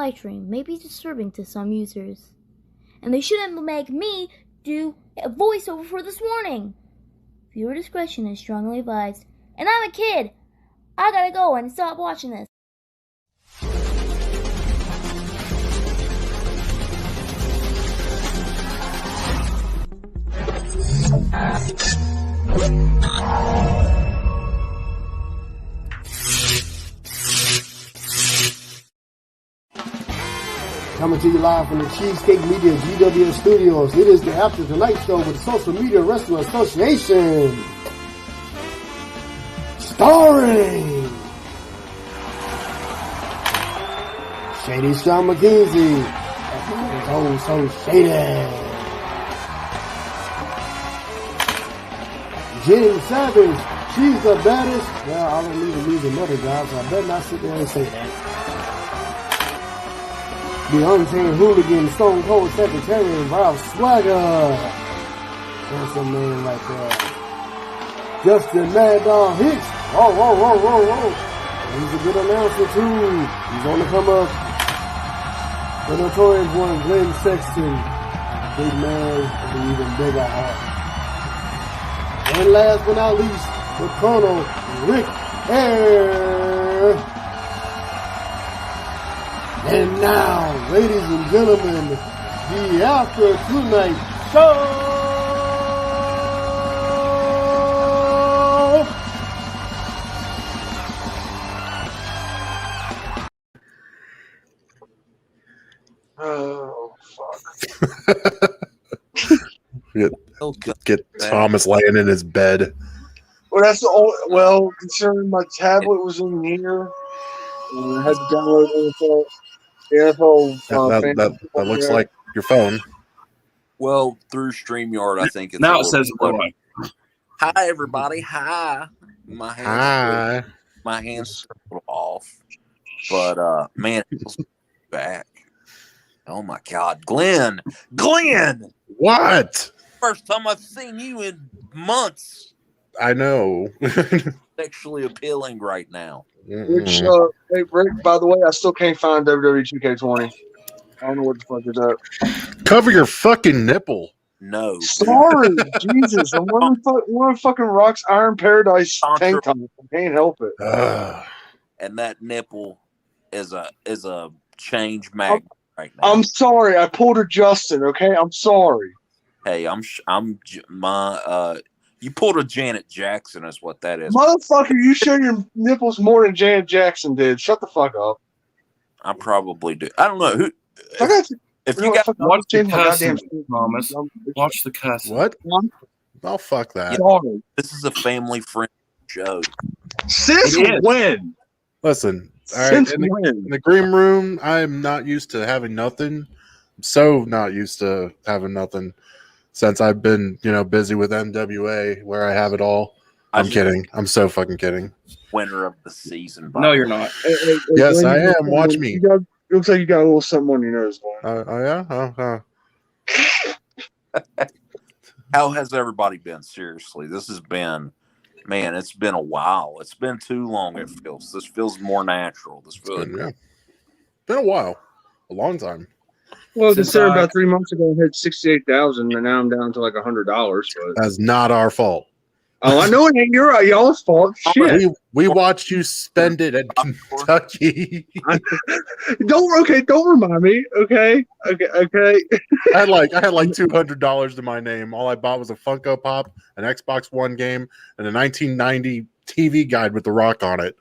live stream may be disturbing to some users, and they shouldn't make me do a voiceover for this warning. Viewer discretion is strongly advised. And I'm a kid! I gotta go and stop watching this. Coming to you live from the Cheesecake Media GWS Studios. It is the After Tonight Show with the Social Media Wrestling Association. Starring Shady Sean McKenzie. It's so shady. Jen Savage. She's the baddest. Well, I don't need to lose another guy, so I better not sit there and say that. The Unchained Hooligan, Stone Cold Secretariat, Ralph Swagger. That's a man right there. Justin Mad Dog Hicks. Whoa. He's a good announcer too. He's on the come up. The notorious one, Glenn Sexton. Big man with an even bigger heart. And last but not least, the Colonel, Rick Air. And now, ladies and gentlemen, the After Tonight Show! Oh, fuck. Get Thomas laying in his bed. Well, that's the only, well, considering my tablet was in here, I had to download the NFL. That looks like your phone. Well, through StreamYard, I think it's now it says boy. Hi, everybody. Hi. My hands are a little off, but man, it feels back. Oh my God, Glenn! What? First time I've seen you in months. I know. Sexually appealing right now. Which, hey, Rick, by the way, I still can't find WWE 2K20. I don't know what the fuck is up. Cover your fucking nipple. No. Sorry, Jesus. I'm one of fucking Rock's Iron Paradise tank top. I can't help it. And that nipple is a change magnet right now. I'm sorry. I pulled a Justin, okay? I'm sorry. Hey, you pulled a Janet Jackson is what that is. Motherfucker, you show your nipples more than Janet Jackson did. Shut the fuck up. I probably do. I don't know who. If you got watch the cussing, Thomas. Watch the cussing. What? Oh, fuck that. This is a family friendly show. Since when? Listen, all right, in the green room, I'm not used to having nothing. I'm so not used to having nothing since I've been, busy with NWA where I have it all. I'm kidding. I'm so fucking kidding. Winner of the season. No, you're not. Yes, I am. Watch me. It looks like you got a little something on your nose, boy. Oh, yeah? How has everybody been? Seriously, this has been, man, it's been a while. It's been too long, it feels. This feels more natural. Been a while. A long time. Well, considering about 3 months ago I had 68,000, and now I'm down to like $100. That's not our fault. Oh, I know it ain't y'all's fault. Shit. We watched you spend it at Kentucky. Don't remind me. Okay. I had like $200 to my name. All I bought was a Funko Pop, an Xbox One game, and a 1990 TV guide with The Rock on it.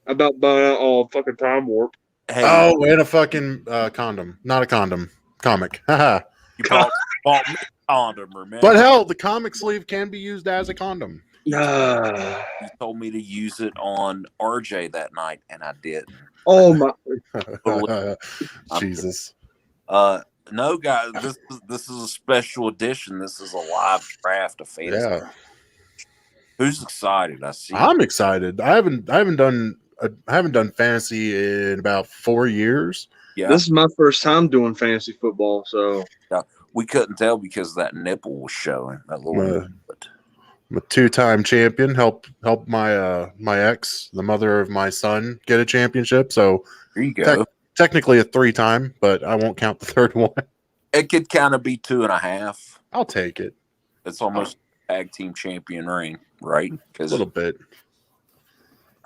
About buying all fucking Time Warp. Hey, and a fucking condom. Not a condom. Comic. Haha. You bought me a condom, remember? But hell, the comic sleeve can be used as a condom. You told me to use it on RJ that night, and I did. Oh my! Jesus. No, guys, this is a special edition. This is a live draft of fantasy. Yeah. Who's excited? I'm excited. I haven't done fantasy in about 4 years. Yeah. This is my first time doing fantasy football, so we couldn't tell because that nipple was showing. That little I'm a 2-time champion. Help my my ex, the mother of my son, get a championship. So There you go. Technically a 3-time, but I won't count the third one. It could kind of be 2.5. I'll take it. It's almost tag team champion ring, right? A little bit.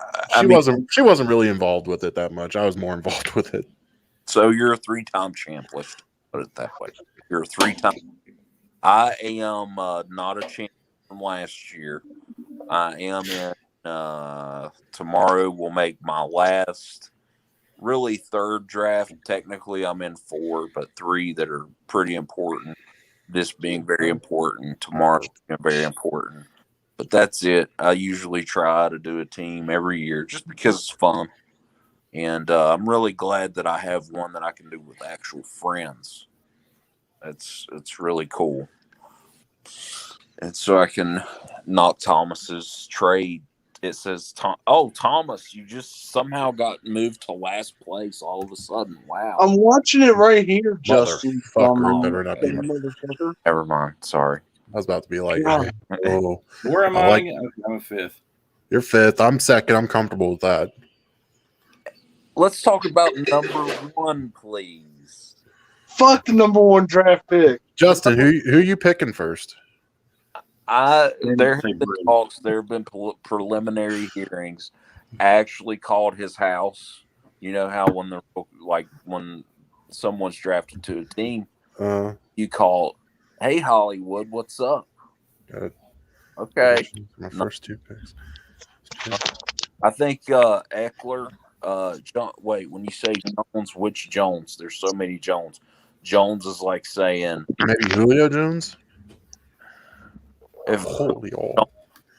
I She wasn't really involved with it that much. I was more involved with it. So you're a 3-time champ. Let's put it that way. You're a 3-time. I am not a champion from last year. I am in. Tomorrow will make my last, really third draft. Technically, I'm in 4, but 3 that are pretty important. This being very important. Tomorrow being very important. But that's it. I usually try to do a team every year just because it's fun. And I'm really glad that I have one that I can do with actual friends. It's really cool. And so I can knock Thomas's trade. It says, Thomas, you just somehow got moved to last place all of a sudden. Wow. I'm watching it right here, Justin. Better not be. Never mind. Sorry. I was about to be like, oh. Where am I? I'm 5th. You're 5th. I'm 2nd. I'm comfortable with that. Let's talk about number 1, please. Fuck the number 1 draft pick. Justin, who you picking first? There have been talks. There have been preliminary hearings. I actually called his house. You know how when someone's drafted to a team, you call, "Hey Hollywood, what's up?" Got it. Okay. My first 2 picks. I think Eckler. When you say Jones, which Jones? There's so many Jones. Jones is like saying maybe Julio Jones.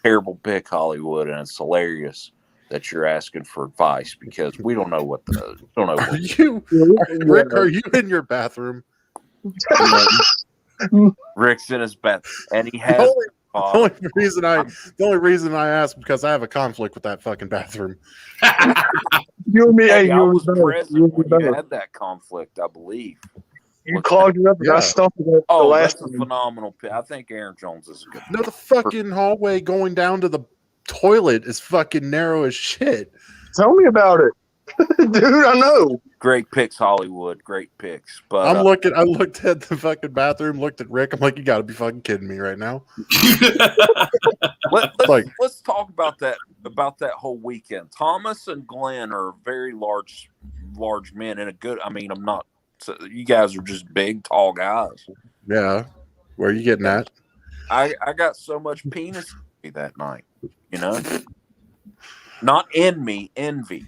Terrible pick, Hollywood, and it's hilarious that you're asking for advice because we don't know what Rick, are you in your bathroom? Rick's in his bathroom, and he has. The only reason I asked because I have a conflict with that fucking bathroom. You and me, I was present when you had that conflict, I believe. You clogged it up and I stumped it up the last that's a phenomenal pick. I think Aaron Jones is a good pick. No, the fucking hallway going down to the toilet is fucking narrow as shit. Tell me about it. Dude, I know. Great picks, Hollywood. Great picks. But I looked at the fucking bathroom, looked at Rick. I'm like, you gotta be fucking kidding me right now. Let's talk about that whole weekend. Thomas and Glenn are very large men and I'm not. So you guys are just big, tall guys. Yeah. Where are you getting at? I got so much penis that night, Not envy. Envy.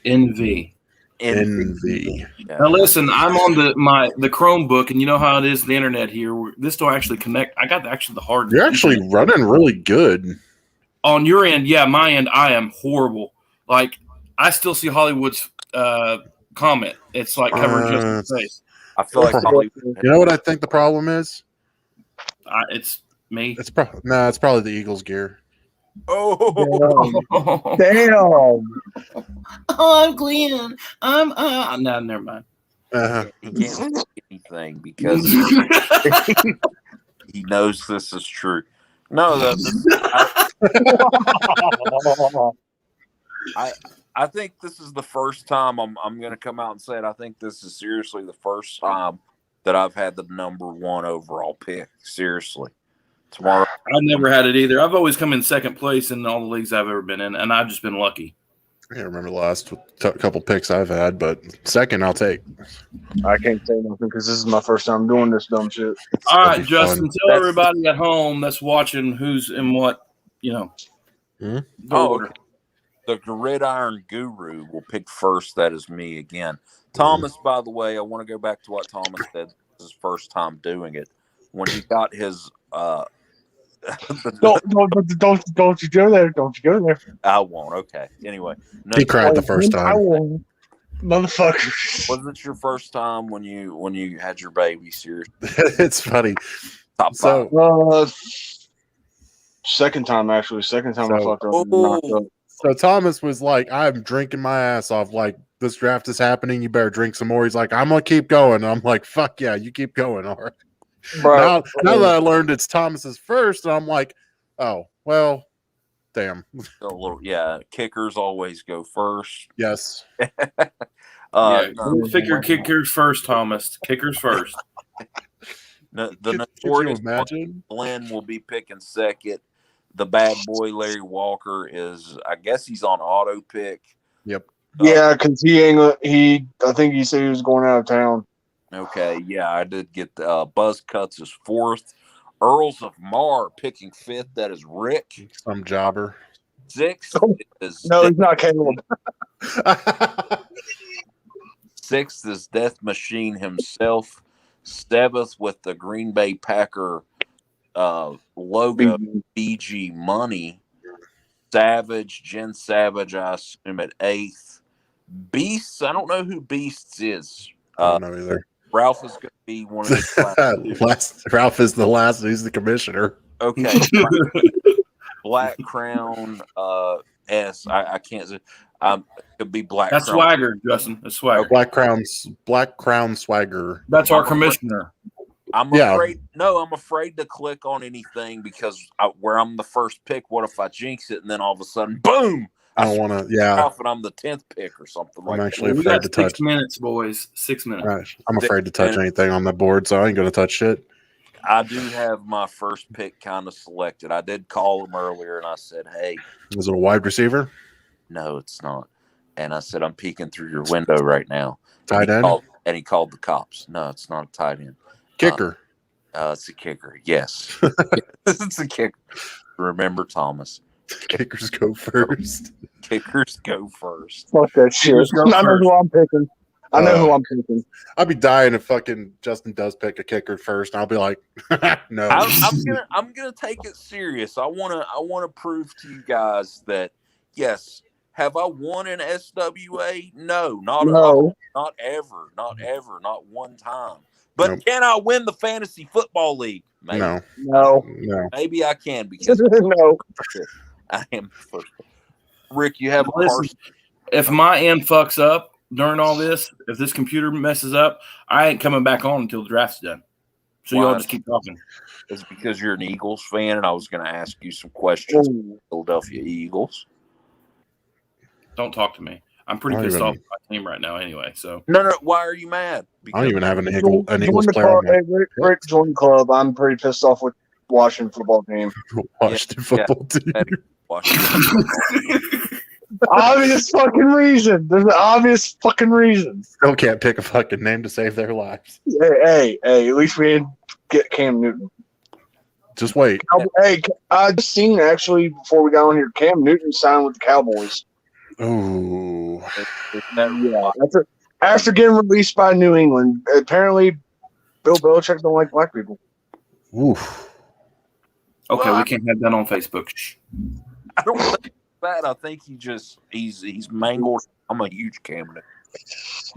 Envy. Yeah. Now listen, I'm on the Chromebook, and you know how it is the internet here. This don't actually connect. I got the hard. You're actually running really good. On your end, yeah. My end, I am horrible. Like I still see Hollywood's comment. It's like covering just his face. I feel like Hollywood. You know what I think the problem is? It's me. It's probably the Eagles gear. Oh, damn! Oh, I'm Glenn. No, never mind. He can't say anything because he knows this is true. No, I think this is the first time I'm going to come out and say it. I think this is seriously the first time that I've had the number 1 overall pick. Seriously. Tomorrow. I've never had it either. I've always come in second place in all the leagues I've ever been in, and I've just been lucky. I can't remember the last couple picks I've had, but second I'll take. I can't say nothing because this is my first time doing this dumb shit. All right, Justin, tell everybody at home that's watching who's in what, The Gridiron Guru will pick first. That is me again. Thomas, by the way, I want to go back to what Thomas said. This is his first time doing it. When he got his Don't you go there. Don't you go there. I won't. Okay. Anyway. No, he cried the first time. I won't. Motherfucker. Was it your first time when you had your baby? Seriously. It's funny. Top 5. Second time, actually. Second time I fucked up. So Thomas was like, I'm drinking my ass off. Like, this draft is happening. You better drink some more. He's like, I'm going to keep going. And I'm like, fuck yeah, you keep going. All right. Bro, now that I learned it's Thomas's first, I'm like, oh well, damn. A little, yeah. Kickers always go first. Yes. Figure kickers first, Thomas. Kickers first. The Could you notorious imagine? Glenn will be picking second. The bad boy Larry Walker is, I guess he's on auto pick. Yep. yeah, because I think he said he was going out of town. Okay, yeah, I did get Buzz Cuts is fourth. Earls of Mar picking fifth. That is Rick. Some jobber. Sixth is No, he's not Caleb. Sixth is Death Machine himself. Seventh with the Green Bay Packer logo, BG Money. Savage, Jen Savage, I assume at eighth. Beasts, I don't know who Beasts is. I don't know either. Ralph is going to be one of the last. Ralph is the last. He's the commissioner. Okay. Black Crown S. I can't say. Could be Black That's Crown. Swagger, Justin. That's Swagger. Black Crown Swagger. That's our commissioner. I'm afraid to click on anything because where I'm the first pick, what if I jinx it and then all of a sudden, boom! I don't want to. Yeah. And I'm the 10th pick or something like I'm that. actually We afraid got to touch. 6 minutes, boys. 6 minutes. Right. I'm afraid to touch anything on the board, so I ain't gonna touch shit. I do have my first pick kind of selected. I did call him earlier and I said, hey. Is it a wide receiver? No, it's not. And I said, I'm peeking through your window right now. Tight end? And he called the cops. No, it's not a tight end. Kicker. It's a kicker. Yes. It's a kicker. Remember, Thomas. Kickers go first. Kickers go first. Fuck that shit. I know who I'm picking. I know who I'm picking. I'll be dying if fucking Justin does pick a kicker first, and I'll be like, no. I'm gonna take it serious. I wanna prove to you guys that yes. Have I won an SWA? No, not ever, not one time. But Nope. Can I win the fantasy football league? Maybe. No. Maybe I can because No. I am first. Rick, you have a Listen, Carson. if my end fucks up during all this, if this computer messes up, I ain't coming back on until the draft's done. So Why? y'all just keep talking. It's because you're an Eagles fan, and I was going to ask you some questions. Ooh. Philadelphia Eagles. Don't talk to me. I'm pretty I don't pissed even- off with my team right now anyway. So No. Why are you mad? I don't even have an Eagles Join the player club. on my Hey, Rick, join the club. I'm pretty pissed off with Washington football team. Washington football team. Washington. Obvious fucking reason. There's an obvious fucking reason. Still can't pick a fucking name to save their lives. Hey, at least we didn't get Cam Newton. Just wait. Hey, I just seen actually before we got on here, Cam Newton signed with the Cowboys. Ooh. After getting released by New England, apparently Bill Belichick don't like black people. Oof. okay, Well, we can't have that on Facebook. Shh. I don't think that. I think he's mangled. I'm a huge candidate.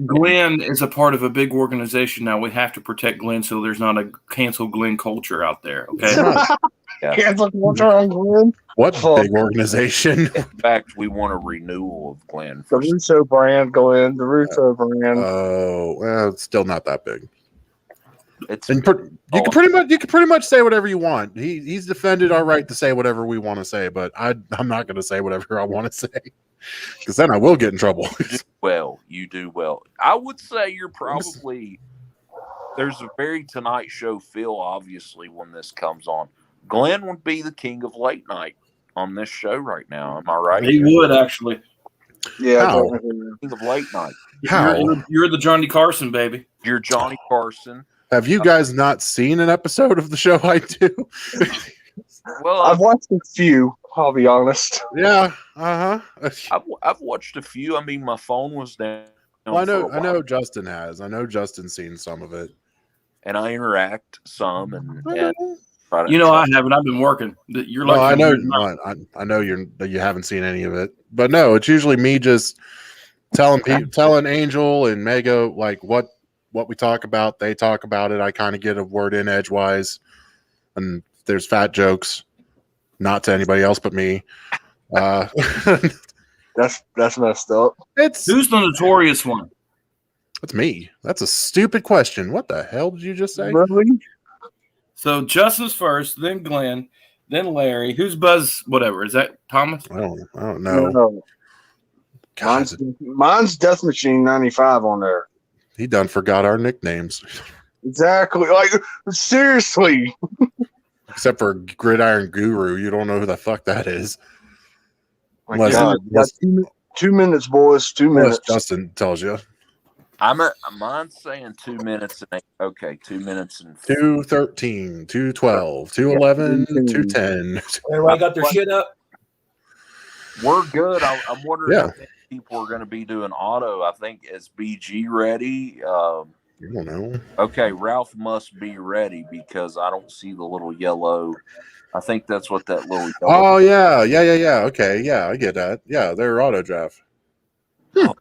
Glenn is a part of a big organization now. We have to protect Glenn so there's not a cancel Glenn culture out there. Okay. Yeah. Cancel culture on Glenn. What Fuck. big organization? In fact, we want a renewal of Glenn. The Russo brand, Glenn. The Russo brand. Oh, well, it's still not that big. It's And you can pretty much say whatever you want. He's defended our right to say whatever we want to say, but I'm not going to say whatever I want to say because then I will get in trouble. You do well. I would say you're probably there's a very Tonight Show feel, obviously, when this comes on. Glenn would be the king of late night on this show right now. Am I right? He would actually. Yeah. How? King of late night. How? You're the Johnny Carson, baby. You're Johnny Carson. Have you guys not seen an episode of the show I do? Well, I've watched a few, I'll be honest. Yeah. Uh-huh. I've watched a few. I mean, my phone was down. Well, I for a know while, Justin has. I know Justin's seen some of it. and I interact some, and try to. You know I haven't. I've been working. You're No, like I know you haven't seen any of it, but no, it's usually me just telling Angel and Mega like what we talk about. They talk about it. I kind of get a word in edgewise, and there's fat jokes, not to anybody else but me. That's messed up. It's Who's the notorious one? me. That's a stupid question. What the hell did you just say? Really? So Justin's first, then Glenn, then Larry. Who's Buzz? Whatever. Is that Thomas? I don't know. No. God, Mine's Death Machine 95 on there. he done forgot our nicknames. Exactly. Like, seriously. Except for Gridiron Guru. You don't know who the fuck that is. My Unless- God. unless- 2 minutes, boys. 2 minutes. Justin tells you. Mine's saying 2 minutes and 8. Okay, 2 minutes and 2:13, 2:12, 2:11, 2:10. Everybody got their shit up? We're good. I'm wondering Yeah. if people are going to be doing auto. I think is BG ready. I don't know. Okay, Ralph must be ready because I don't see the little yellow. I think that's what that little yellow. Oh yeah. Okay, yeah, I get that. Yeah, they're auto draft.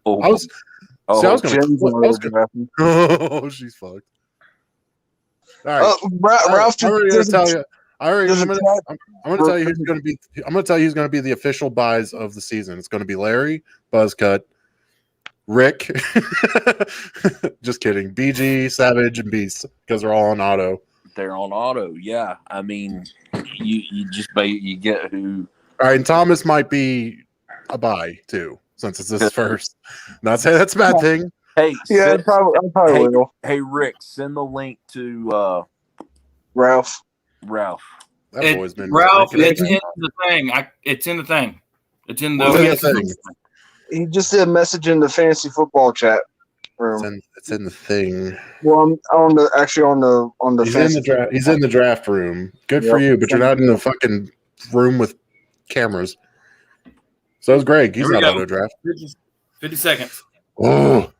Oh, I was gonna. Jen's autography. Oh, she's fucked. All right. Ralph I'm already gonna tell you. I'm there's a gonna tell you who's gonna be. I'm gonna tell you who's gonna be the official buys of the season. It's gonna be Larry, Buzzcut, Rick. Just kidding. BG, Savage, and Beast because they're all on auto. they're on auto. Yeah, I mean, you just you get who. All right, and Thomas might be a buy too, since it's his first. Not saying that's a bad thing. Hey, Yeah, I probably will. Hey, Rick, send the link to Ralph. Ralph. That boy's been Ralph, drinking it's it. in the thing. It's in the thing. It's in the Well, yeah, thing. He just did a message in the fantasy football chat room. It's in the thing. Well, I'm on the He's fantasy. in the draft. He's in the draft room. Good for Yep. you, but you're not in the fucking room with cameras. So is Greg. He's Here we not go. auto draft. 50 seconds. Oh,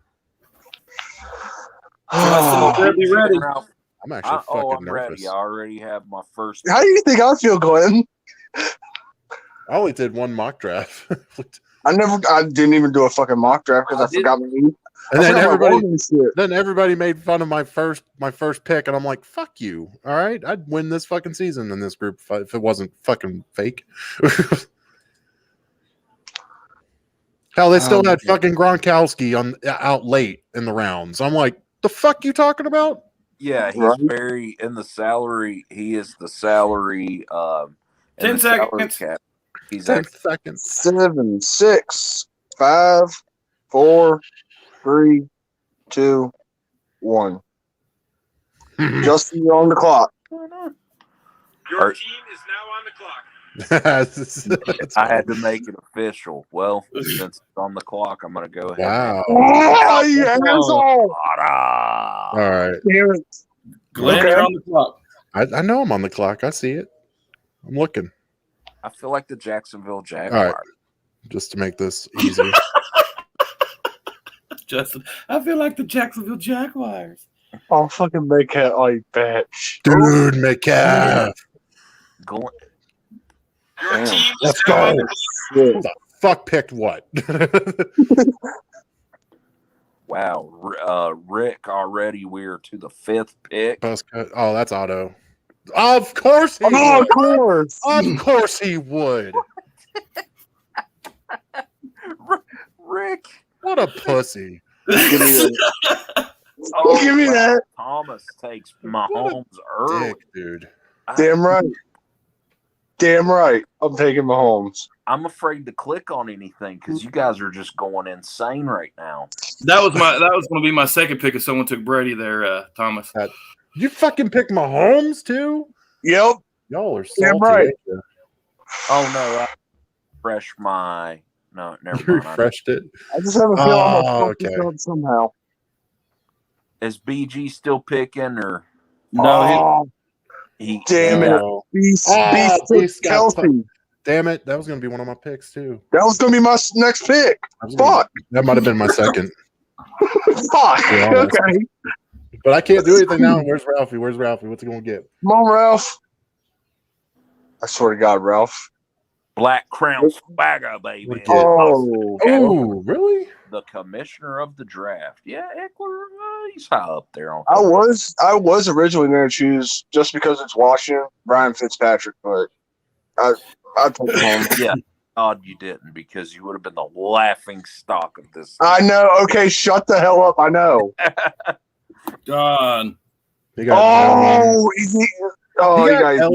Be ready. Ralph, I'm actually fucking I'm nervous. ready. I already have my first. How do you think I feel, Glenn? I only did one mock draft, I didn't even do a fucking mock draft because I forgot my name. and then Shit. everybody made fun of my first pick, and I'm like, "Fuck you!" All right, I'd win this fucking season in this group if it wasn't fucking fake. Hell, they still had fucking Gronkowski out late in the rounds. I'm like, the fuck you talking about? Yeah, he's Right. very in the salary. He is the salary. 10 the salary seconds. cap. He's 10 actually, seconds. 7, 6, 5, 4, 3, 2, 1. Justin, you're on the clock. Your Are- team is now on the clock. That's I had to make it official. Well, since it's on the clock, I'm going to go ahead. Wow. Oh, you asshole! Ta-da! All right. Damn it. Glenn, Okay. you're on the clock. I know I'm on the clock. I see it. I'm looking. I feel like the Jacksonville Jaguars. All right. Just to make this easy. Justin, I feel like the Jacksonville Jaguars. I'll fucking make it like bitch. Dude, Metcalf. Glenn, Your Damn. team is Let's now go. on the Shit. Who the fuck picked what? wow. Rick, already we're to the 5th pick. Buzzcut. Oh, that's auto. Of course he Oh, of would. course. Of course he would. Rick. What a pussy. Give me that. Oh, Give me wow. that. Thomas takes Mahomes early. Dick, dude. Damn right. Damn right. I'm taking Mahomes. I'm afraid to click on anything because you guys are just going insane right now. That was going to be my second pick if someone took Brady there, Thomas. You fucking picked Mahomes too? Yep. Y'all are Damn salty. right. ain't you? Oh no, I refresh my no, never You mind. refreshed it. I just have a feeling I'm Oh, going to okay. fuck this up somehow. Is BG still picking or No, Oh, he? damn it. No. Beast, Oh, Beast Beast got Kelsey. Damn it. That was going to be one of my picks too. That was going to be my next pick. Fuck. That might have been my second. Fuck. be honest. Okay. But I can't do anything now. Where's Ralphie? What's he going to get? Come on, Ralph. I swear to God, Ralph. Black Crown Swagger, baby. Look at- Oh. Oh, really? The commissioner of the draft. Yeah, Eckler, he's high up there on. I was originally going to choose just because it's Washington, Brian Fitzpatrick, but I took him. Yeah, odd you didn't because you would have been the laughing stock of this. I know. Okay, shut the hell up. I know. John. He got Oh, Oh, you got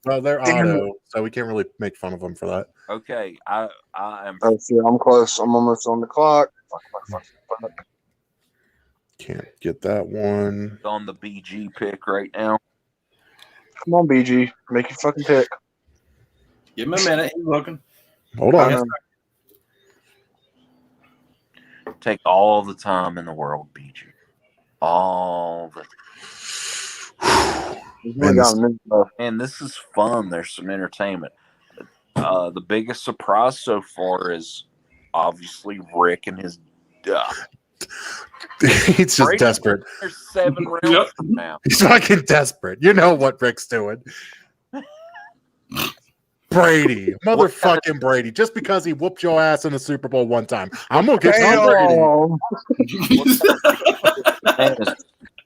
well, they're Damn auto, so we can't really make fun of them for that. Okay, I am Oh, shit, I'm close. I'm almost on the clock. Fuck. Can't get that one. on the BG pick right now. Come on, BG. Make your fucking pick. Give him a minute. He's looking. Hold I on. know. Take all the time in the world, BG. All the He's only got a minute left. and this is fun. There's some entertainment. The biggest surprise so far is obviously Rick and his. He's just Brady, desperate. There's 7 rounds from now. He's fucking desperate. You know what Rick's doing. Brady. Motherfucking Brady. Just because he whooped your ass in the Super Bowl one time. I'm going to get Tom Brady.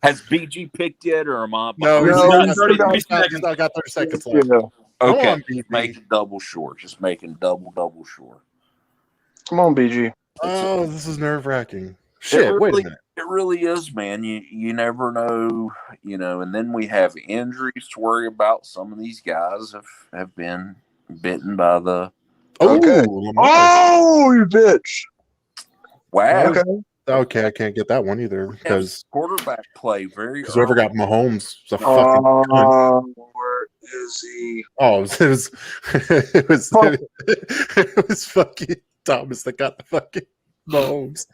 Has BG picked yet, or am I? No, he's got 30 seconds left. Yeah. Okay, on, BG. just making double short. Just making double short. Come on, BG. Oh, this is nerve-wracking. Shit, wait a minute. It really is, man. You never know, and then we have injuries to worry about. Some of these guys have been bitten by the Okay. Oh, you bitch. wow. Okay, I can't get that one either because Quarterback play very whoever got Mahomes is a fucking where is he? Oh, it was fucking Thomas that got the fucking Mahomes.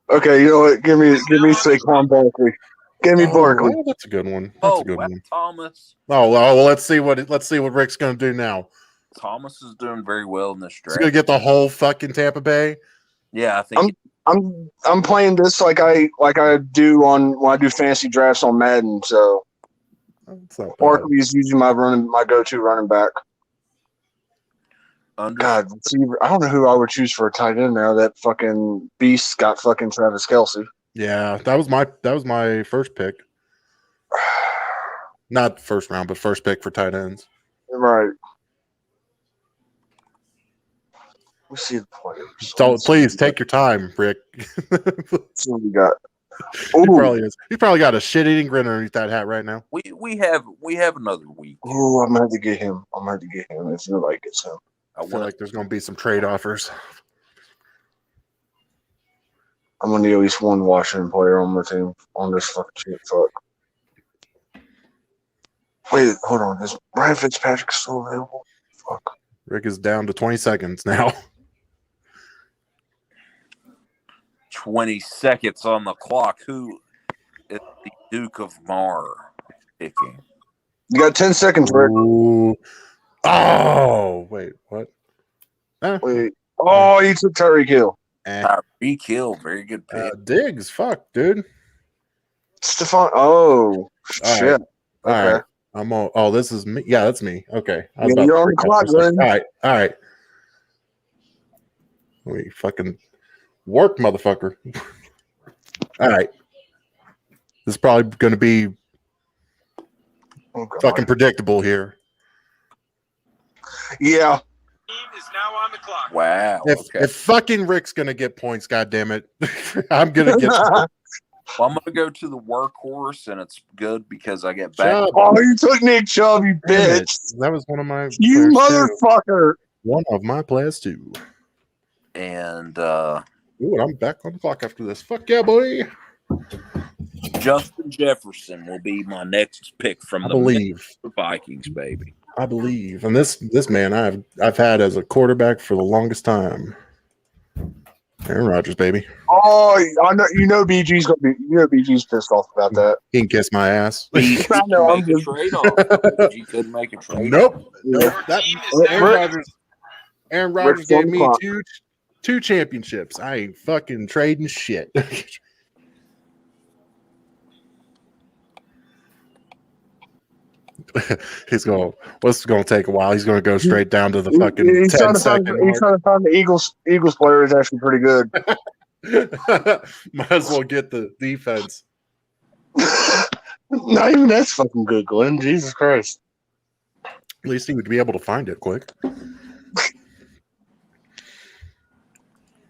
Okay, you know what? Give me Saquon Barkley. Give me Barkley. Oh, that's a good one. That's a good wow, one. Thomas. Oh well, let's see what Rick's gonna do now. Thomas is doing very well in this He's draft. gonna get the whole fucking Tampa Bay. Yeah, I think I'm playing this like I do when I do fantasy drafts on Madden. So That's not bad. Barkley is usually my go-to running back. God, receiver. I don't know who I would choose for a tight end now. That fucking beast got fucking Travis Kelce. Yeah, that was my first pick. Not first round, but first pick for tight ends. Right. We see the players. So please take your time, Rick. See what we got. He probably got a shit-eating grin underneath that hat right now. we have another week. Oh, I'm gonna have to get him. If nobody gets him. I feel like there's going to be some trade offers. I'm gonna need at least one Washington player on my team on this fucking shit. Fuck. Wait, hold on. Is Ryan Fitzpatrick still available? Fuck. Rick is down to 20 seconds now. 20 seconds on the clock. Who is the Duke of Mar picking? You got 10 seconds, Rick. Ooh. Oh, wait, what? Wait. Oh, you took Tyreek Hill. Tyreek Hill, very good pick. Diggs, fuck, dude. Stephon. Oh, shit. All right. I'm on. Oh, this is me. Yeah, that's me. Okay. I was Yeah, about you're to on the freak out clock, for a second. Glenn. All right. We fucking work, motherfucker. All right. This is probably going to be fucking predictable here. Yeah. Team is now on the clock. Wow. If fucking Rick's going to get points, goddammit, I'm going to get Well, I'm going to go to the workhorse, and it's good because I get back. Chubb. Oh, you took Nick Chubb, you bitch. That was one of my You players, too. motherfucker. One of my players, too. And Ooh, I'm back on the clock after this. Fuck yeah, boy. Justin Jefferson will be my next pick from I the believe. Vikings, baby. I believe. And this man I've had as a quarterback for the longest time. Aaron Rodgers, baby. Oh, I know. BG's gonna be. BG's pissed off about that. He can kiss my ass. He I know. I'm make a just. trade off. He couldn't make a trade. Nope. Yeah. That, Team is now Aaron Rodgers Rick's gave on me clock. two championships. I ain't fucking trading shit. What's going to take a while? He's going to go straight down to the fucking He's 10 trying to second find. He's trying to find the Eagles player is actually pretty good. mark. Might as well get the defense. Not even that's fucking good, Glenn. Jesus Christ. At least he would be able to find it quick.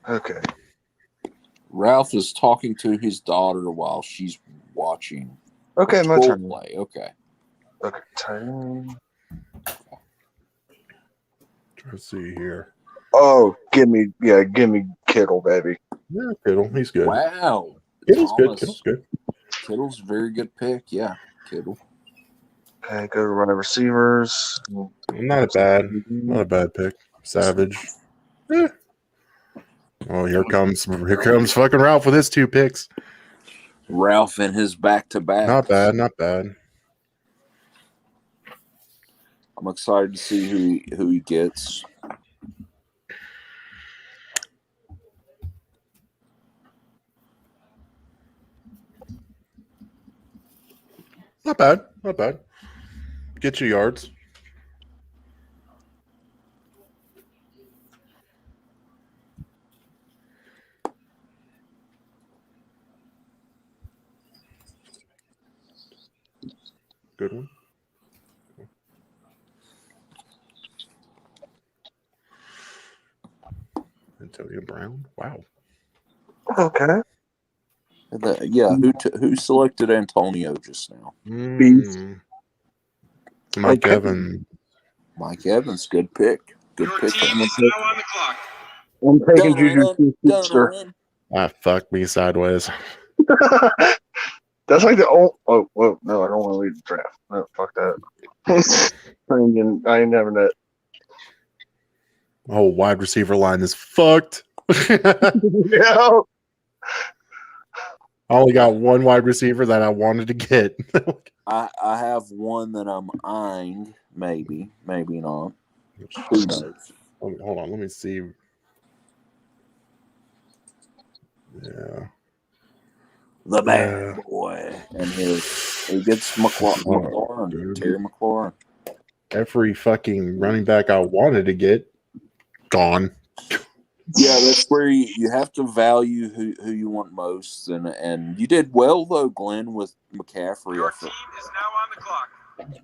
Okay. Ralph is talking to his daughter while she's watching Okay, my role turn. play. Okay. Okay, tight end. Let's see here. Oh, give me Kittle, baby. Yeah, Kittle. He's good. Wow. Kittle's good. Thomas. Kittle's good. Kittle's a very good pick. Yeah, Kittle. Okay, go to running receivers. Not a bad pick. Savage. Eh. Oh, here comes fucking Ralph with his 2 picks. Ralph and his back-to-back. Not bad. I'm excited to see who he gets. Not bad. Get your yards. Good one. Antonio Brown. Wow. Okay. Who selected Antonio just now? Mike Evans. Mike Evans, good pick. Good Your pick. team is now on the clock. I'm taking Juju Smith-Schuster. Fuck me sideways. That's like the old. Oh, whoa, no, I don't want to lead the draft. No, fuck that. I ain't having that. Oh, wide receiver line is fucked. Yeah. I only got one wide receiver that I wanted to get. I have one that I'm eyeing. Maybe not. Who knows? Hold on, let me see. Yeah. The bad boy. And he gets McLaurin. Terry McLaurin. Every fucking running back I wanted to get, gone. Yeah, that's where you have to value who you want most, and you did well though, Glenn, with McCaffrey. Your team is now on the clock.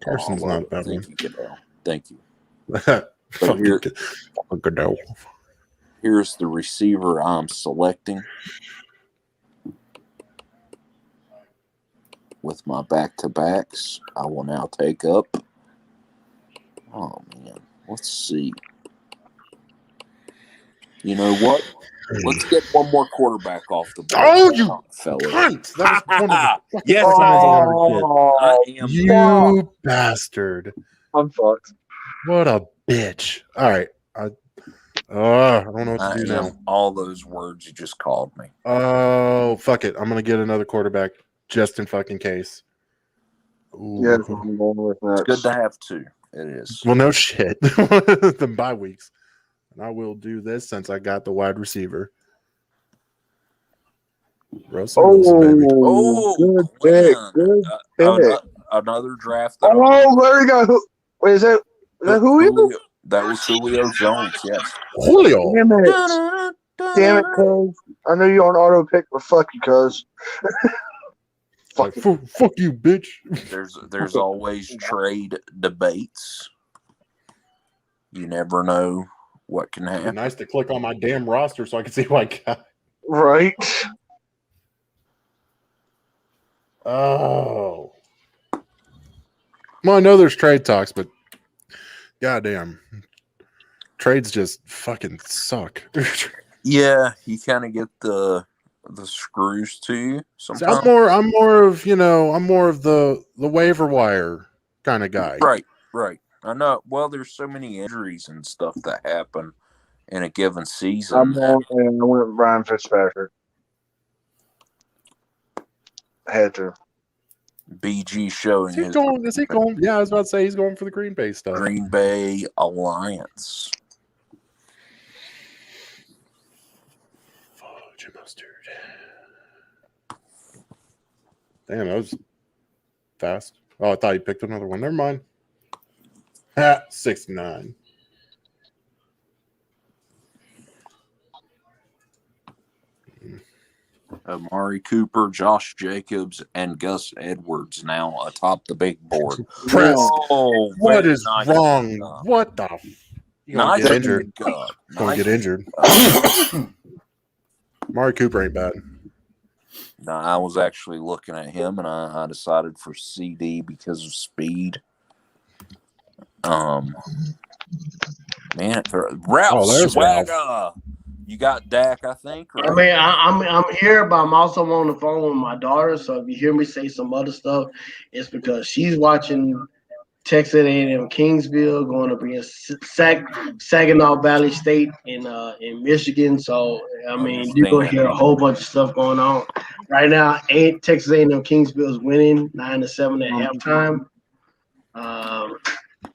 Carson's not bad. Thank you, Goodell. Thank you. Goodell. Here's the receiver I'm selecting with my back-to-backs. I will now take up. Oh man, let's see. You know what? Let's get one more quarterback off the board. Oh, you fella! cunt! That was one of the Yes, Oh, I am. you bastard! I'm fucked. What a bitch! All right, I don't know what to do now. All those words you just called me. Oh, fuck it! I'm gonna get another quarterback just in fucking case. Ooh. Yeah, I'm going with It's next. good to have two. It is. Well, no shit. The bye weeks. And I will do this since I got the wide receiver. Russell Wilson, baby. Good pick. Good pick. Another draft. There we go. Wait, is that Julio? That was Julio Jones, yes. Julio. Damn it, cuz. I know you're on auto pick, but fuck you, cuz. Fuck you, bitch. There's always trade debates. You never know what can happen. Nice to click on my damn roster so I can see who I got. Right. Oh. Well, I know there's trade talks, but goddamn. Trades just fucking suck. Yeah, you kind of get the screws to you sometimes. I'm more of the waiver wire kind of guy. Right. I know. Well, there's so many injuries and stuff that happen in a given season. I went with Ryan Fitzpatrick. I had to. BG showing Is he going? Yeah, I was about to say he's going for the Green Bay stuff. Green Bay Alliance. Fudge mustard. Damn, that was fast. Oh, I thought you picked another one. Never mind. 69. Amari Cooper, Josh Jacobs, and Gus Edwards now atop the big board. Press. Oh, what is nice wrong? job. What the? You're going to get injured. Going to get injured. Amari Cooper ain't bad. No, I was actually looking at him, and I decided for CD because of speed. Man, Ralph there's Swagger. You got Dak, I think. Right? I mean, I'm here, but I'm also on the phone with my daughter. So if you hear me say some other stuff, it's because she's watching Texas A&M Kingsville going up against Saginaw Valley State in Michigan. So I mean, you're gonna hear a whole bunch of stuff going on right now. Texas A&M Kingsville is winning 9-7 at halftime.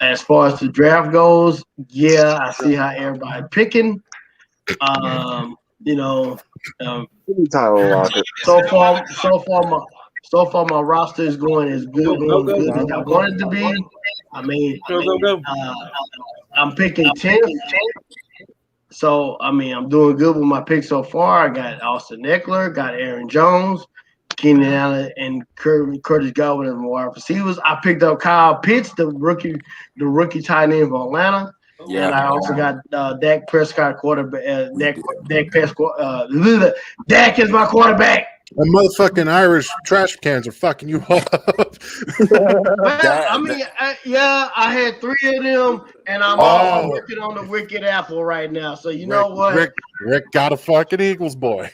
As far as the draft goes, yeah, I see how everybody picking. So far my roster is going as good as I want it to be. I mean, I'm picking 10th. So I mean, I'm doing good with my picks so far. I got Austin Eckler, got Aaron Jones, Keenan Allen, and Curtis Godwin as my wide receivers. I picked up Kyle Pitts, the rookie tight end for Atlanta. Yeah, and I also got Dak Prescott quarterback. Dak is my quarterback. The motherfucking Irish trash cans are fucking you up. I had 3 of them, and I'm working on the Wicked Apple right now. So you know what? Rick got a fucking Eagles boy.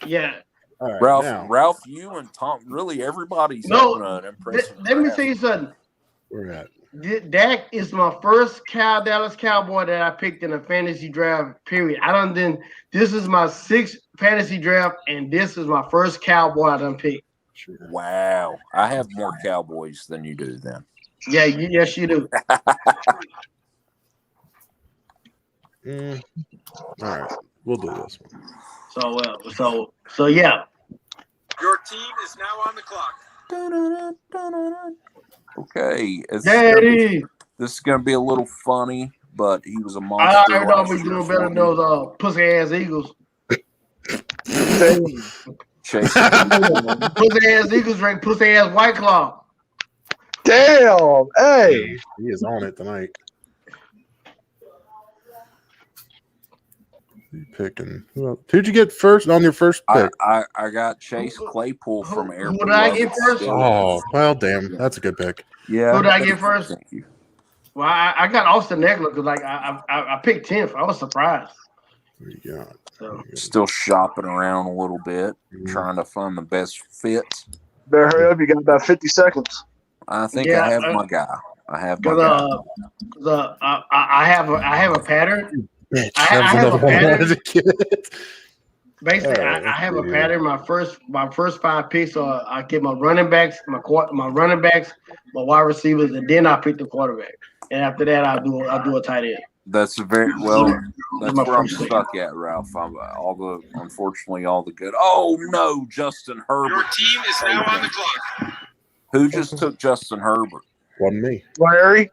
Yeah. All right, Ralph, you and Tom, really everybody's having an impressive. Let me tell you something. We're at. Dak is my first Dallas Cowboy that I picked in a fantasy draft. Period. This is my 6th fantasy draft, and this is my first Cowboy I done picked. Wow, I have more Cowboys than you do. Then. Yeah, yes, you do. All right, we'll do this one. So yeah. Your team is now on the clock. Okay, Daddy. This is gonna be a little funny, but he was a monster. I heard I'll be doing better than those pussy ass Eagles. Chase. Pussy ass Eagles drink pussy ass White Claw. Damn! Hey, he is on it tonight. Picking. Who'd you get first on your first pick? I got Chase Claypool from Air. Who did I get first? Oh, well, damn, that's a good pick. Yeah. Who did I get first? Thank you. Well, I got Austin Eckler because I picked 10th. I was surprised. What do you got? So. Still shopping around a little bit, trying to find the best fits. Better hurry up! You got about 50 seconds. I think I have my guy. I have my guy. I have a pattern. Bitch, I have a pattern. Basically, right, I have a pattern. My first 5 picks are I get my running backs, my running backs, my wide receivers, and then I pick the quarterback. And after that, I do a tight end. That's very well. That's my where I'm first stuck at, Ralph. Unfortunately, all the good. Oh no, Justin Herbert. Your team is now on the clock. Who just took Justin Herbert? Wasn't me. Larry,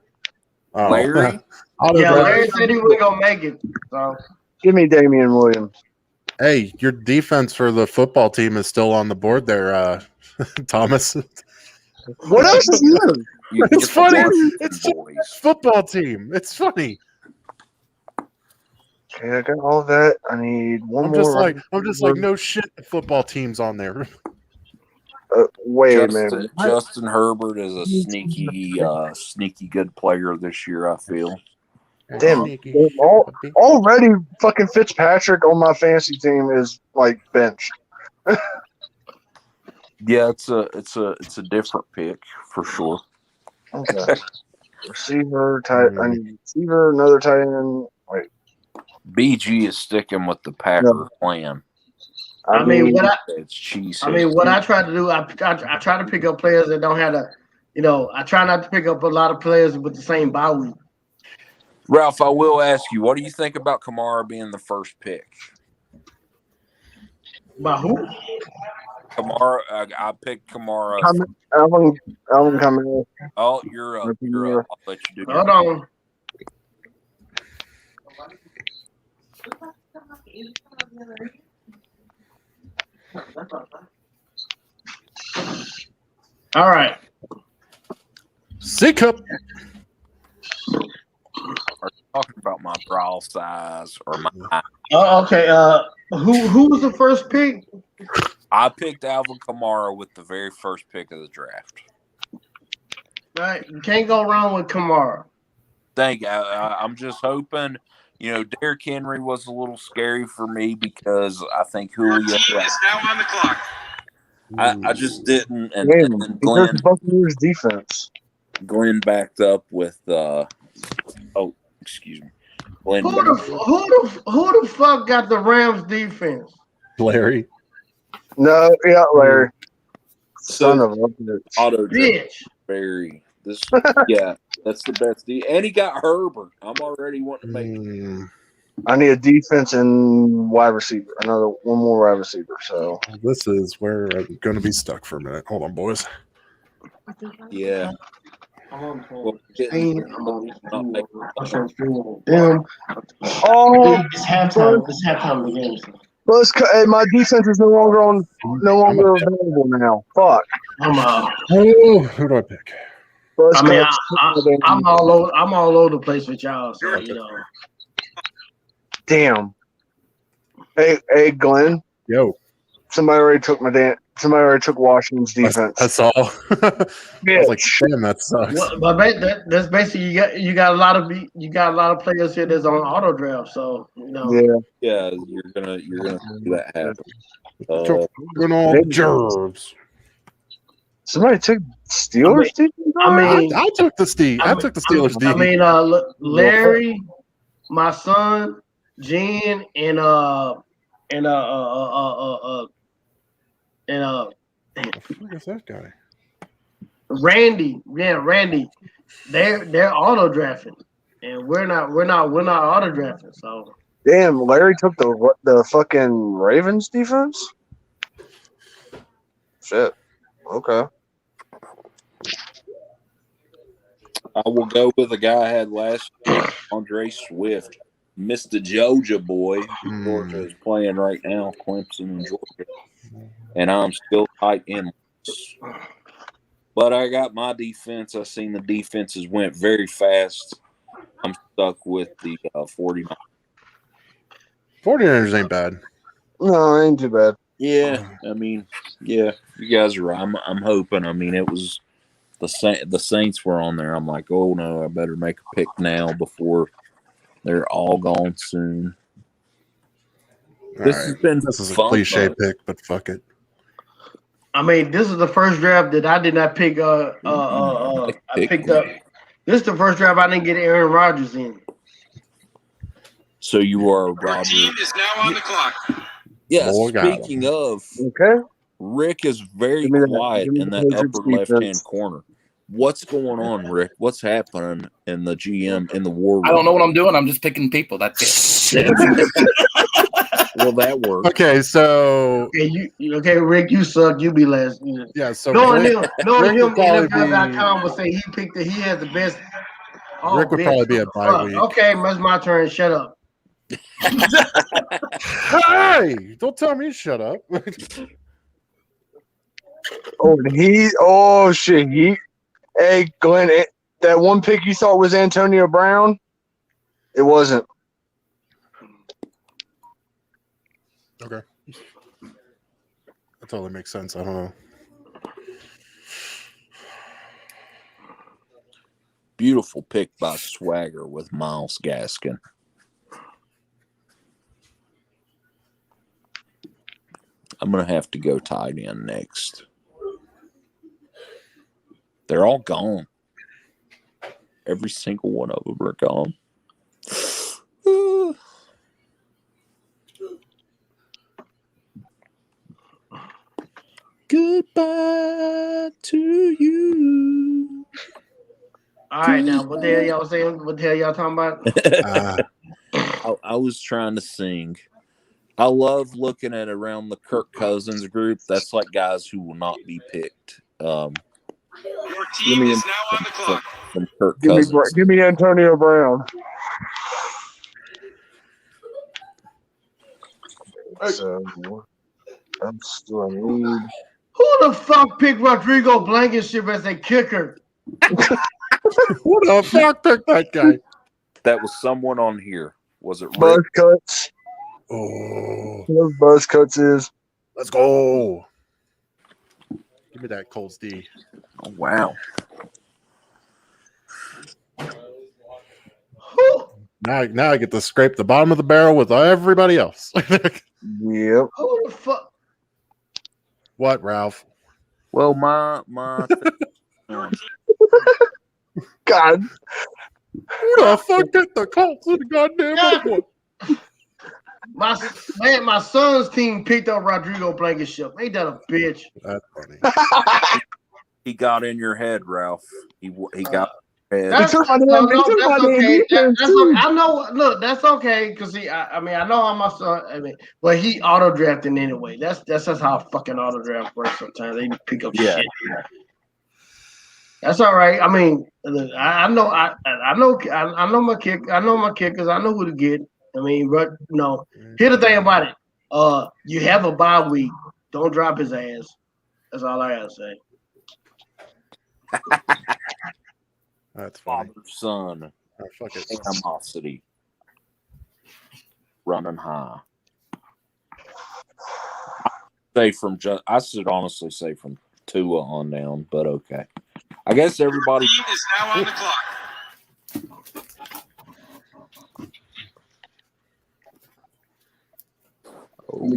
Oh. Larry? Larry said he wasn't gonna make it. So give me Damian Williams. Hey, your defense for the football team is still on the board there, Thomas. What else is new? It's funny. It's just boys. football team. It's funny. Okay, I got all of that. I need one I'm more. just like, no shit. The football team's on there. Wait a minute. Justin Herbert is a sneaky good player this year, I feel. Damn, already fucking Fitzpatrick on my fantasy team is like benched. Yeah, it's a different pick for sure. Okay. Receiver, I need receiver, another tight end. Wait. BG is sticking with the Packer plan. I mean, what I try to do, I try to pick up players that don't have I try not to pick up a lot of players with the same bye week. Ralph, I will ask you, what do you think about Kamara being the first pick? By who? Kamara, I picked Kamara. Alvin Kamara. Oh, you're up. You're up. I'll let you do Hold on. All right. Sick up. Are you talking about my brow size or my? Okay. Who was the first pick? I picked Alvin Kamara with the very first pick of the draft. Right, you can't go wrong with Kamara. I'm just hoping. Derrick Henry was a little scary for me because I think Your Julio. team is now on the clock. I just didn't, and Because the Buccaneers defense. Glenn backed up with. Excuse me. Glenn. Who the fuck got the Rams defense? Larry. No, yeah, Larry. Son So of a auto Bitch. Barry. This, yeah, that's the best. And he got Herbert. I'm already wanting to make. I need a defense and wide receiver. One more wide receiver. So this is where I'm going to be stuck for a minute. Hold on, boys. Yeah. Well, it's halftime. It's halftime of the game. my defense is no longer available now. Fuck. Who do I pick? I'm all over the place with y'all. So Damn. Hey, Glenn. Yo. Somebody already took Washington's defense. That's all. I was like, damn, that sucks. Well, but that's basically you got a lot of players here that's on auto draft. So Yeah, you're gonna see that happen. Germs. Somebody took Steelers defense. I took the Steelers defense. Larry, my son, Jen, and Who is that guy? Randy. Yeah, Randy. They're auto drafting, and we're not auto drafting. So damn, Larry took the fucking Ravens defense. Shit. Okay. I will go with the guy I had last year, Andre Swift, Mr. Georgia boy. Georgia is playing right now, Clemson and Georgia, and I'm still tight in. But I got my defense. I seen the defenses went very fast. I'm stuck with the 49ers. 49ers ain't bad. No, it ain't too bad. Yeah, you guys are right. I'm hoping. It was the Saints were on there. I'm like, oh no, I better make a pick now before they're all gone soon. This is a cliche pick, but fuck it. This is the first draft that I did not pick. I picked up. This is the first draft I didn't get Aaron Rodgers in. So you are Your team is now on the clock. Yeah. Speaking of, Rick is very quiet in that upper left-hand corner. What's going on, Rick? What's happening in the GM in the war room? I don't know what I'm doing. I'm just picking people. That's it. Well, that works. Okay, so Rick, you suck. You be last. Yeah, so knowing him, NFL.com would say he has the best. Rick would probably be a bye week. Okay, it's my turn. Shut up. Hey, don't tell me shut up. Hey, Glenn, that one pick you thought was Antonio Brown, it wasn't. Okay. That totally makes sense. I don't know. Beautiful pick by Swagger with Myles Gaskin. I'm going to have to go tight end next. They're all gone. Every single one of them are gone. Goodbye to you. All right, now what the hell y'all saying? What the hell y'all talking about? I was trying to sing. I love looking at around the Kirk Cousins group. That's like guys who will not be picked. Your team is now on the clock. From Kirk Cousins. Give me Antonio Brown. So, I'm still in lead. Who the fuck picked Rodrigo Blankenship as a kicker? Who the fuck picked that guy? That was someone on here. Was it Rick? Buzz cuts. Oh, Those buzz cuts is. let's go. Give me that Colts D. Oh, wow. Now I get to scrape the bottom of the barrel with everybody else. Yep. Who the fuck? What, Ralph? Well, my God. Who the fuck got the Colts in the goddamn airport? My son's team picked up Rodrigo Blankenship. Ain't that a bitch? That's funny. he got in your head, Ralph. He got in your head. That's okay. I know. Look, that's okay because I mean, I know how my son. I mean, but he auto drafting anyway. That's just how fucking auto draft works. Sometimes they pick up shit. That's all right. I mean, I know my kick. I know my kickers. I know who to get. I mean, but no. Here's the thing about it. You have a bye week. Don't drop his ass. That's all I gotta say. That's funny. Father, son, Oh, fuck it. animosity, running high. I should honestly say from Tua on down, but okay. I guess everybody. Team is now on the clock.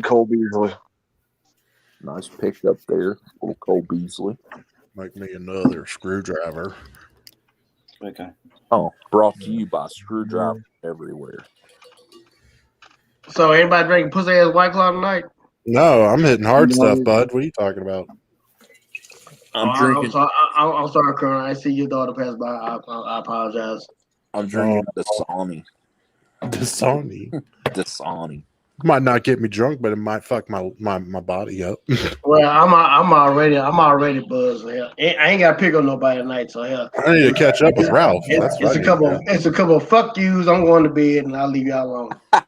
Cole Beasley. Nice pick up there, little Cole Beasley. Make me another screwdriver. Okay. Oh, brought to you by Screwdriver Everywhere. So anybody drinking pussy ass White Claw tonight? No, I'm hitting hard stuff, bud. What are you talking about? I'm drinking. I'm sorry, Colonel. I see your daughter pass by. I apologize. I'm drinking Dasani. Dasani. Might not get me drunk, but it might fuck my body up. Well, I'm already buzzed. Hell. I ain't got to pick on nobody tonight, so hell. I need to catch up with Ralph. It's a couple of fuck yous. I'm going to bed, and I'll leave y'all alone. I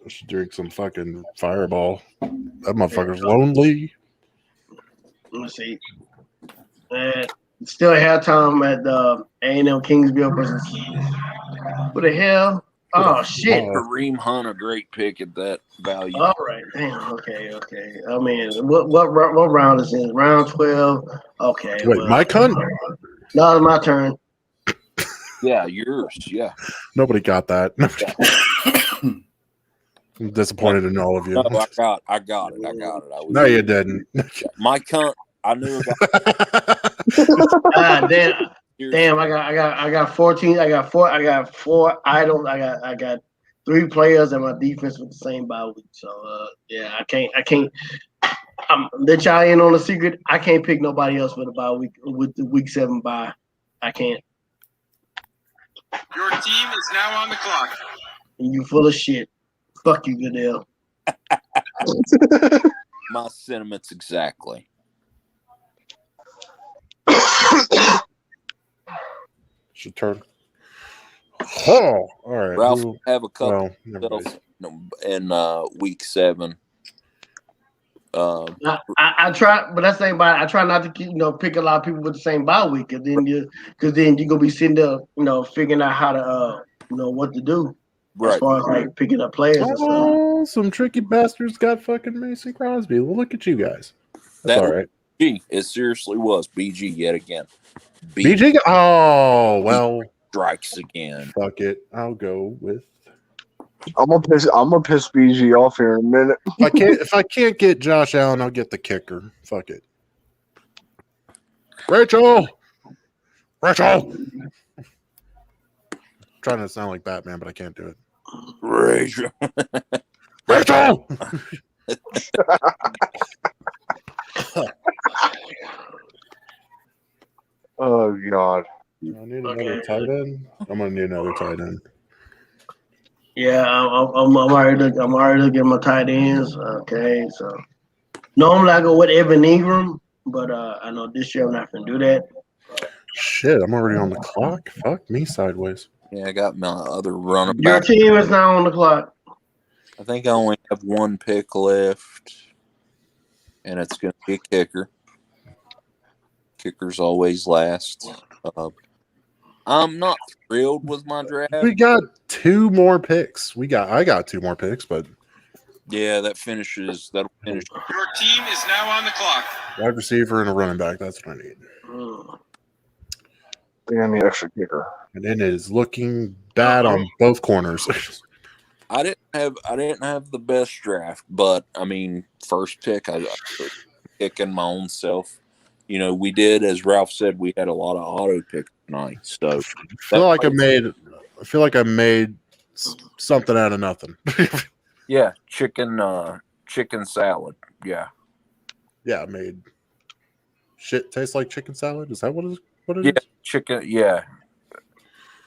should drink some fucking Fireball. That motherfucker's lonely. Let me see. Still have time at A&M Kingsville versus what the hell? Oh shit! Kareem Hunt, a great pick at that value. All right, damn. Okay. I mean, what round is it? Round 12. Okay. Wait, my cunt? No, it's my turn. Yeah, yours. Yeah. Nobody got that. I'm disappointed in all of you. No, I got it. No, you didn't. My cunt. I knew about. Damn! I got 14. I got 4 items. I got 3 players and my defense with the same bye week. So yeah, I can't. Let y'all in on a secret. I can't pick nobody else with a bye week with the week 7 bye. I can't. Your team is now on the clock. And you full of shit. Fuck you, Goodell. my sentiments exactly. Should turn. Oh, all right. Ralph will have a couple well, in week 7. I try, but that's the thing about it. I try not to keep, pick a lot of people with the same bye week, because then you're gonna be sitting there, figuring out how to, what to do, right? As far as like picking up players. Oh, some tricky bastards got fucking Mason Crosby. Well, look at you guys. That's all right. It seriously was BG yet again. BG. Oh well. Strikes again. Fuck it. I'll go with. I'm gonna piss BG off here in a minute. If I can't get Josh Allen, I'll get the kicker. Fuck it. Rachel. I'm trying to sound like Batman, but I can't do it. Rachel. Oh God. I need another tight end. I'm gonna need another tight end. Yeah, I'm already looking at my tight ends. Okay, so normally I go with Evan Ingram, but I know this year I'm not gonna do that. Shit, I'm already on the clock. Fuck me sideways. Yeah, I got my other running Your back. team is now on the clock. I think I only have one pick left, and it's going to be a kicker. Kickers always last. I'm not thrilled with my draft. We got 2 more picks. I got 2 more picks, but yeah, that'll finish. Your team is now on the clock. wide receiver and a running back. That's what I need. Damn, the extra kicker. And it is looking bad on both corners. I didn't have the best draft, but I mean, first pick, I picking my own self. You know, we did, as Ralph said, we had a lot of auto picks tonight. So I feel like I made something out of nothing. yeah, chicken salad. Yeah. Yeah, I made shit taste like chicken salad. Is that what it Yeah, is? chicken. Yeah,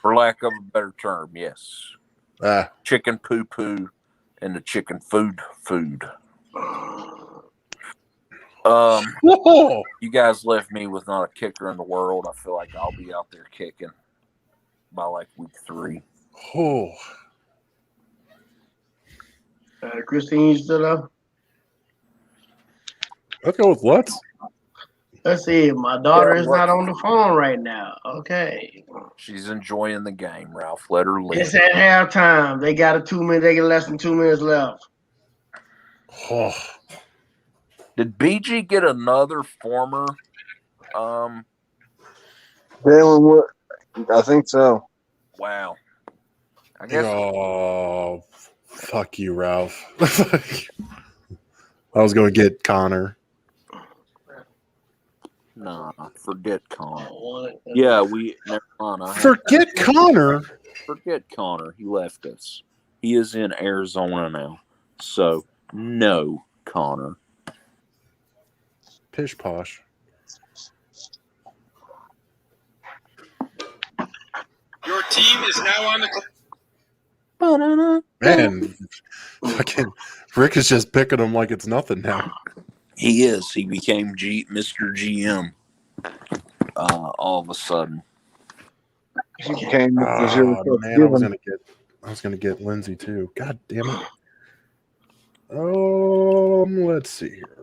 for lack of a better term, yes. Chicken poo poo and the chicken food. Whoa! You guys left me with not a kicker in the world. I feel like I'll be out there kicking by like week 3. Oh. Christine, you still up? Let's go with what? Let's see. My daughter is not on the phone right now. Okay. She's enjoying the game, Ralph. Let her leave. It's at halftime. They got They got less than 2 minutes left. Oh. Did BG get another former? Jalen Wood. I think so. Wow. I guess. Oh, fuck you, Ralph. I was going to get Connor. Nah, forget Connor. Yeah, never mind. Forget Connor. Forget Connor. He left us. He is in Arizona now. So, no, Connor. Pish posh. Your team is now on the clock. Man, fucking Rick is just picking him like it's nothing now. He is. He became Mr. GM all of a sudden. Okay, man, I was gonna get Lindsay too. God damn it. Let's see here.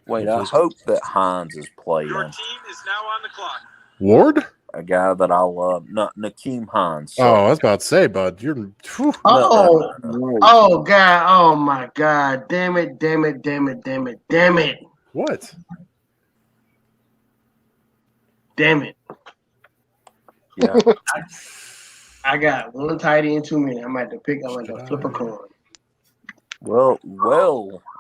Wait, I hope that Hines is playing. Your team is now on the clock. Ward? A guy that I love, not Nakeem Hines. So. Oh, I was about to say, bud. You're. No. God! Oh my God! Damn it! What? Damn it! Yeah. I got one tight end 2 minutes. I'm to flip a coin. Well,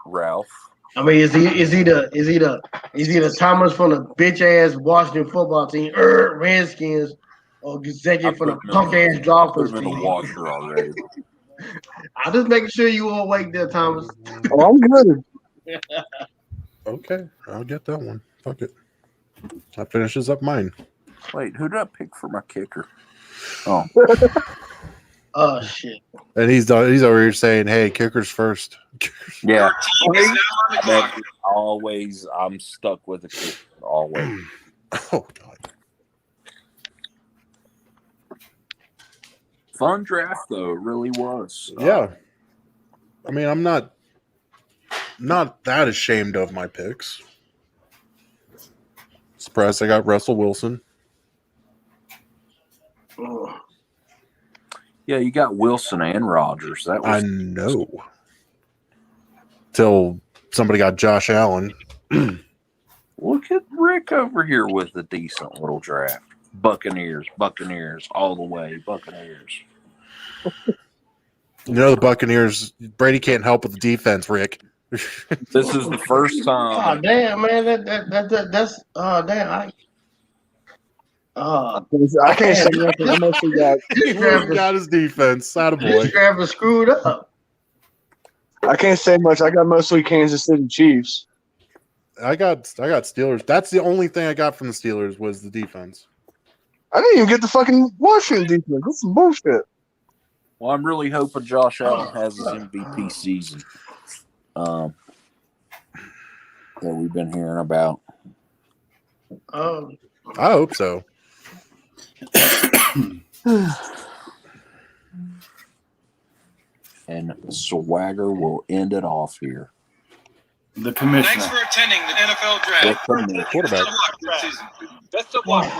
Ralph. I mean, is he the Thomas from the bitch ass Washington football team, Redskins, or Gesicki from the punk ass Dolphins team? In the washer already. I'm just making sure you all awake there, Thomas. Oh, I'm good. Okay, I'll get that one. Fuck it. That finishes up mine. Wait, who did I pick for my kicker? Oh. Oh shit! And he's over here saying, "Hey, kickers first." Yeah. Your team is now on the clock. Always, I'm stuck with a kicker. Always. Oh God. Fun draft though, it really was. Yeah. I mean, I'm not that ashamed of my picks. Surprised I got Russell Wilson. Oh. Yeah, you got Wilson and Rodgers. That was I know. Till somebody got Josh Allen. Look at Rick over here with a decent little draft. Buccaneers, all the way, Buccaneers. You know the Buccaneers. Brady can't help with the defense, Rick. This is the first time. Oh damn, man! That's damn. I can't say nothing. I mostly got his defense. Attaboy. This draft was screwed up. I can't say much. I got mostly Kansas City Chiefs. I got Steelers. That's the only thing I got from the Steelers was the defense. I didn't even get the fucking Washington defense. That's some bullshit. Well, I'm really hoping Josh Allen has his MVP season that we've been hearing about. I hope so. And Swagger will end it off here. The commissioner. Thanks for attending the NFL draft. Quarterback. Best of luck.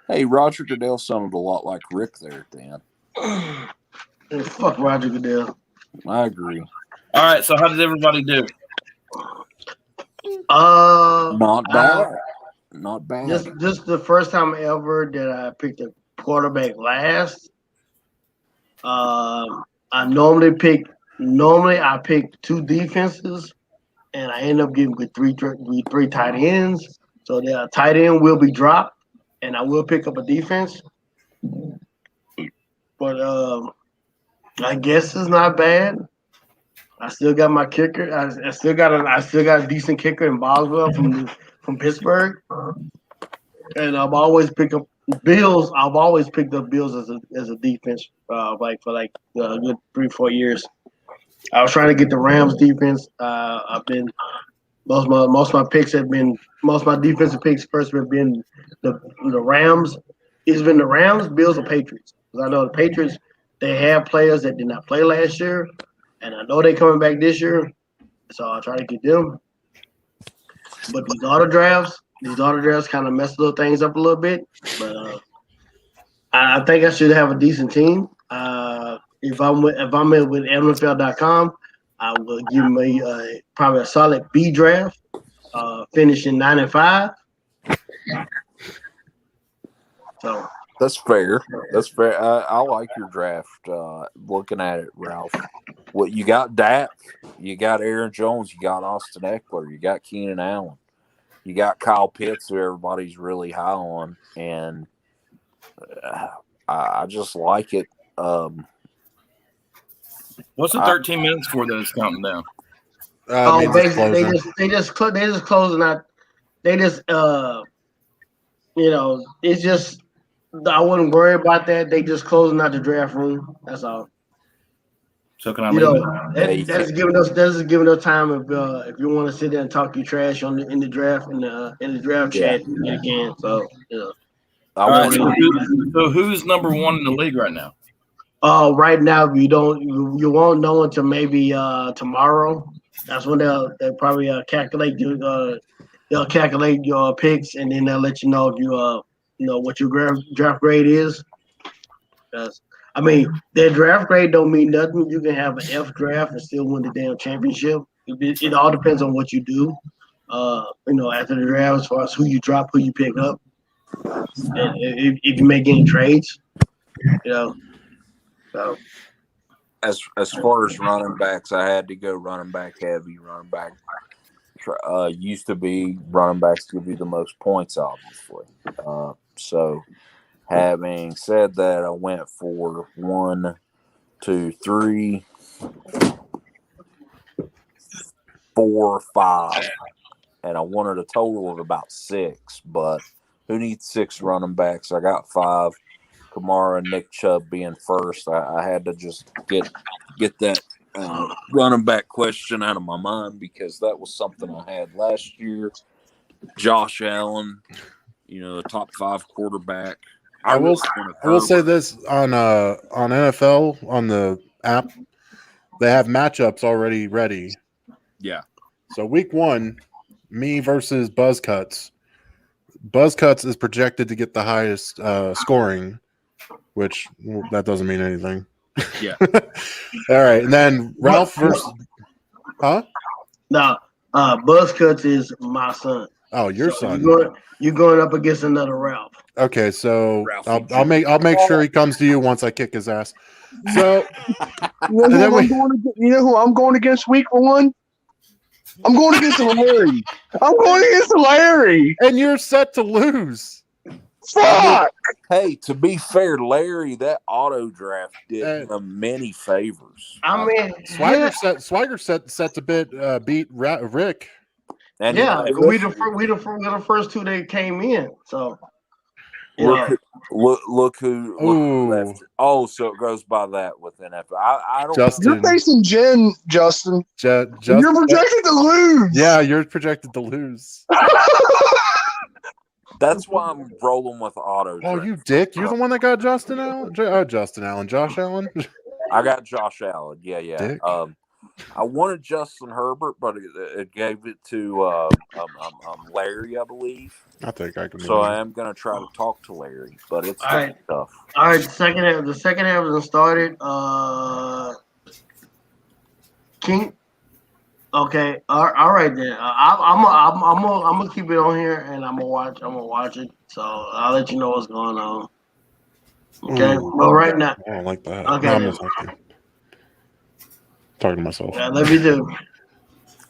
Hey, Roger Goodell sounded a lot like Rick there, Dan. Fuck Roger Goodell. I agree. All right, so how did everybody do? Not bad. Not bad. Just the first time ever that I picked a quarterback last. I normally pick two defenses, and I end up getting with three tight ends. So the tight end will be dropped, and I will pick up a defense. But I guess it's not bad. I still got my kicker. I still got a decent kicker in Boswell from Pittsburgh, and I've always picked up Bills. I've always picked up Bills as a defense, for a good 3-4 years. I was trying to get the Rams defense. I've been most of my defensive picks first have been the Rams. It's been the Rams, Bills, and Patriots. Because I know the Patriots, they have players that did not play last year, and I know they're coming back this year, so I'll try to get them. But these auto drafts kind of mess little things up a little bit. But I think I should have a decent team. If I'm with NFL.com, I will give me probably a solid B draft, finishing 9-5. So that's fair. That's fair. I like your draft. Looking at it, Ralph. What you got? Dak. You got Aaron Jones. You got Austin Eckler. You got Keenan Allen. You got Kyle Pitts, who everybody's really high on, and I just like it. What's the 13 minutes for that it's counting down? Basically, they just closing out. They just it's just I wouldn't worry about that. They just closing out the draft room. That's all. So can I? That's giving us time if you want to sit there and talk your trash in the draft in the draft chat again. So All right, so who's number one in the league right now? Right now you won't know until maybe tomorrow. That's when they'll probably calculate your picks, and then they'll let you know if you know what your draft grade is. I mean, their draft grade don't mean nothing. You can have an F draft and still win the damn championship. It all depends on what you do. After the draft, as far as who you drop, who you pick up, and if you make any trades, So as far as running backs, I had to go running back heavy. Running back used to be running backs to be the most points, obviously. So having said that, I went for 1, 2, 3, 4, 5, and I wanted a total of about 6. But who needs 6 running backs? I got 5. Kamara and Nick Chubb being first, I had to just get that running back question out of my mind because that was something I had last year. Josh Allen, the top 5 quarterback. I will say this on NFL on the app, they have matchups already ready. Yeah. So week 1, me versus Buzzcuts. Buzzcuts is projected to get the highest scoring, which that doesn't mean anything. Yeah. All right, and then Ralph versus, huh? No, Buzzcuts is my son. Oh, your son. You're going up against another Ralph. Okay, so I'll make sure he comes to you once I kick his ass. So you know who I'm going against week 1? I'm going against Larry. And you're set to lose. Fuck! Hey, to be fair, Larry, that auto draft did him many favors. I mean, Swagger set to beat Rick. And we the first 2 that came in. So look who left. Oh, so it goes by that with NFL. I don't. Justin. You're facing Jen, Justin. You're projected to lose. Yeah, you're projected to lose. That's why I'm rolling with auto. Oh, you dick! You're the one that got Josh Allen. I got Josh Allen. Yeah. Dick. I wanted Justin Herbert, but it gave it to Larry, I believe. I think I can. So I am going to try to talk to Larry, but it's tough. All right, the second half has started. King. Okay, all right then. I'm gonna keep it on here, and I'm gonna watch it. So I'll let you know what's going on. Okay, well, right now. I don't like that. Okay, No, I'm just talking to myself. Yeah, let me do.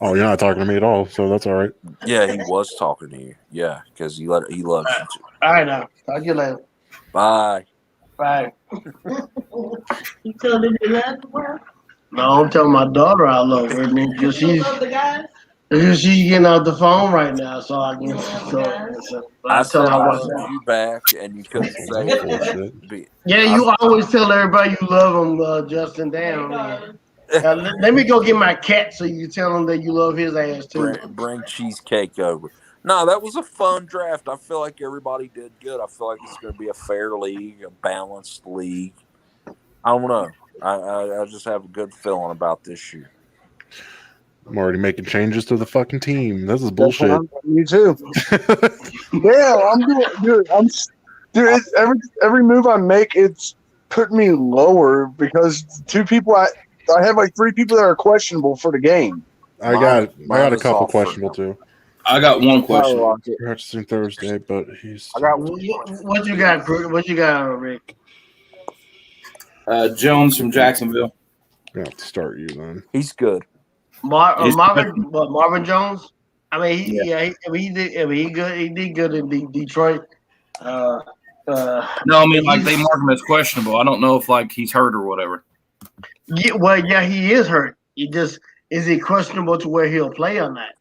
Oh, you're not talking to me at all, so that's all right. Yeah, he was talking to you. Yeah, because he loves you too. All right, now. Talk to you later. Bye. Bye. You telling me that? No, I'm telling my daughter I love her because she's getting out the phone right now, so I can. I tell her I what's love up. you back, and you couldn't say it. Yeah, you always tell everybody you love them, Justin. Damn. Let me go get my cat so you tell him that you love his ass too. Bring cheesecake over. No, that was a fun draft. I feel like everybody did good. I feel like it's going to be a fair league, a balanced league. I don't know. I just have a good feeling about this year. I'm already making changes to the fucking team. This is bullshit. Me too. Yeah, I'm doing. Dude, every move I make, it's putting me lower because I have like 3 people that are questionable for the game. I got a couple questionable too. I got one question. Practicing Thursday, but he's. I got what you got, What you got, Rick? Jones from Jacksonville. I have to start you then. He's good. Marvin Jones. I mean, he did good in Detroit. No, I mean like they mark him as questionable. I don't know if like he's hurt or whatever. Yeah, he is hurt. Is he questionable to where he'll play or not?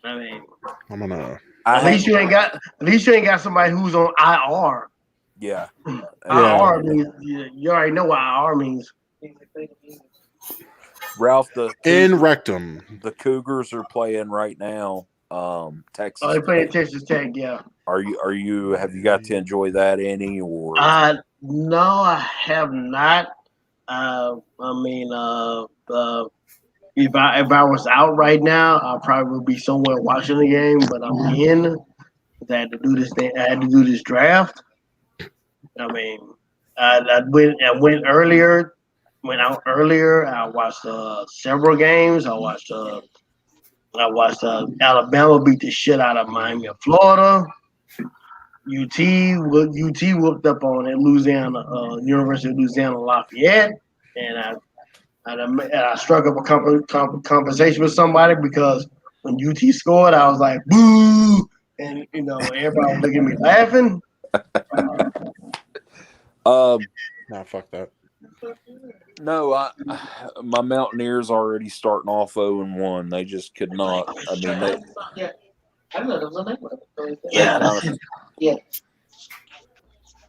I mean, I'm gonna. At least you ain't got somebody who's on IR. Yeah. IR means you already know what IR means. Ralph, in rectum. The Cougars are playing right now. Texas. Oh, they're playing Texas Tech. Yeah. Have you got to enjoy that any or? No, I have not. If I was out right now, I probably would be somewhere watching the game. But I'm in. I had to do this thing. I had to do this draft. I mean, I went earlier. Went out earlier. I watched several games. I watched Alabama beat the shit out of Miami of Florida. UT whooped up on it. University of Louisiana Lafayette, and I struck up a conversation with somebody because when UT scored, I was like boo, and everybody was looking at me laughing. Nah, fuck that. No, my Mountaineers already starting off 0-1. They just could not. I mean,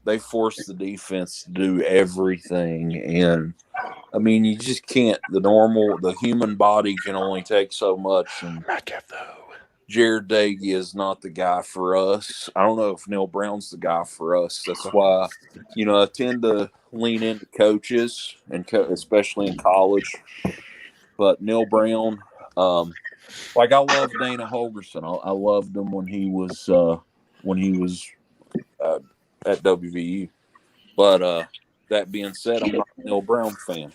they forced the defense to do everything, and I mean, you just can't. The human body can only take so much. And Jared Dagey is not the guy for us. I don't know if Neil Brown's the guy for us. That's why, I tend to lean into coaches, and especially in college. But Neil Brown, I love Dana Holgorsen. I loved him when he was at WVU. But that being said, I'm not a Neil Brown fan.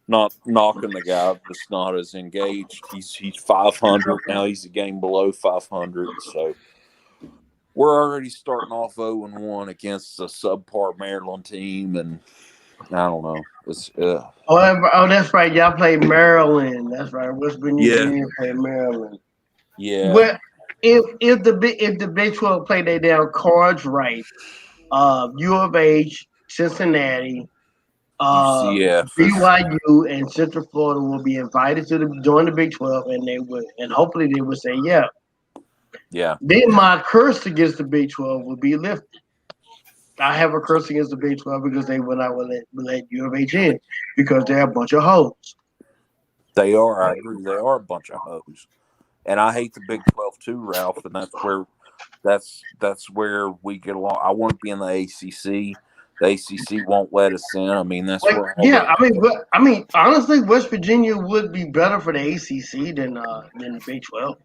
Not knocking the guy, just not as engaged. He's 500 now. He's a game below 500. So we're already starting off 0-1 against a subpar Maryland team, and I don't know. It's that's right. Y'all played Maryland. That's right. West Virginia played Maryland. Yeah. Well, if the Big 12 play their damn cards right, U of H, Cincinnati, BYU, and Central Florida will be invited to join the Big 12, and hopefully they would say yeah. Yeah. Then my curse against the Big 12 will be lifted. I have a curse against the Big 12 because they will not let U of H in because they're a bunch of hoes. They are. I agree. They are a bunch of hoes, and I hate the Big 12 too, Ralph. And that's where we get along. I want to be in the ACC. the ACC won't let us in. I mean, that's where. Honestly, West Virginia would be better for the ACC than the Big 12.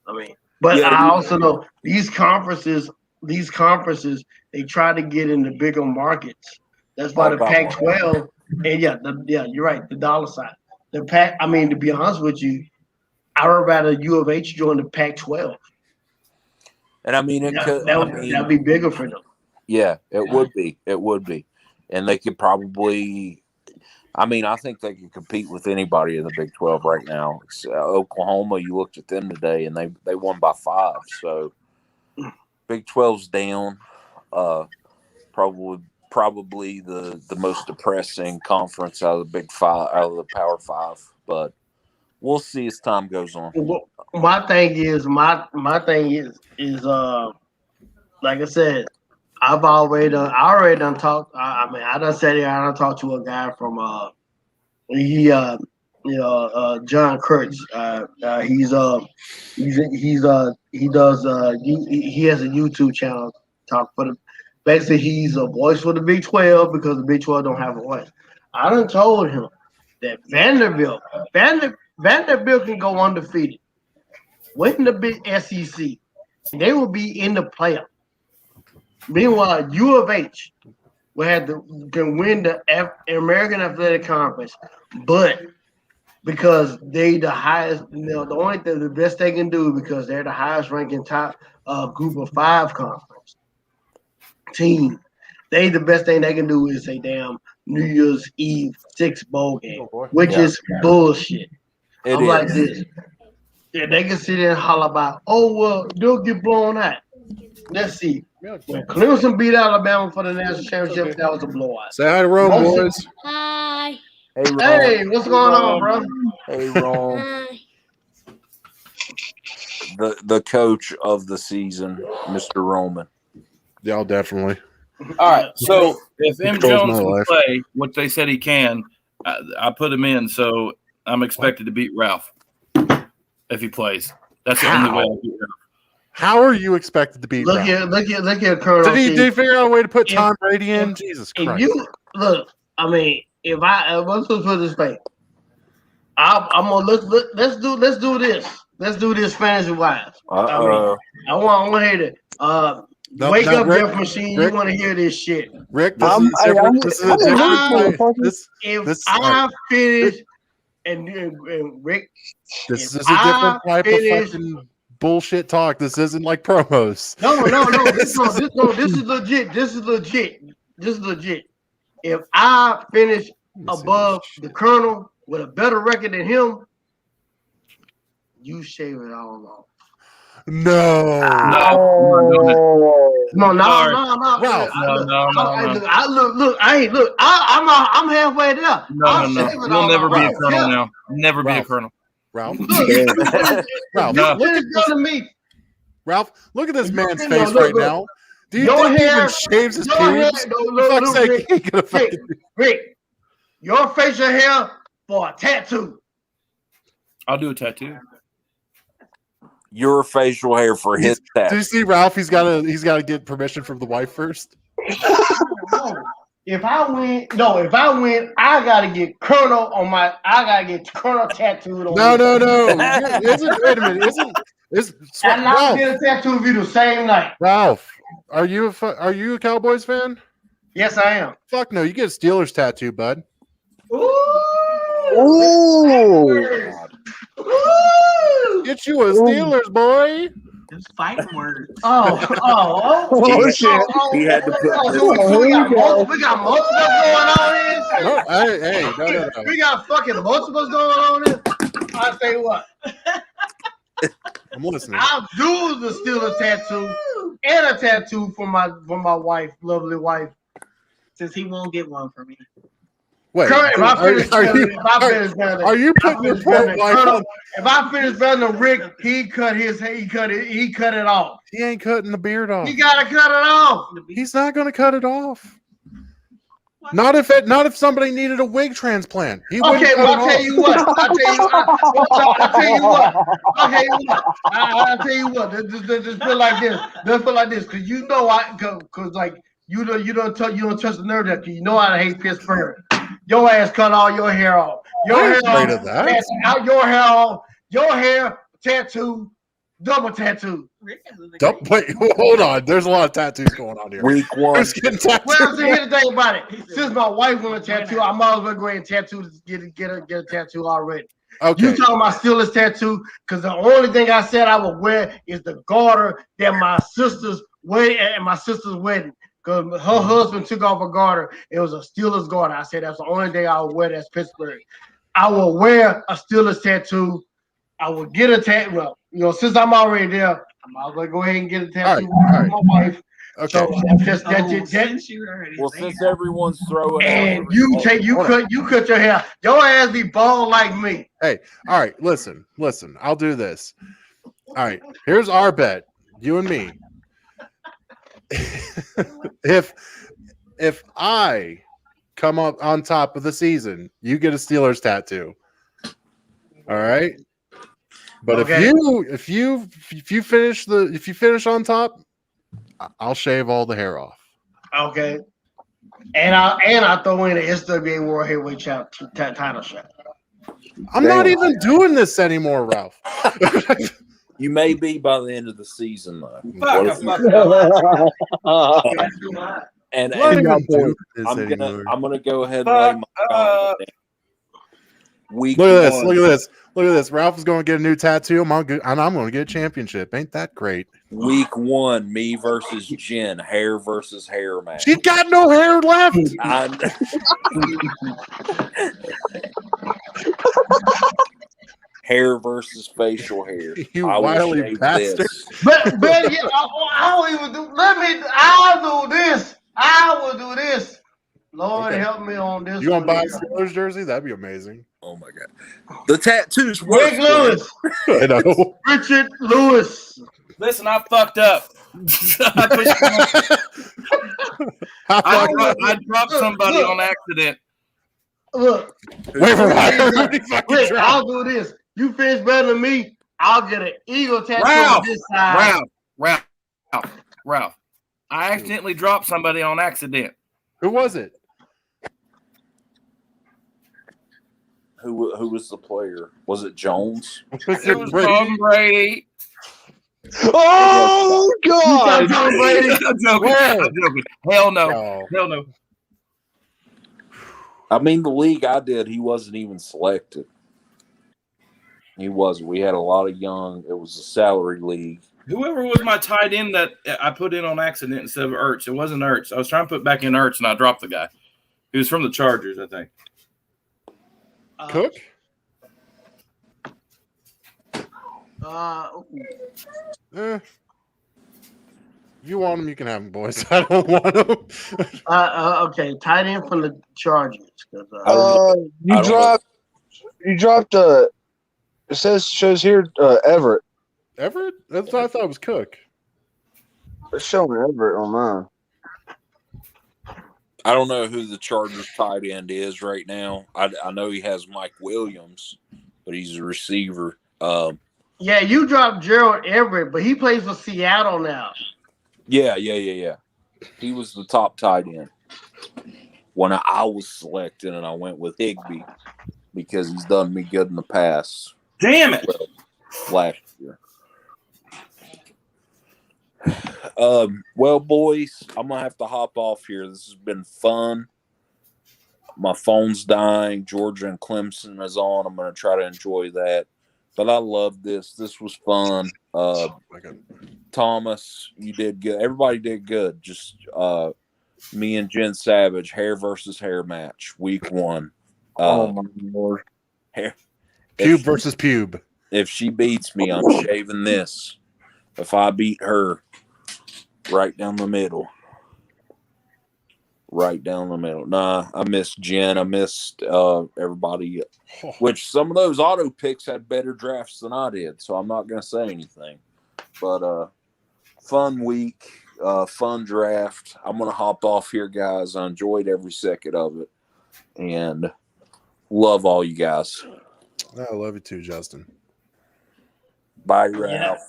I mean, but I also know these conferences, they try to get into bigger markets. That's why the Pac-12, and you're right, the dollar side. The Pac. I mean, to be honest with you, I would rather U of H join the Pac-12. And I mean, that'd be bigger for them. Yeah, it would be. It would be. And they could probably – I mean, I think they could compete with anybody in the Big 12 right now. Oklahoma, you looked at them today, and they won by 5. So, Big 12's down. Probably the most depressing conference out of the Big 5, out of the Power 5. But we'll see as time goes on. My thing is, like I said, I already done talked. I done sat here. I done talked to a guy from John Kurtz. He has a YouTube channel. Basically, he's a voice for the Big 12 because the Big 12 don't have a voice. I done told him that Vanderbilt can go undefeated, win the big SEC. They will be in the playoff. Meanwhile, U of H can win the American Athletic Conference, but because they the highest, the best they can do because they're the highest ranking top group of 5 conference team. They the best thing they can do is say damn New Year's Eve 6 bowl game, which is bullshit. I'm like this. Yeah, they can sit there and holler about, they'll get blown out. Let's see. When Clemson beat Alabama for the national championship, that was a blowout. Say hi to Rome, boys. Hi. Hey, Rome. Hey, what's going on, bro? Hey, Rome. The coach of the season, Mr. Roman. Y'all definitely. All right. So if M. Jones can play, which they said he can, I put him in. So I'm expected to beat Ralph if he plays. That's the only way I beat Ralph. How are you expected to beat Ralph? Look at Colonel. Did he figure out a way to put Tom Brady in? Jesus Christ! Let's put this way. I'm gonna let's do this. Let's do this fantasy wise. I want to hear it. Wake up, Rick, Jeff Machine. You want to hear this shit? Rick, this is a different type of fucking bullshit talk. This isn't like promos. No. This is legit. This is legit. If I finish above the Colonel with a better record than him, you shave it all off. No. No. I'm halfway there. No. You'll never be a Colonel now. Never be a Colonel. Ralph. Ralph, look at this man's face right now. Do you think he even shaves his pubes? Rick, your facial hair for a tattoo. I'll do a tattoo. Your facial hair for his tattoo. Do you see Ralph? He's got to get permission from the wife first. If I win, I gotta get Colonel tattooed on. No. Wait a minute. And I'll get a tattoo of you the same night. Ralph, are you a Cowboys fan? Yes, I am. Fuck no, you get a Steelers tattoo, bud. Ooh. Get you a Steelers, boy. It's fighting words. Oh shit! He had to put. We got multiple going on here. No. We got fucking multiples going on here. I'll tell you what. I'm listening. I'll do the Steelers tattoo and a tattoo for my wife, lovely wife. Since he won't get one for me. Wait, Kurt, if I finish better than Rick, he cut it off. He ain't cutting the beard off. He gotta cut it off. He's not gonna cut it off. Not if somebody needed a wig transplant. I'll tell you what. Just put it like this. Just put it like this. Cause You don't touch the nerve that you know I hate Pittsburgh. Your ass cut all your hair off. Your hair off. Out your hair off. Your hair tattoo, double tattoo. Wait, hold on. There's a lot of tattoos going on here. Week 1. Well, see, here's the thing about it. Since my wife wanted a tattoo, I might as well go ahead and tattoo get a tattoo already. Okay. You talking about Steelers tattoo? Because the only thing I said I would wear is the garter that my sister's wedding at my sister's wedding. Because her husband took off a garter. It was a Steelers garter. I said that's the only thing I would wear. That's Pittsburgh. I will wear a Steelers tattoo. I will get a tattoo. Well, since I'm already there, I might as well go ahead and get a tattoo with my wife. Okay. So that's well, since everyone's throwing and you cut your hair. Your ass be bald like me. Hey, all right, listen. I'll do this. All right, here's our bet, you and me. If I come up on top of the season, you get a Steelers tattoo. All right. But okay. if you finish on top, I'll shave all the hair off. Okay. And I throw in the SWA World Heavyweight title shot. I'm not even doing this anymore, Ralph. You may be by the end of the season, though. And I'm gonna go ahead and lay my gauntlet down. Look at this. Ralph is going to get a new tattoo, and I'm going to get a championship. Ain't that great? Week 1, me versus Jen, hair versus hair match. She's got no hair left. Hair versus facial hair. You wily bastard. But yeah, I don't even do. I'll do this. I will do this. Lord help me on this. You want to buy a Steelers jersey? That'd be amazing. Oh my God. The tattoos work. Rick Lewis. I know. Richard Lewis. Listen, I fucked up. I dropped somebody on accident. Look. Wait for Rick, I'll do this. You finish better than me, I'll get an eagle tattoo on this side. Ralph. I accidentally dropped somebody on accident. Who was it? Who was the player? Was it Jones? It was Tom Brady. Oh God! I'm joking. Hell no. Hell no. I mean, the league I did, he wasn't even selected. He wasn't. We had a lot of young. It was a salary league. Whoever was my tight end that I put in on accident instead of Ertz. It wasn't Ertz. I was trying to put back in Ertz, and I dropped the guy. He was from the Chargers, I think. Cook? If you want him, you can have him, boys. I don't want him. Okay, tight end from the Chargers. You dropped. It shows here Everett. Everett? That's what I thought it was Cook. It's showing Everett on mine. I don't know who the Chargers tight end is right now. I know he has Mike Williams, but he's a receiver. Yeah, you dropped Gerald Everett, but he plays for Seattle now. Yeah. He was the top tight end when I was selected, and I went with Higbee because he's done me good in the past. Damn it! Last year. Well, boys, I'm gonna have to hop off here. This has been fun. My phone's dying. Georgia and Clemson is on. I'm gonna try to enjoy that. But I love this. This was fun. Thomas, you did good. Everybody did good. Just me and Jen Savage, hair versus hair match, week 1. Oh my Lord. Hair. Pube versus pube. If she beats me, I'm shaving this. If I beat her, right down the middle. Right down the middle. Nah, I missed Jen. I missed everybody. Which some of those auto picks had better drafts than I did, so I'm not going to say anything. But fun week, fun draft. I'm going to hop off here, guys. I enjoyed every second of it. And love all you guys. I love you too, Justin. Bye, Ralph.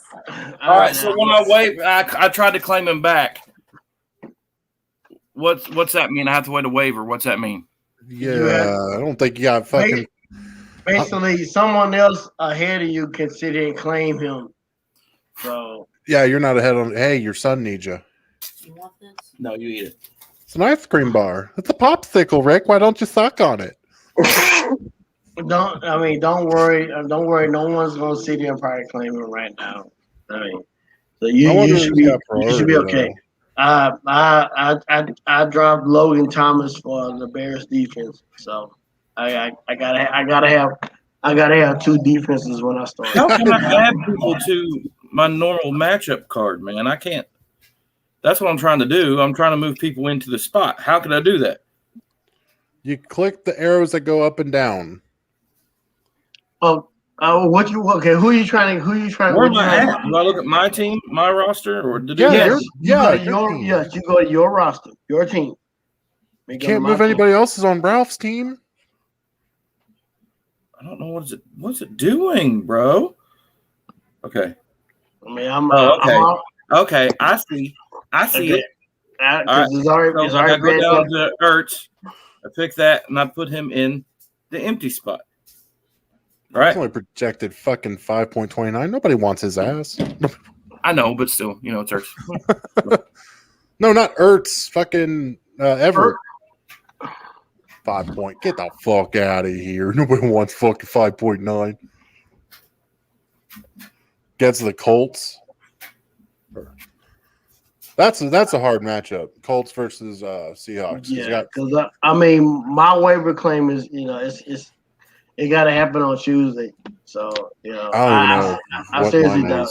All right, so when I tried to claim him back. What's that mean? I have to wait a waiver. What's that mean? Yeah, I don't think you got fucking. Basically, someone else ahead of you can sit here and claim him. So Yeah, you're not ahead on. Hey, your son needs you. You want this? No, you eat it. It's an ice cream bar. It's a popsicle, Rick. Why don't you suck on it? don't worry. Don't worry. No one's gonna sit here and probably claim him right now. I mean, so you should be okay. I dropped Logan Thomas for the Bears defense, so I gotta have two defenses when I start. How can I add people to my normal matchup card, man? I can't. That's what I'm trying to do. I'm trying to move people into the spot. How can I do that? You click the arrows that go up and down. Who are you trying? Where am I at? Do I look at my team, my roster, or you go to your roster, your team. You can't move anybody else's on Ralph's team. I don't know what's it doing, bro. Okay. I mean, okay. I see it. All right. It's already I go down to Ertz. I pick that and I put him in the empty spot. Right. It's only projected fucking 5.29. Nobody wants his ass. I know, but still, it's Ertz. No, not Ertz. Fucking Everett. 5 point. Get the fuck out of here. Nobody wants fucking 5.9. Gets the Colts. That's a hard matchup. Colts versus Seahawks. Yeah, because my waiver claim is it got to happen on Tuesday. So I seriously doubt.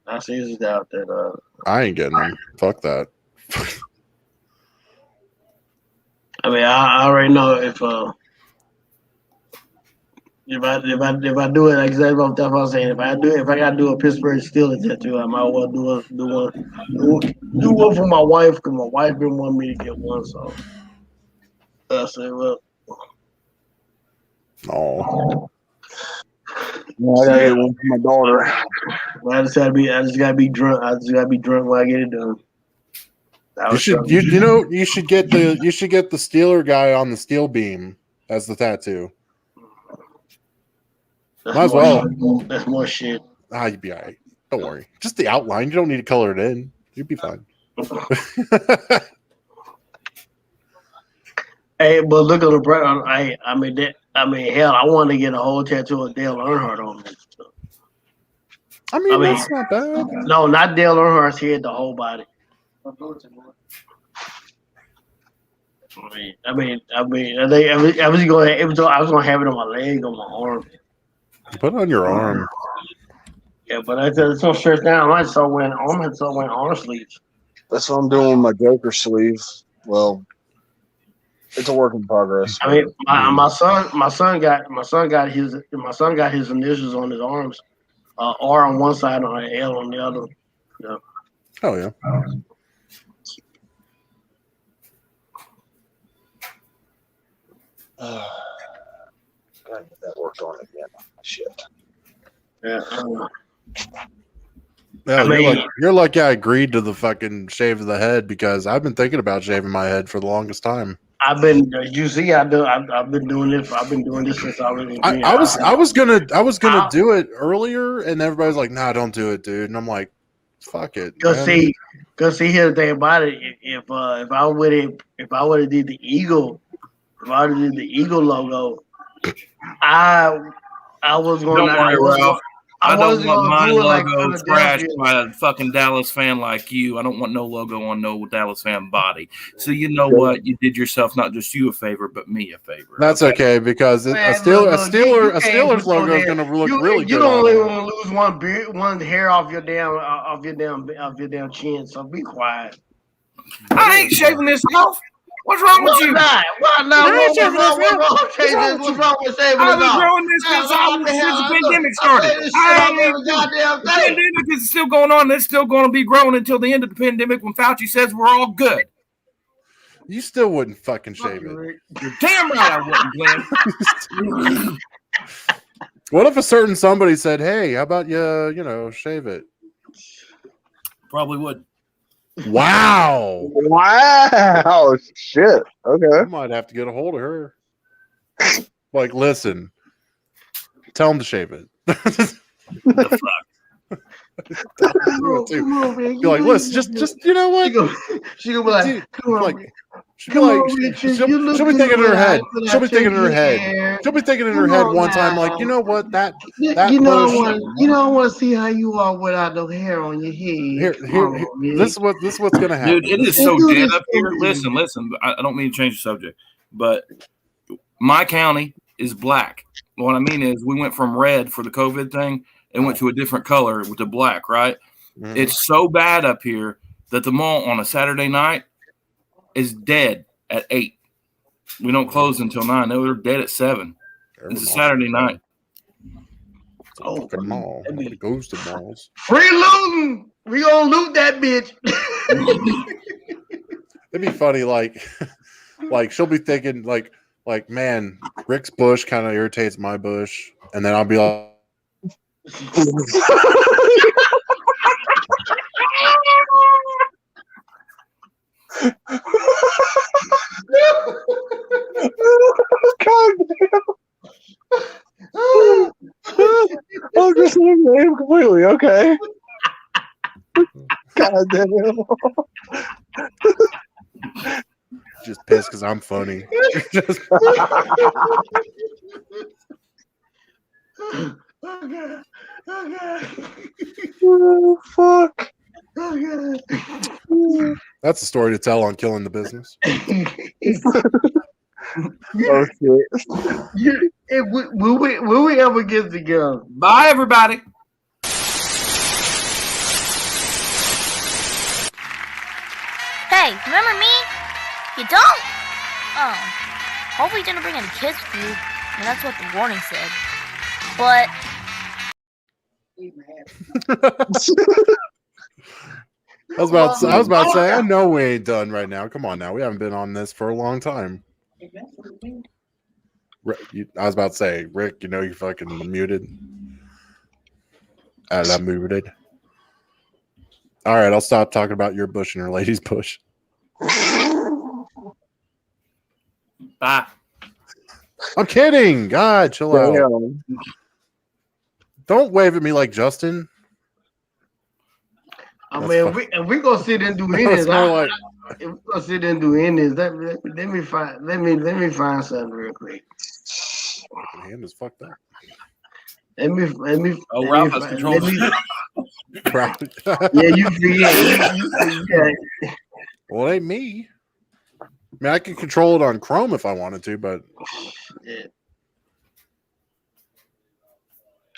I seriously doubt that. I ain't getting them. Fuck that. I mean, I already know if I do it exactly what I'm saying. If I gotta do a Pittsburgh Steelers tattoo, I might well do one for my wife because my wife didn't want me to get one. So I say, well, I gotta get one for my daughter. Well, I just gotta be drunk. I just gotta be drunk when I get it done. You should get the Steeler guy on the steel beam as the tattoo. That's Might as well. That's more shit. You'd be all right. Don't worry. Just the outline. You don't need to color it in. You'd be fine. Hey, but look at the bright. I mean, hell, I wanted to get a whole tattoo of Dale Earnhardt on me. So. I mean, that's not bad. No, not Dale Earnhardt's head, the whole body. I was gonna have it on my leg, on my arm. Put it on your arm. Yeah, but it's so stretched down. I might start wearing arm sleeves. That's what I'm doing with my Joker sleeve. Well, it's a work in progress. I mean, my son got his initials on his arms. R on one side and an L on the other. Yeah. Oh yeah. Gotta get that worked on again. Shit. Yeah. You're lucky I agreed to the fucking shave of the head because I've been thinking about shaving my head for the longest time. I've been doing this. I've been doing this since I was. I was gonna do it earlier, and everybody's like, "Nah, don't do it, dude." And I'm like, "Fuck it." Cause see, here's the thing about it. If I would have did the Eagle, logo, I was going. Don't worry, Ralph. I don't want my logo trashed like by a fucking Dallas fan like you. I don't want no logo on no Dallas fan body. So you know what? You did yourself, not just you a favor, but me a favor. That's okay because a Steelers logo is going to look really good. You don't only want to lose one hair off your damn chin. So be quiet. I ain't shaving this off. What's wrong with you? Why not? What's wrong with shaving I've been growing this since the pandemic started. The pandemic is still going on. It's still going to be growing until the end of the pandemic when Fauci says we're all good. You still wouldn't fucking shave it. You're damn right I wouldn't, Glenn. What if a certain somebody said, "Hey, how about you shave it?" Probably would. Wow. Wow. Shit. Okay. I might have to get a hold of her. Like, listen. Tell him to shave it. The fuck? Come on, man. Be like, listen, just you know what? She gonna be like, come on, man. She'll be thinking in her head. She'll be thinking in her head. She'll be thinking in her head one time, like, you know what? That you don't want to see how you are without no hair on your head. Here, this is what's gonna happen. Dude, it is so dead up here. Listen. I don't mean to change the subject, but my county is black. What I mean is, we went from red for the COVID thing and went to a different color with the black. Right? Mm-hmm. It's so bad up here that the mall on a Saturday night is dead at 8. We don't close until 9. No, we're dead at 7. It's a Saturday night. Oh, fucking mall. Nobody goes to malls. Free looting. We gonna loot that bitch. It'd be funny, like she'll be thinking, like, man, Rick's bush kind of irritates my bush, and then I'll be like, God damn. Oh, just name completely. Okay. God damn. just pissed because I'm funny. Oh, fuck. That's a story to tell on Killing the Business. Oh, shit. Will we ever get together? Bye, everybody. Hey, remember me? You don't? Oh. Hopefully you didn't bring any kids with you. And that's what the warning said. But... I was about to say, I know we ain't done right now. Come on now. We haven't been on this for a long time. I was about to say, Rick, you know you fucking muted. I'm muted. All right, I'll stop talking about your bush and your lady's bush. Bye. I'm kidding. God, chill out. Don't wave at me like Justin. I mean, if we gonna sit and do any of that, if we gonna sit and do any of that, let me find something real quick. My hand is fucked up. Let me. Oh, Ralph has control. Yeah, you forget. Well, it ain't me. I mean, I can control it on Chrome if I wanted to, but. Yeah.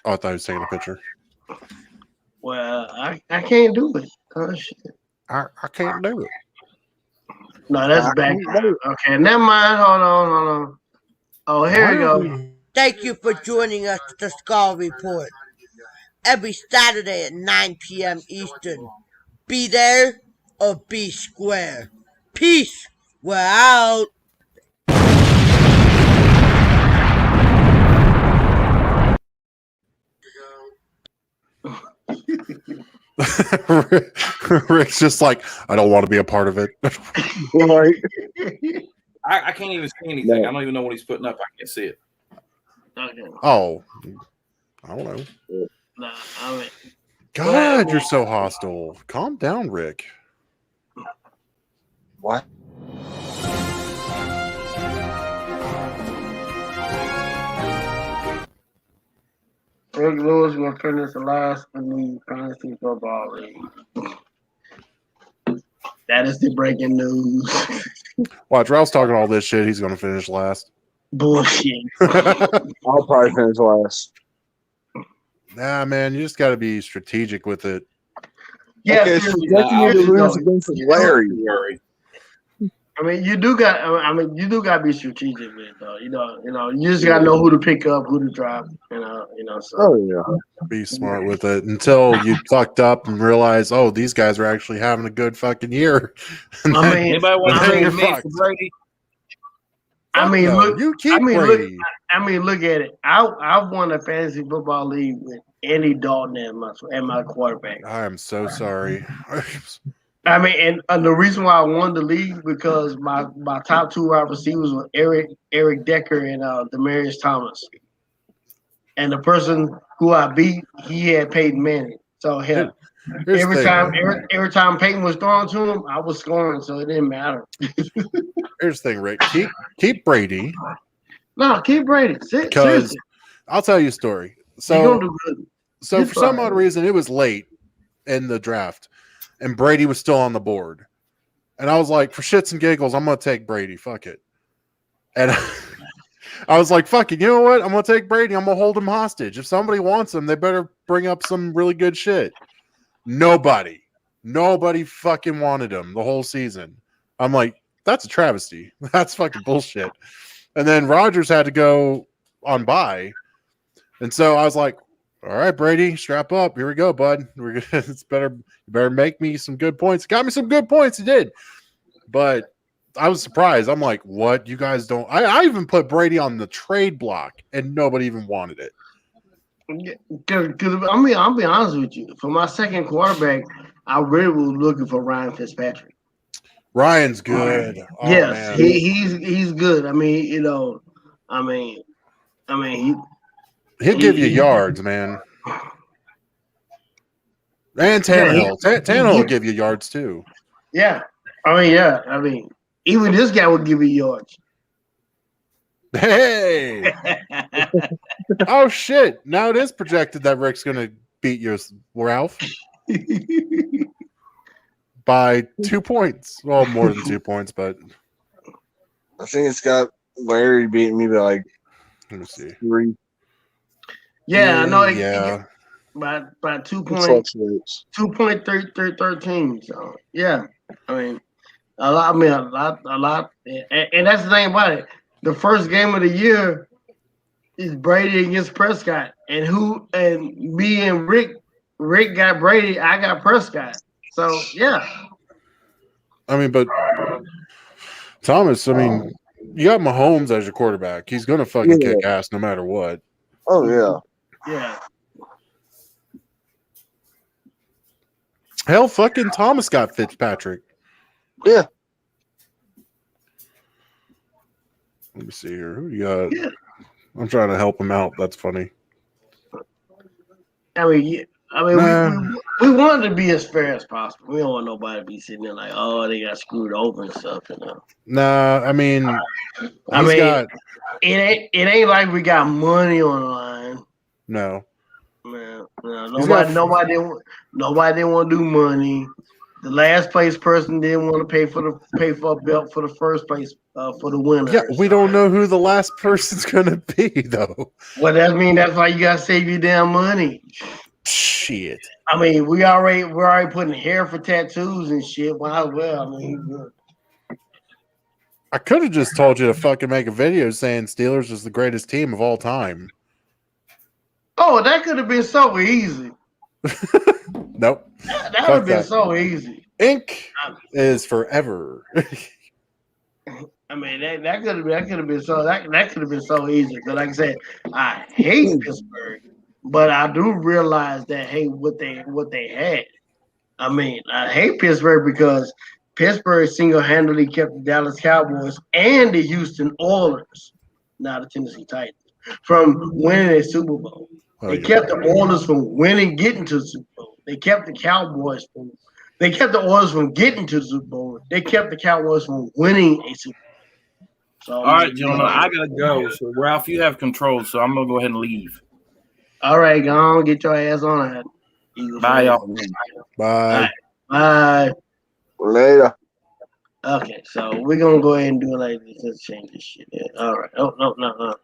Oh, I thought he was taking a picture. Well, I can't do it. Oh shit. I can't do it. No, that's back. Okay, never mind. Hold on. Oh, here we go. Thank you for joining us at the Skull Report. Every Saturday at 9 p.m. Eastern. Be there or be square. Peace. We're out. Rick's just like, I don't want to be a part of it. Right. I can't even see anything. No. I don't even know what he's putting up. I can't see it. Oh, I don't know. God, you're so hostile. Calm down, Rick. What? Rick Lewis will finish the last in the fantasy football league. That is the breaking news. Watch, Ralph's talking all this shit. He's going to finish last. Bullshit. I'll probably finish last. Nah, man, you just got to be strategic with it. Yeah, okay, so you to lose against Larry. I mean, you do got to be strategic with it, though. You know, you just got to know who to pick up, who to drop. So. Oh yeah. Be smart with it until you fucked up and realize, oh, these guys are actually having a good fucking year. Anybody want to trade me for Brady? Look at it. I've won a fantasy football league with Andy Dalton as my quarterback. I am so sorry. I mean, and the reason why I wanted to leave because my top 2 wide receivers were Eric Decker and Demaryius Thomas, and the person who I beat, he had Peyton Manning. So hell, every time Peyton was throwing to him, I was scoring, so it didn't matter. Here's the thing, Rick. Keep Brady. No, keep Brady. Because I'll tell you a story. So for some odd reason, it was late in the draft, and Brady was still on the board. And I was like, for shits and giggles, I'm going to take Brady. Fuck it. And I was like, fuck it. You know what? I'm going to take Brady. I'm going to hold him hostage. If somebody wants him, they better bring up some really good shit. Nobody fucking wanted him the whole season. I'm like, that's a travesty. That's fucking bullshit. And then Rodgers had to go on bye. And so I was like, all right, Brady, strap up. Here we go, bud. You better make me some good points. Got me some good points. He did. But I was surprised. I'm like, what? You guys don't. I even put Brady on the trade block, and nobody even wanted it. Because I'll be honest with you. For my second quarterback, I really was looking for Ryan Fitzpatrick. Ryan's good. Oh, yes, he's good. I mean, he'll give you yards, man. And Tannehill. Tannehill will give you yards too. Yeah. I mean, even this guy would give you yards. Hey. Oh shit. Now it is projected that Rick's gonna beat you, Ralph. By 2 points. Well, more than 2 points, but I think it's got Larry beating me by like, let me see, 3. Yeah, I know. Yeah. By 2 points, 2.13. So yeah, I mean, a lot, and that's the thing about it. The first game of the year is Brady against Prescott, and me and Rick got Brady, I got Prescott. So yeah. I mean, but Thomas, I mean, you got Mahomes as your quarterback. He's gonna fucking kick ass no matter what. Oh yeah. Yeah. Hell, fucking Thomas got Fitzpatrick. Yeah. Let me see here. Who you got? Yeah. I'm trying to help him out. That's funny. I mean, we wanted to be as fair as possible. We don't want nobody to be sitting there like, oh, they got screwed over and stuff, you know. Nah, I mean, it ain't like we got money on the line. No. Man, nobody didn't want to do money. The last place person didn't want to pay for a belt for the first place for the winner. Yeah, we don't know who the last person's gonna be though. Well, that's why you gotta save your damn money. Shit. I mean, we're already putting hair for tattoos and shit. Well, I mean, I could have just told you to fucking make a video saying Steelers is the greatest team of all time. Oh, that could have been so easy. Nope. That would have been so easy. Ink is forever. I mean, that could have been so easy. But like I said, I hate Pittsburgh, but I do realize that what they had. I mean, I hate Pittsburgh because Pittsburgh single-handedly kept the Dallas Cowboys and the Houston Oilers, not the Tennessee Titans, from winning a Super Bowl. They kept the Oilers from getting to the Super Bowl. They kept the Oilers from getting to the Super Bowl. They kept the Cowboys from winning a Super Bowl. So, all right, gentlemen, I gotta go. So Ralph, you have control, so I'm gonna go ahead and leave. All right, go on, get your ass on that. Bye, y'all. Bye. Bye. Later. Okay, so we're gonna go ahead and do it like this. Let's change this shit. Yeah. All right. Oh no.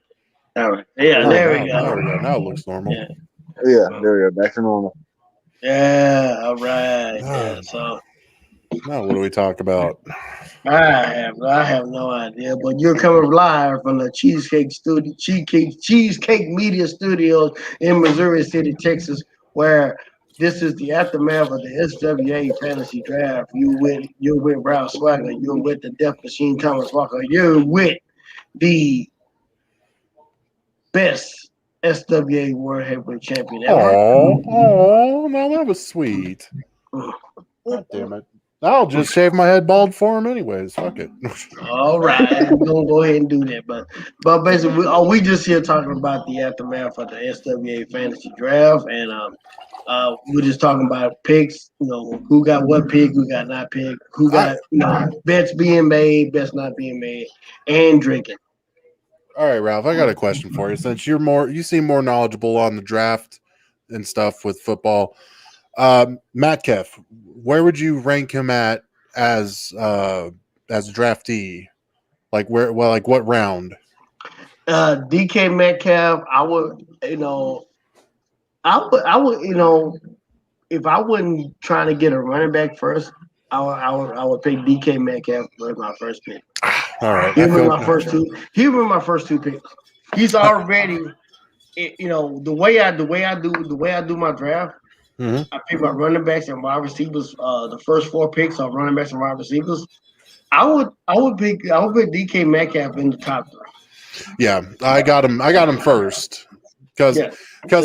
All right. Yeah, there we go. There we go. Now it looks normal. Yeah, there we go. Back to normal. Yeah. All right. Yeah. So. Now, what do we talk about? I have no idea, but you're coming live from the Cheesecake Media Studios in Missouri City, Texas, where this is the aftermath of the SWA Fantasy Draft. You're with Ralph Swagger. You're with the Death Machine Thomas Walker. You're with the best SWA World Heavyweight Champion ever. Oh, now that was sweet. God damn it. I'll just shave my head bald for him anyways. Fuck it. All right, we're gonna go ahead and do that. But basically, we just here talking about the aftermath of the SWA fantasy draft, and we're just talking about picks. You know, who got what pick, who got not pick, who got bets being made, bets not being made, and drinking. All right, Ralph, I got a question for you. Since you seem more knowledgeable on the draft and stuff with football, Metcalf, where would you rank him at as a draftee? Like what round? DK Metcalf, I would, if I wasn't trying to get a running back first, I would pick DK Metcalf as my first pick. All right, He was my first two. He was my first two picks. He's already, the way I do my draft. Mm-hmm. I pick my running backs and wide receivers. The first 4 picks are running backs and wide receivers. I would pick DK Metcalf in the top 3. Yeah, I got him first because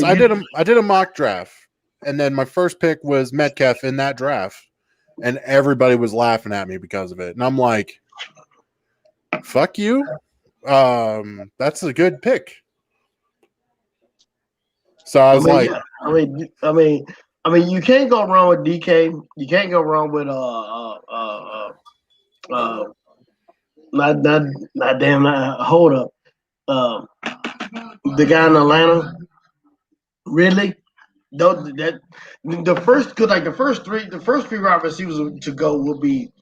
I did a mock draft, and then my first pick was Metcalf in that draft, and everybody was laughing at me because of it, and I'm like, fuck you. That's a good pick. So I was I mean, you can't go wrong with DK. You can't go wrong with hold up. The guy in Atlanta, Ridley. The first three wide receivers to go will be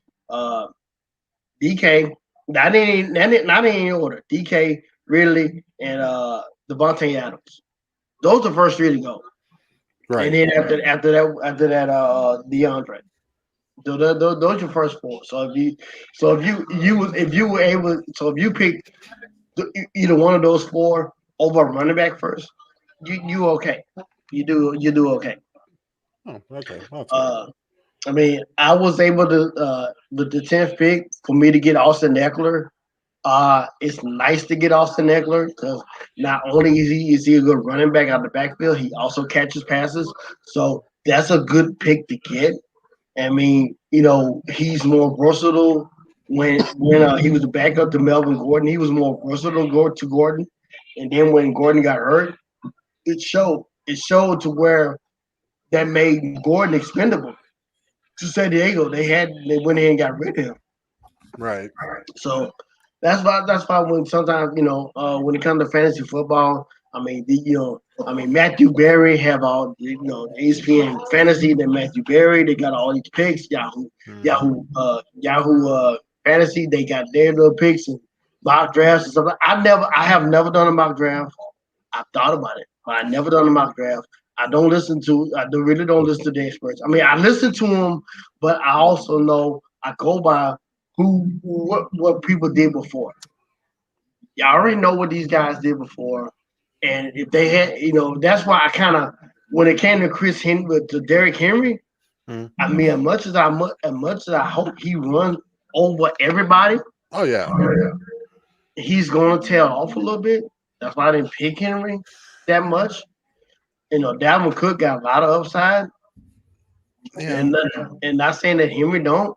DK. Not in any order. DK, Ridley, and Devontae Adams. Those are the first 3 to go. Right. And then after that, DeAndre. Those are your first 4. So if you pick either one of those 4 over a running back first, you okay. You do okay. Oh, okay. I mean, I was able to with the 10th pick for me to get Austin Eckler. It's nice to get Austin Eckler because not only is he a good running back out of the backfield, he also catches passes. So that's a good pick to get. I mean, he's more versatile. When he was the backup to Melvin Gordon, he was more versatile to Gordon. And then when Gordon got hurt, it showed to where that made Gordon expendable. To San Diego, they went in and got rid of him. Right. So that's why when sometimes when it comes to fantasy football, I mean Matthew Berry have all ESPN fantasy. Then Matthew Berry, they got all these picks. Yahoo fantasy, they got their little picks and mock drafts and stuff. I have never done a mock draft. I've thought about it, but I never done a mock draft. I really don't listen to the experts. I mean, I listen to them, but I also know I go by what people did before. I already know what these guys did before, and if they had, that's why I kind of when it came to Derrick Henry. I mean, as much as I hope he runs over everybody. Oh yeah, he's going to tail off a little bit. That's why I didn't pick Henry that much. Dalvin Cook got a lot of upside. Yeah. And not saying that Henry don't.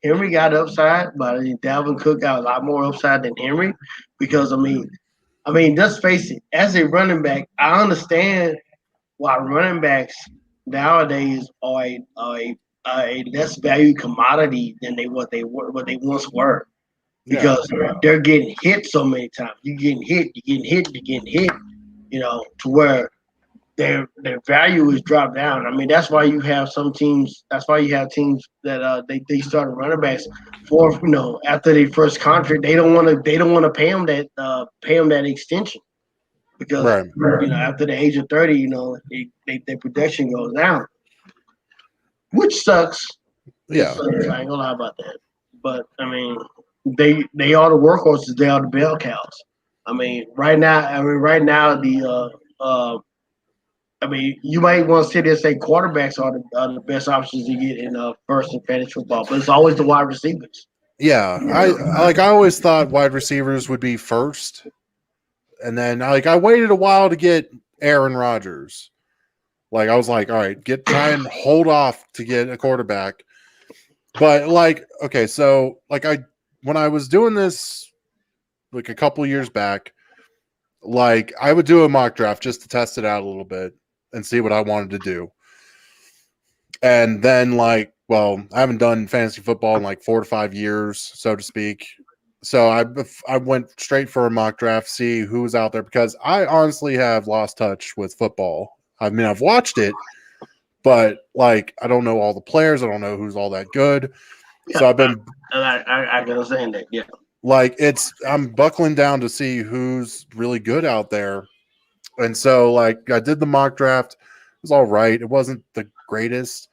Henry got upside, but Dalvin Cook got a lot more upside than Henry because, I mean, just face it. As a running back, I understand why running backs nowadays are a less valued commodity than what they once were because they're getting hit so many times. You're getting hit, to where their value is dropped down. I mean, that's why you have some teams. That's why you have teams that they started running backs for after their first contract. They don't want to pay them that extension because after the age of 30, their production goes down, which sucks. Yeah, I ain't gonna lie about that. But I mean, they are the workhorses. They are the bell cows. I mean, right now you might want to sit there and say quarterbacks are the best options to get in first in fantasy football, but it's always the wide receivers. Yeah, I always thought wide receivers would be first, and then I waited a while to get Aaron Rodgers. I was like, all right, try and hold off to get a quarterback, But like, okay, so like when I was doing this like a couple years back, like I would do a mock draft just to test it out a little bit and see what I wanted to do. And then like, well, I haven't done fantasy football in like 4 to 5 years, so to speak. So I went straight for a mock draft, see who was out there, because I honestly have lost touch with football. I mean, I've watched it, but like I don't know all the players. I don't know who's all that good. Yeah, so I've been. And I can understand that. Yeah. Like I'm buckling down to see who's really good out there. And so like I did the mock draft. It was all right. It wasn't the greatest.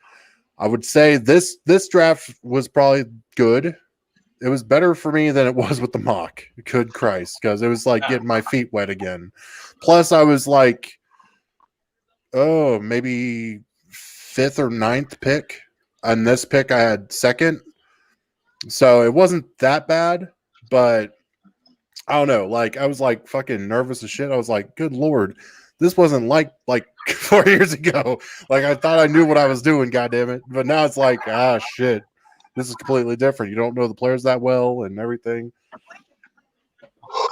I would say this draft was probably good. It was better for me than it was with the mock. Good Christ, because it was like getting my feet wet again. Plus I was like, oh, maybe 5th or 9th pick. On this pick I had 2nd. So it wasn't that bad. But I don't know. Like I was like fucking nervous as shit. I was like, good Lord, this wasn't like 4 years ago. Like I thought I knew what I was doing, goddamn it. But now it's like, shit, this is completely different. You don't know the players that well and everything.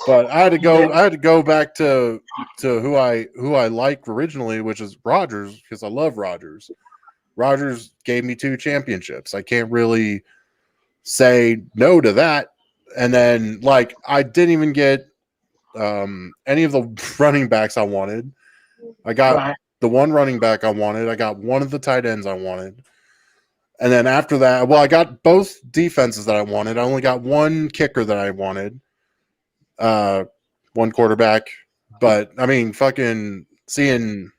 But I had to go back to who I liked originally, which is Rodgers, because I love Rodgers. Rodgers gave me 2 championships. I can't really say no to that. And then, like, I didn't even get any of the running backs I wanted. I got the one running back I wanted. I got one of the tight ends I wanted. And then after that, well, I got both defenses that I wanted. I only got one kicker that I wanted, one quarterback. But, I mean, fucking seeing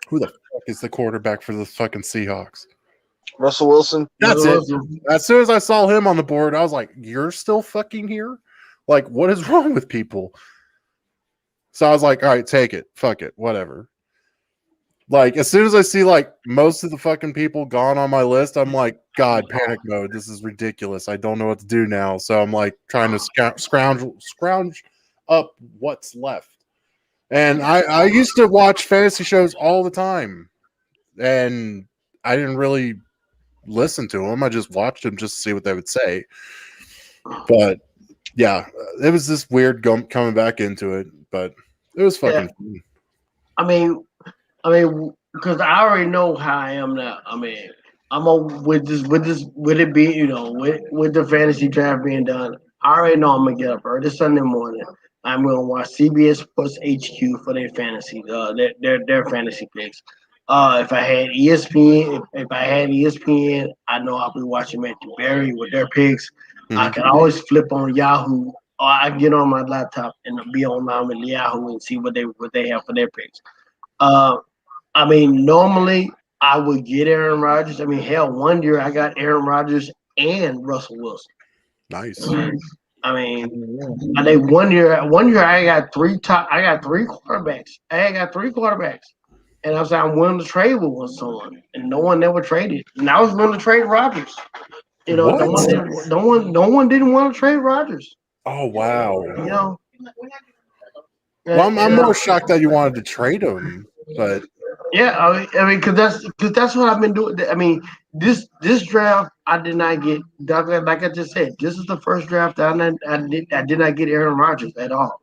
who the fuck is the quarterback for the fucking Seahawks? Russell Wilson. That's it. As soon as I saw him on the board, I was like, you're still fucking here? Like, what is wrong with people? So I was like, all right, take it. Fuck it. Whatever. Like, as soon as I see, like, most of the fucking people gone on my list, I'm like, God, panic mode. This is ridiculous. I don't know what to do now. So I'm, like, trying to scrounge up what's left. And I used to watch fantasy shows all the time. And I didn't really listen to them. I just watched them just to see what they would say. But yeah, it was this weird coming back into it, but it was fucking fun. I mean, because I already know how I am now. I mean, with it being, with the fantasy draft being done, I already know I'm gonna get up early Sunday morning. I'm gonna watch CBS Sports HQ for their fantasy, their fantasy picks. If I had ESPN, I know I'll be watching Matthew Berry with their picks. Mm-hmm. I can always flip on Yahoo, or I can get on my laptop and be online with Yahoo and see what they have for their picks. I mean, normally I would get Aaron Rodgers. I mean, hell, one year I got Aaron Rodgers and Russell Wilson. Nice. I mean, I think one year I got three quarterbacks. And I was like, I'm willing to trade with someone, and no one ever traded. And I was willing to trade Rodgers. No one didn't want to trade Rodgers. Oh wow. Well, I'm more shocked that you wanted to trade him, but yeah, I mean, because that's what I've been doing. I mean, this draft I did not get. Like I just said, this is the first draft I did not get Aaron Rodgers at all.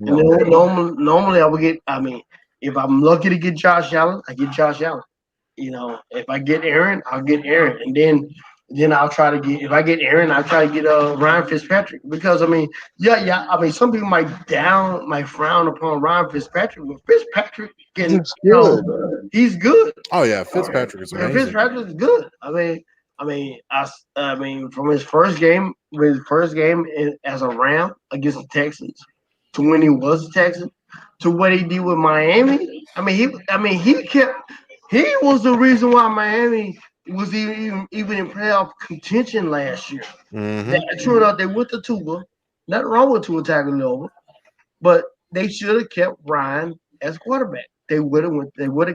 Normally I would get. I mean, if I'm lucky to get Josh Allen, I get Josh Allen. If I get Aaron, I'll get Aaron, and then I'll try to get. If I get Aaron, I'll try to get Ryan Fitzpatrick, because I mean, I mean, some people might frown upon Ryan Fitzpatrick, but Fitzpatrick he's good. Oh yeah, Fitzpatrick is amazing. Fitzpatrick is good. I mean, from his first game as a Ram against the Texans to when he was a Texan to what he did with Miami. I mean, he was the reason why Miami was even in playoff contention last year. Mm-hmm. True enough, they went to Tua. Nothing wrong with Tua Tagovailoa, but they should have kept Ryan as quarterback. They would have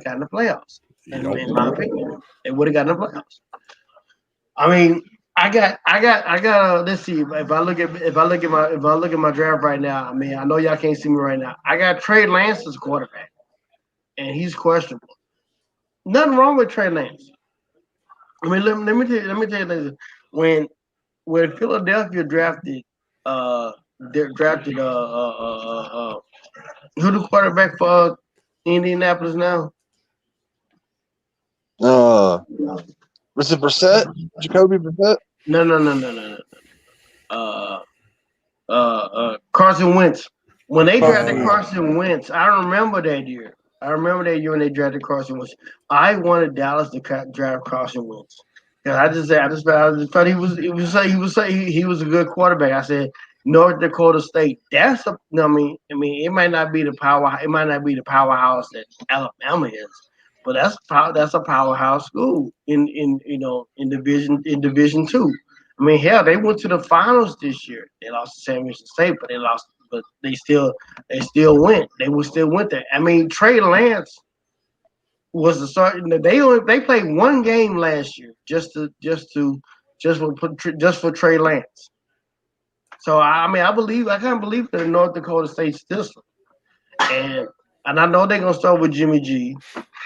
gotten the playoffs. In my opinion, they would have gotten the playoffs. I mean, I got. Let's see. If I look at my draft right now, I mean, I know y'all can't see me right now. I got Trey Lance as quarterback, and he's questionable. Nothing wrong with Trey Lance. I mean, let me tell you this. When Philadelphia drafted who the quarterback for Indianapolis now? Was it Brissett? Jacoby Brissett? No. Carson Wentz. When they drafted Carson Wentz, I remember that year. When they drafted Carson Wentz. I wanted Dallas to draft Carson Wentz. I just thought he was a good quarterback. I said North Dakota State. I mean, it might not be the powerhouse that Alabama is, but that's a powerhouse school in Division II. I mean, hell, they went to the finals this year. They lost to San Francisco State, but they still went. They still went there. I mean, Trey Lance was the start. They played one game last year just for Trey Lance. So I can't believe the North Dakota State system, and I know they're gonna start with Jimmy G,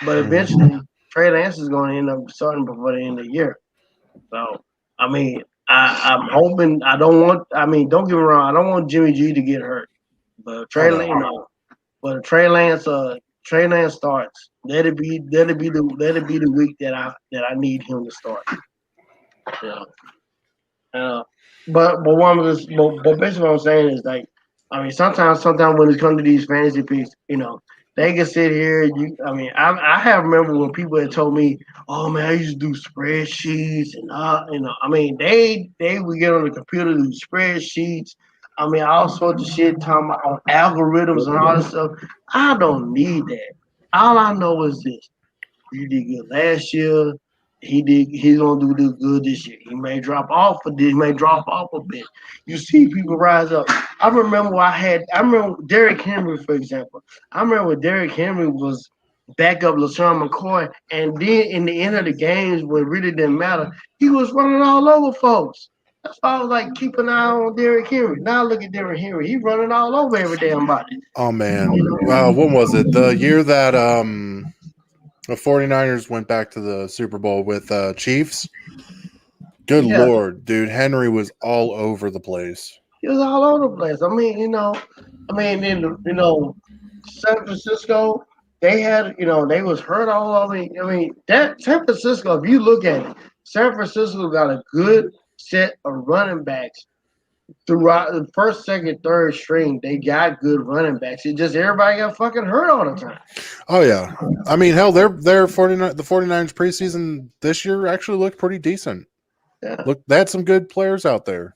but eventually Trey Lance is gonna end up starting before the end of the year. So I mean, I'm hoping. Don't get me wrong. I don't want Jimmy G to get hurt, but Trey Lance starts. Let it be the week that I need him to start. But basically what I'm saying is like, I mean, sometimes when it comes to these fantasy picks, they can sit here. I have remember when people had told me, "Oh man, I used to do spreadsheets," and I mean, they would get on the computer do spreadsheets. I mean, all sorts of shit talking about algorithms and all this stuff. I don't need that. All I know is this: he did good last year. He's gonna do good this year. He may drop off a bit. You see people rise up. I remember Derrick Henry, for example. I remember when Derrick Henry was backup LaShawn McCoy, and then in the end of the games when it really didn't matter, he was running all over folks. That's why I was like, keep an eye on Derrick Henry. Now look at Derrick Henry. He's running all over every damn body. Oh man. When was it? The year that the 49ers went back to the Super Bowl with Chiefs. Good Lord, dude. Henry was all over the place. He was all over the place. I mean, in San Francisco, they had, they was hurt all over. I mean, that San Francisco, if you look at it, San Francisco got a good set of running backs throughout the first, second, third string. They got good running backs. It just everybody got fucking hurt all the time. Oh yeah, I mean, hell, the 49ers preseason this year actually looked pretty decent. Yeah. Look, they had some good players out there.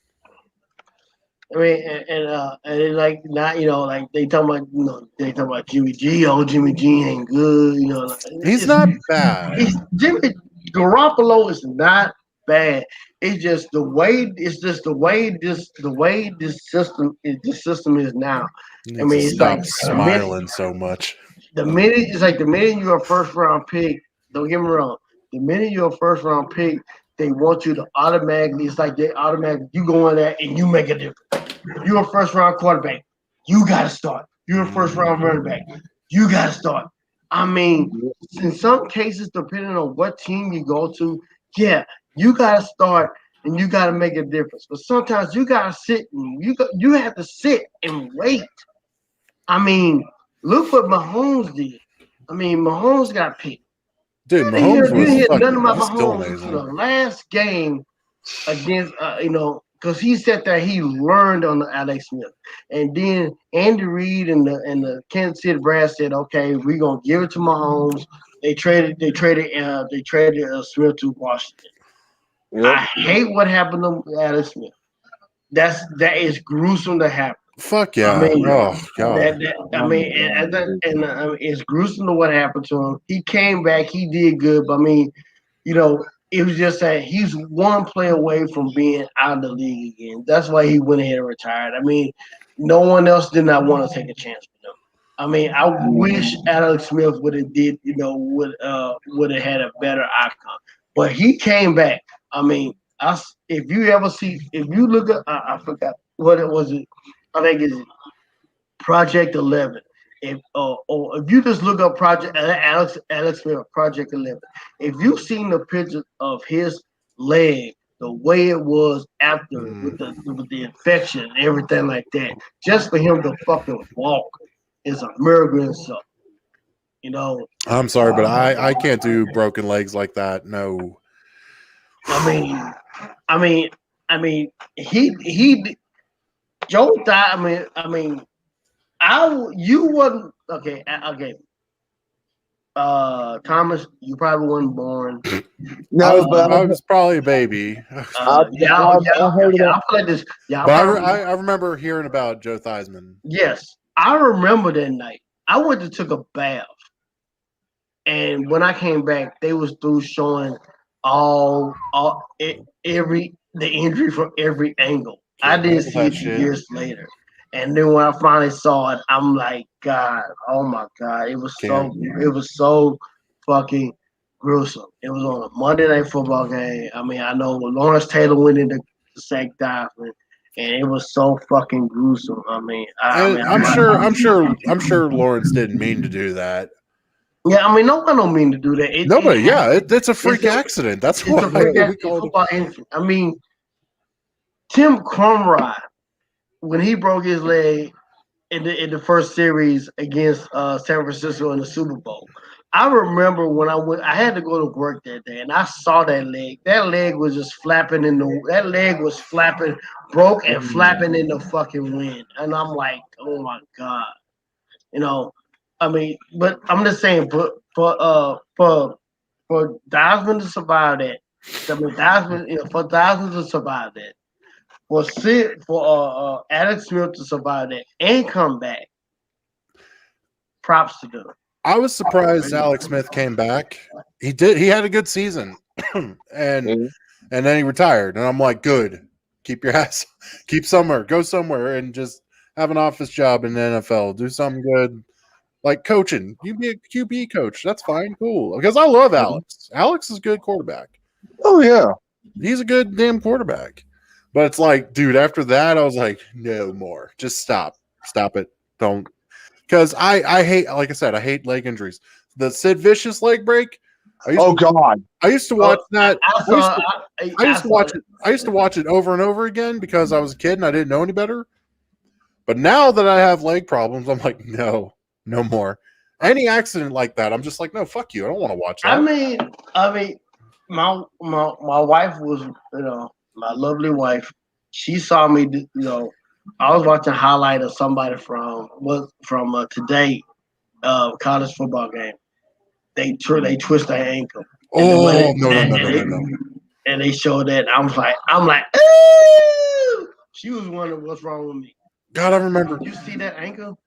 I mean, and it's like not, like they talking about Jimmy G. Oh, Jimmy G ain't good. He's not bad. Jimmy Garoppolo is not bad. It's just the way this system is now. I mean, it's stop like smiling so much. The minute you're a first round pick, don't get me wrong. The minute you're a first round pick, they want you to automatically. It's like you go in there and you make a difference. You're a first round quarterback. You gotta start. You're a first round running back. You gotta start. I mean, in some cases, depending on what team you go to, yeah, you gotta start and you gotta make a difference. But sometimes you gotta sit and you have to sit and wait. I mean, look what Mahomes did. I mean, Mahomes got picked. Dude, Mahomes was nothing about Mahomes in the last game against, because he said that he learned on the Alex Smith, and then Andy Reid and the Kansas City Brass said, "Okay, we're gonna give it to Mahomes." They traded Smith to Washington. Yep. I hate what happened to Alex Smith. That is gruesome to happen. Fuck yeah! I mean, oh god! It's gruesome to what happened to him. He came back. He did good. But I mean, it was just that he's one play away from being out of the league again. That's why he went ahead and retired. I mean, no one else did not want to take a chance with him. I mean, I wish Alex Smith would have would have had a better outcome. But he came back. I mean, if you look at, I forgot what it was. I think it's Project 11. or if you just look up Project Alex Smith, Project 11, if you've seen the picture of his leg, the way it was after with the infection and everything like that, just for him to fucking walk is a miracle in itself. You know. I'm sorry, but I can't do broken legs like that. No. I mean, he Joe died. You wasn't okay. Thomas, you probably wasn't born. No, but I was probably a baby. I heard I feel like this. Yeah, but I remember hearing about Joe Theismann. Yes, I remember that night. I went to took a bath, and when I came back, they was through showing every the injury from every angle. I didn't see it years later. And then when I finally saw it, I'm like, God, oh my God. It was so fucking gruesome. It was on a Monday Night Football game. I mean, I know Lawrence Taylor went into the sack diving, and it was so fucking gruesome. I mean, I'm sure Lawrence didn't mean to do that. Yeah, I mean, nobody don't mean to do that. It's a freak accident. That's why. I mean, Tim Crumrod, when he broke his leg in the first series against San Francisco in the Super Bowl, I remember when I had to go to work that day, and I saw that leg. That leg was just flapping broke and flapping in the fucking wind, and I'm like, oh my God, you know. I mean, but I'm just saying, for Theismann to survive that, for Theismann to survive that, for Alex Smith to survive that and come back, props to them. I was surprised Alex Smith came back. He did. He had a good season, and then he retired. And I'm like, good. Keep your ass. Keep somewhere. Go somewhere and just have an office job in the NFL. Do something good. Like coaching, you be a QB coach. That's fine, cool. Because I love Alex. Alex is a good quarterback. Oh yeah, he's a good damn quarterback. But it's like, dude, after that, I was like, no more. Just stop it. Don't. Because I hate, like I said, I hate leg injuries. The Sid Vicious leg break. God! I used to watch that. I used to watch it over and over again because I was a kid and I didn't know any better. But now that I have leg problems, I'm like, no more. Any accident like that, I'm just like, no, fuck you. I don't want to watch that. I mean, my wife was, my lovely wife. She saw me, I was watching a highlight of somebody from today, college football game. They twist their ankle. No. And they showed that. I'm like, ooh! She was wondering what's wrong with me. God, I remember. Did you see that ankle?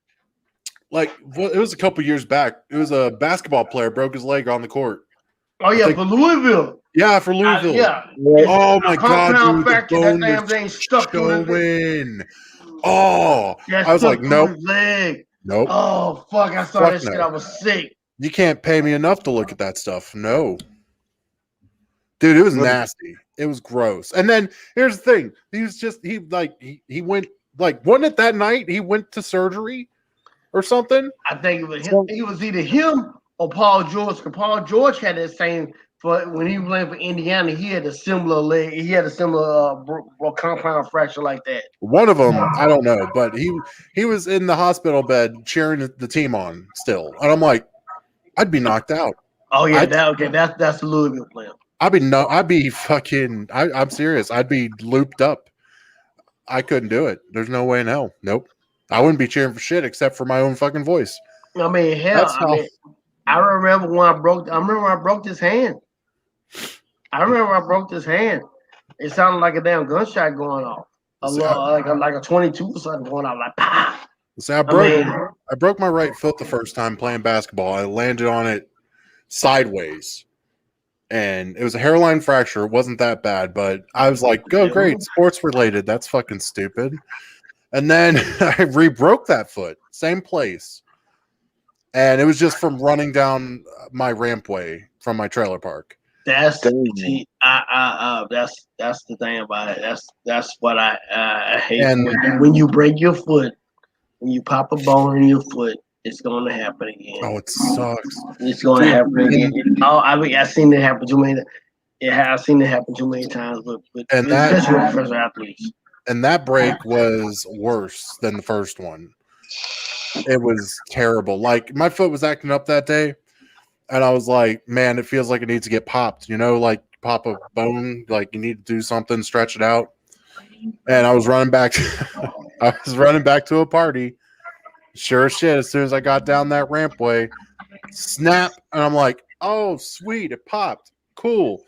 Like, it was a couple years back. It was a basketball player broke his leg on the court. Oh yeah, for Louisville. Yeah, for Louisville. Yeah. Oh my God, dude, the bone that damn thing stuck to his leg. Oh, I was like, nope. Nope. Oh fuck! I saw that shit. I was sick. You can't pay me enough to look at that stuff. No, dude, it was nasty. It was gross. And then here's the thing: he went wasn't it that night he went to surgery or something? I think it was him. It was either him or Paul George. Because Paul George had that same. For when he was playing for Indiana, he had a similar leg. He had a similar compound fracture like that. One of them, I don't know, but he was in the hospital bed cheering the team on still, and I'm like, I'd be knocked out. Oh yeah, that's the Louisville player. I'm serious. I'd be looped up. I couldn't do it. There's no way in hell. Nope. I wouldn't be cheering for shit except for my own fucking voice. I mean, hell. I remember when I broke his hand. It sounded like a damn gunshot going off. Like a 22 or something going off. Like, bah! See, I broke my right foot the first time playing basketball. I landed on it sideways. And it was a hairline fracture. It wasn't that bad, but I was like, oh, great, sports related. That's fucking stupid. And then I re-broke that foot. Same place. And it was just from running down my rampway from my trailer park. That's the thing about it. That's what I hate. And when you break your foot, when you pop a bone in your foot, It's going to happen again. Oh, it sucks. It's going to happen again. I've seen it happen too many. I've seen it happen too many times especially with professional athletes. And that break was worse than the first one. It was terrible. Like, my foot was acting up that day, and I was like, man, it feels like it needs to get popped. You know, like pop a bone, like you need to do something, stretch it out. And I was running back. I was running back to a party. Sure as shit, as soon as I got down that rampway, snap, and I'm like, oh, sweet, it popped. Cool.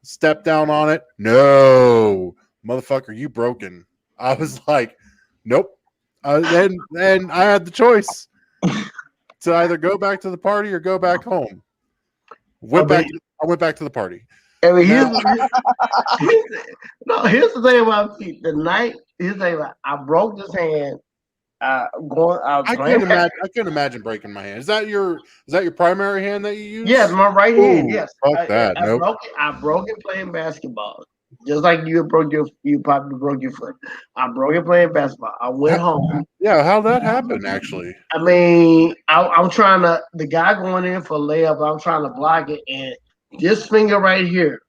Step down on it. No, motherfucker, you broken. I was like, nope. Then I had the choice to either go back to the party or go back home. I went back to the party. I mean, here's the thing about me. I broke this hand. I can't imagine breaking my hand. Is that your primary hand that you use? Yes, my right hand. Yes. Fuck that. Nope. I broke it playing basketball. Just like you probably broke your foot. I broke it playing basketball. I went home. Yeah, how'd that happen, actually? I mean, I'm trying to, the guy going in for a layup, I'm trying to block it, and this finger right here,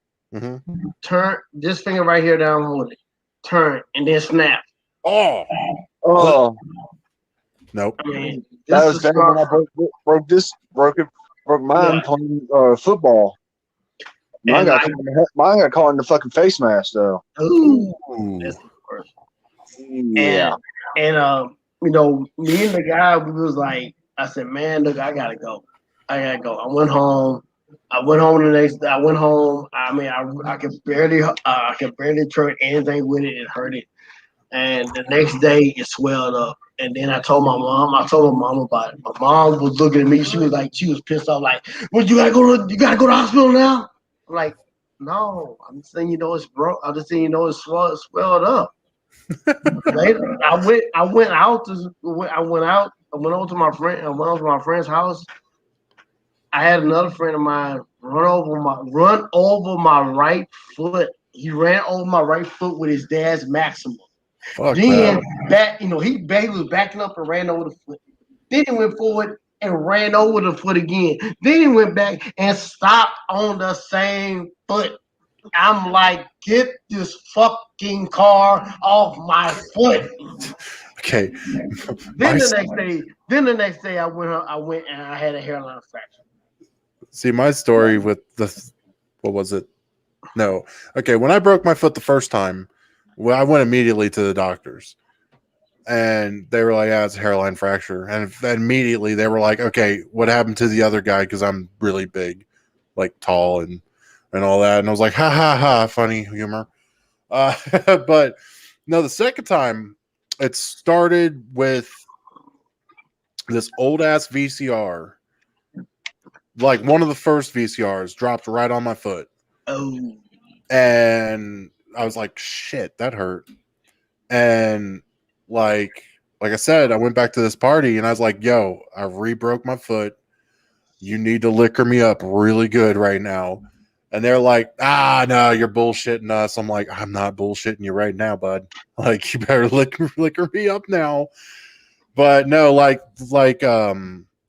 turn, this finger right here down, hold it, turn, and then snap. Oh. Nope. I mean, that was bad when I broke mine playing football. Mine got caught in the fucking face mask though. Ooh. That's the worst. Yeah. And you know, me and the guy, we was like, I said, man, look, I gotta go. I went home the next day. I went home. I mean, I could barely turn anything with it. It hurt it. And the next day it swelled up. And then I told my mom about it. My mom was looking at me. She was pissed off, like, well, you gotta go to the hospital now? I'm like, no, I'm just saying, you know, it's broke. I'm just saying, you know, it's swelled up. Later, I went out over to my friend's house. I had another friend of mine run over my right foot. He ran over my right foot with his dad's Maxima. Then he was backing up and ran over the foot. Then he went forward and ran over the foot again. Then he went back and stopped on the same foot. I'm like, get this fucking car off my foot. Okay. Then the next day I went and I had a hairline fracture. See, my story with what was it? No. Okay, when I broke my foot the first time, I went immediately to the doctors. And they were like, yeah, it's a hairline fracture. And immediately they were like, okay, what happened to the other guy? Because I'm really big, like tall and all that. And I was like, ha, ha, ha, funny humor. But no, the second time, it started with this old-ass VCR. Like one of the first VCRs dropped right on my foot. Oh. And I was like, shit, that hurt. And like I said, I went back to this party and I was like, yo, I re-broke my foot. You need to liquor me up really good right now. And they're like, no, you're bullshitting us. I'm like, I'm not bullshitting you right now, bud. Like, you better liquor me up now. But no,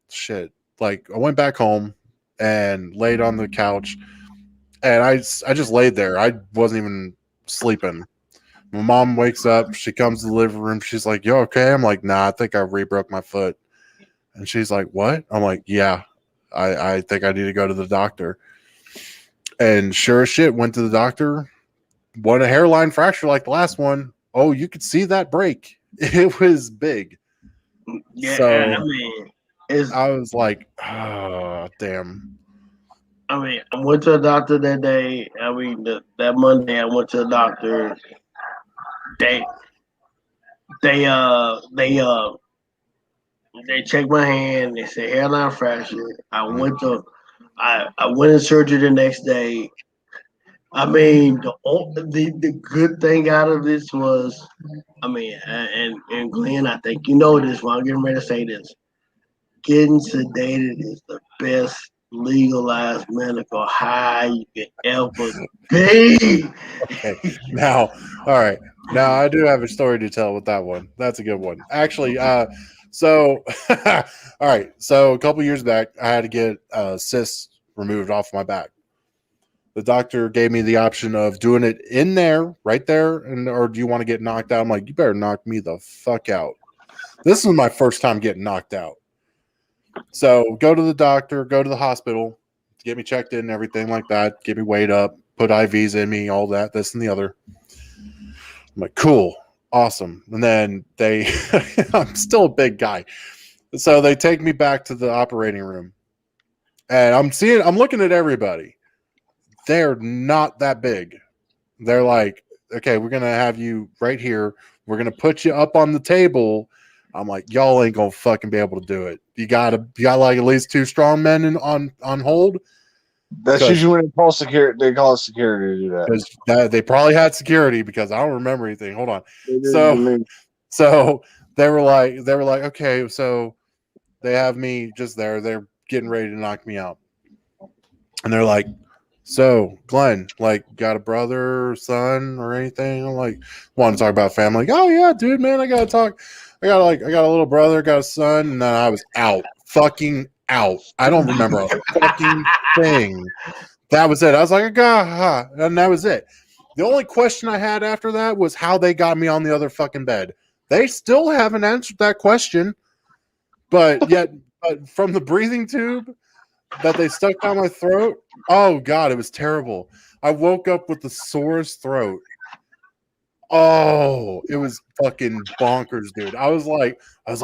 shit. Like, I went back home and laid on the couch and I just laid there. I wasn't even sleeping. My mom wakes up. She comes to the living room. She's like, you okay? I'm like, nah, I think I re-broke my foot. And she's like, what? I'm like, yeah, I think I need to go to the doctor. And sure as shit, went to the doctor. What a hairline fracture like the last one. Oh, you could see that break. It was big. Yeah, so, I mean, I was like, oh, damn. I mean, I went to a doctor that day. I mean, that Monday I went to the doctor. They checked my hand. They said hairline fracture. I went in surgery the next day. I mean, the good thing out of this was, I mean, and Glenn, I think you know this. While I'm getting ready to say this, getting sedated is the best legalized medical high you can ever be. Okay. Now, all right. Now I do have a story to tell with that one. That's a good one. Actually, So, all right. So a couple years back, I had to get cysts removed off my back. The doctor gave me the option of doing it in there, right there, or do you want to get knocked out? I'm like, you better knock me the fuck out. This was my first time getting knocked out. So go to the doctor, go to the hospital, get me checked in and everything like that, get me weighed up, put IVs in me, all that, this and the other. I'm like, cool, awesome. And then I'm still a big guy. So they take me back to the operating room. And I'm looking at everybody. They're not that big. They're like, okay, we're going to have you right here. We're going to put you up on the table. I'm like, y'all ain't going to fucking be able to do it. You got like at least 2 strong men on hold. That's usually when they call security. They call security to do that. Because they probably had security because I don't remember anything. Hold on. So they were like, okay, so they have me just there. They're getting ready to knock me out. And they're like, so Glenn, like, got a brother or son or anything? I'm like, want to talk about family? Like, oh yeah, dude, man, I got a little brother, got a son, and then I was out. Fucking out. I don't remember a fucking thing. That was it. I was like, and that was it. The only question I had after that was how they got me on the other fucking bed. They still haven't answered that question, but from the breathing tube that they stuck down my throat, oh god, it was terrible. I woke up with the sorest throat. Oh, it was fucking bonkers, dude. I was like, I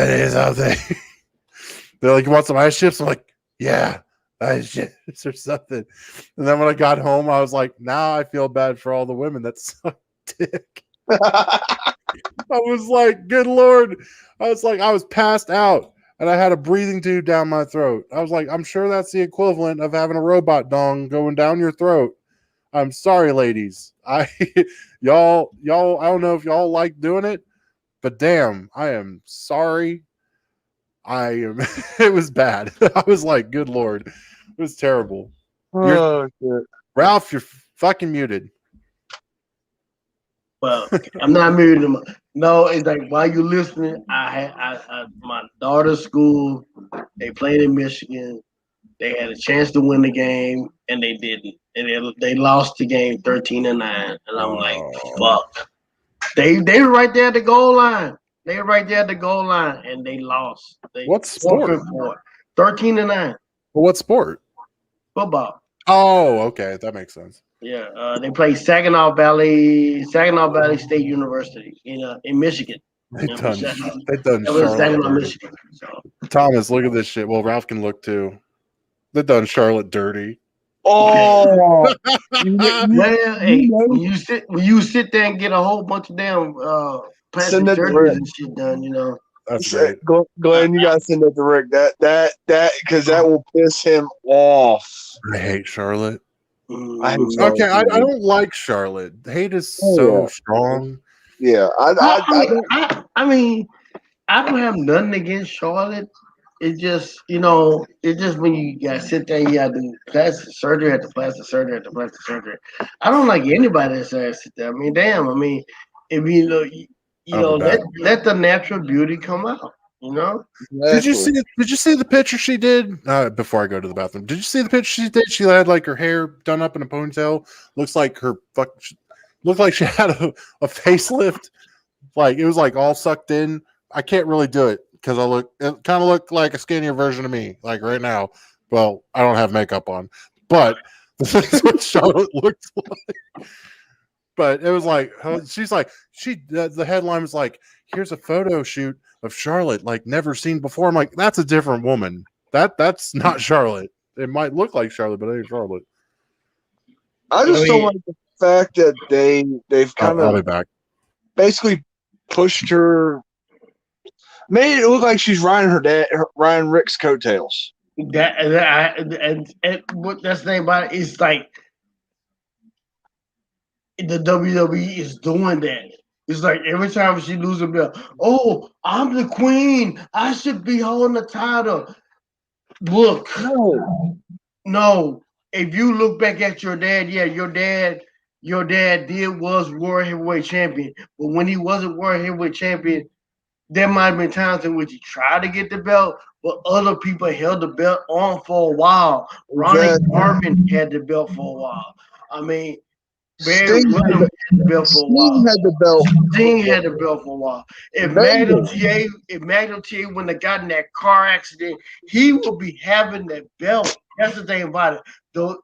need something. They're like, you want some ice chips? I'm like, yeah, ice chips or something. And then when I got home, I was like, now I feel bad for all the women that suck dick. I was like, good Lord. I was passed out and I had a breathing tube down my throat. I was like, I'm sure that's the equivalent of having a robot dong going down your throat. I'm sorry, ladies. Y'all, I don't know if y'all like doing it, but damn, I am sorry. It was bad. I was like, good Lord. It was terrible. Shit. Ralph, you're fucking muted. Well, I'm not muted. No, it's like while you're listening, I my daughter's school, they played in Michigan. They had a chance to win the game, and they didn't. And they lost the game 13-9. And I'm like, fuck. They were right there at the goal line. They were right there at the goal line, and they lost. What sport? 13-9. Well, what sport? Football. Oh, okay, that makes sense. Yeah, they play Saginaw Valley State University in Michigan. They done Saginaw, Michigan. So. Thomas, look at this shit. Well, Ralph can look too. They done Charlotte dirty. Oh, well, hey, when you sit there and get a whole bunch of damn plastic surgeries and shit done, That's right. Glenn, you gotta send that to Rick. That because that will piss him off. I hate Charlotte. I don't like Charlotte. Hate is so strong. Yeah, I mean, I don't have nothing against Charlotte. It's just, when you gotta sit there, you gotta do plastic surgery after plastic surgery after plastic surgery. I don't like anybody that says sit there. I mean, damn. I mean, if let the natural beauty come out. Did you see the picture she did before I go to the bathroom? Did you see the picture she did? She had like her hair done up in a ponytail. Looks like she had a facelift. Like it was like all sucked in. I can't really do it because it kind of looked like a skinnier version of me, like right now. Well, I don't have makeup on, but that's what Charlotte looks like. But it was like the headline was like, here's a photo shoot of Charlotte like never seen before. I'm like, that's a different woman. That's not Charlotte. It might look like Charlotte, but it ain't Charlotte. I just don't like the fact that they've kind of basically pushed her, made it look like she's riding Ryan Rick's coattails. And what that's the thing about it is like the WWE is doing that. It's like every time she loses a belt, oh, I'm the queen. I should be holding the title. Look, no. If you look back at your dad, your dad your dad was World Heavyweight Champion, but when he wasn't World Heavyweight Champion, there might have been times in which he tried to get the belt, but other people held the belt on for a while. Ronnie Garvin had the belt for a while. I mean, Barry Windham had the belt for a while. Sting had the belt for a while. If Magnum TA wouldn't have gotten that car accident, he would be having that belt. That's the thing about it.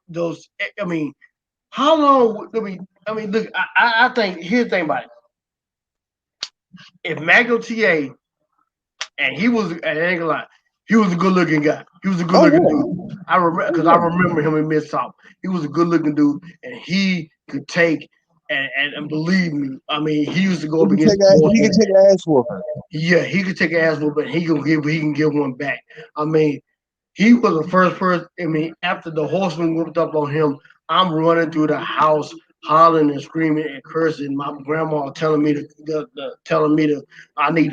Those I mean, how long? I mean, look. I think here's the thing about it. If Magnum TA, and he was, and I ain't gonna lie, he was a good looking guy. He was a good looking dude. I remember him in Mid-South. He was a good looking dude, and he could take and believe me. I mean, he used to go up against. He can take an ass whooping. Yeah, he could take an ass whooping. He can give one back. I mean, he was the first person. I mean, after the Horseman whooped up on him, I'm running through the house, hollering and screaming and cursing. My grandma telling me I need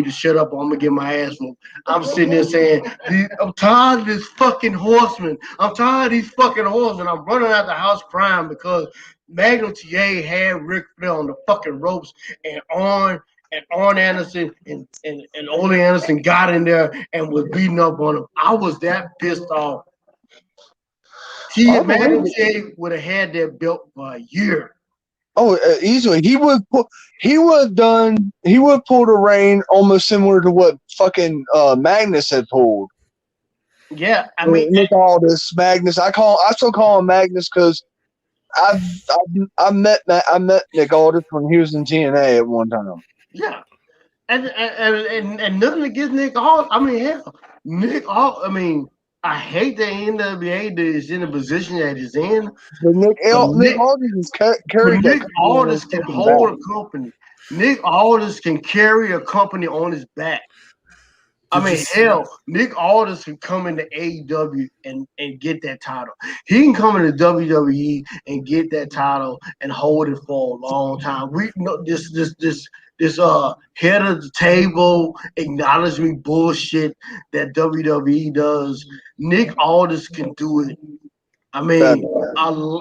to shut up or I'm gonna get my ass whooped. I'm sitting there saying, I'm tired of this fucking Horseman. I'm tired of these fucking Horsemen. I'm running out the house crying because Magnum TA had Ric Flair on the fucking ropes and Arn Anderson and Ole Anderson got in there and was beating up on him. I was that pissed off. Magnum TA would have had that belt for a year. Oh, easily. He would pull the reign almost similar to what fucking Magnus had pulled. Yeah, I mean Nick Aldis, Magnus. I still call him Magnus because I met Nick Aldis when he was in TNA at one time. Yeah, and nothing against Nick Aldis. I mean, hell, Nick Aldis. I mean, I hate that NWA is in the position that he's in. But Nick Aldis is carrying. Nick Aldis can hold a company. Nick Aldis can carry a company on his back. I mean, hell, Nick Aldis can come into AEW and get that title. He can come into WWE and get that title and hold it for a long time. We know this head of the table acknowledgement bullshit that WWE does. Nick Aldis can do it. I mean,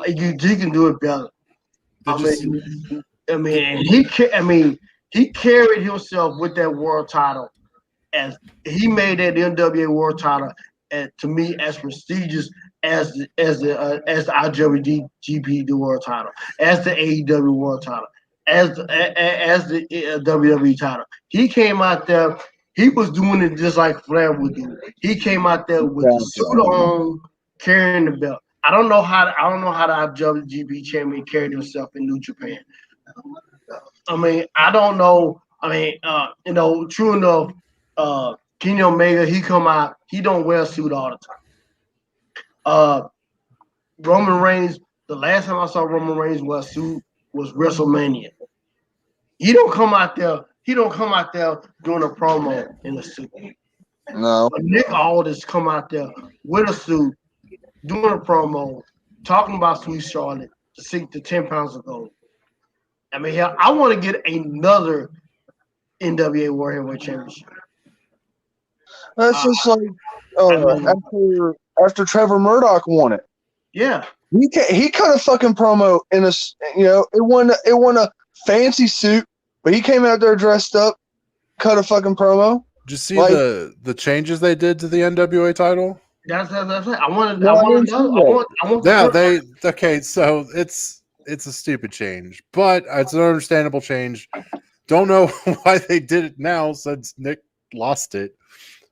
he can do it better. He carried himself with that world title. As he made that NWA World Title, to me, as prestigious as the IWGP World Title, as the AEW World Title, as the WWE title. He came out there. He was doing it just like Flair would do. He came out there with the suit on, carrying the belt. I don't know how the IWGP champion carried himself in New Japan. I mean, I don't know. I mean, true enough. Kenny Omega, he come out, he don't wear a suit all the time. Roman Reigns, the last time I saw Roman Reigns wear a suit was WrestleMania. He don't come out there doing a promo in a suit. No. But Nick Aldis come out there with a suit, doing a promo, talking about Sweet Charlotte to sink to 10 pounds of gold. I mean, hell, I want to get another NWA World Heavyweight Championship. That's just like after Trevor Murdoch won it. Yeah, he cut a fucking promo in it wasn't a fancy suit, but he came out there dressed up, cut a fucking promo. Did you see the changes they did to the NWA title? That's it. I want. Okay. So it's a stupid change, but it's an understandable change. Don't know why they did it now since Nick lost it.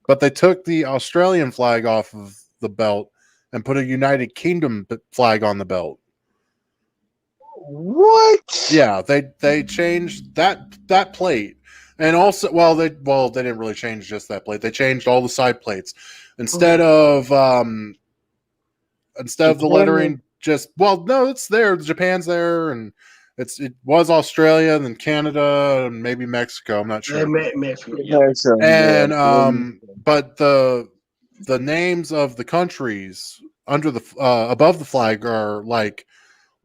But they took the Australian flag off of the belt and put a United Kingdom flag on the belt. What? Yeah, they changed that plate, and also they didn't really change just that plate. They changed all the side plates instead of the lettering. It's there. Japan's there, and it was Australia, and then Canada, and maybe Mexico. I'm not sure. Mexico. And but the names of the countries under the above the flag are like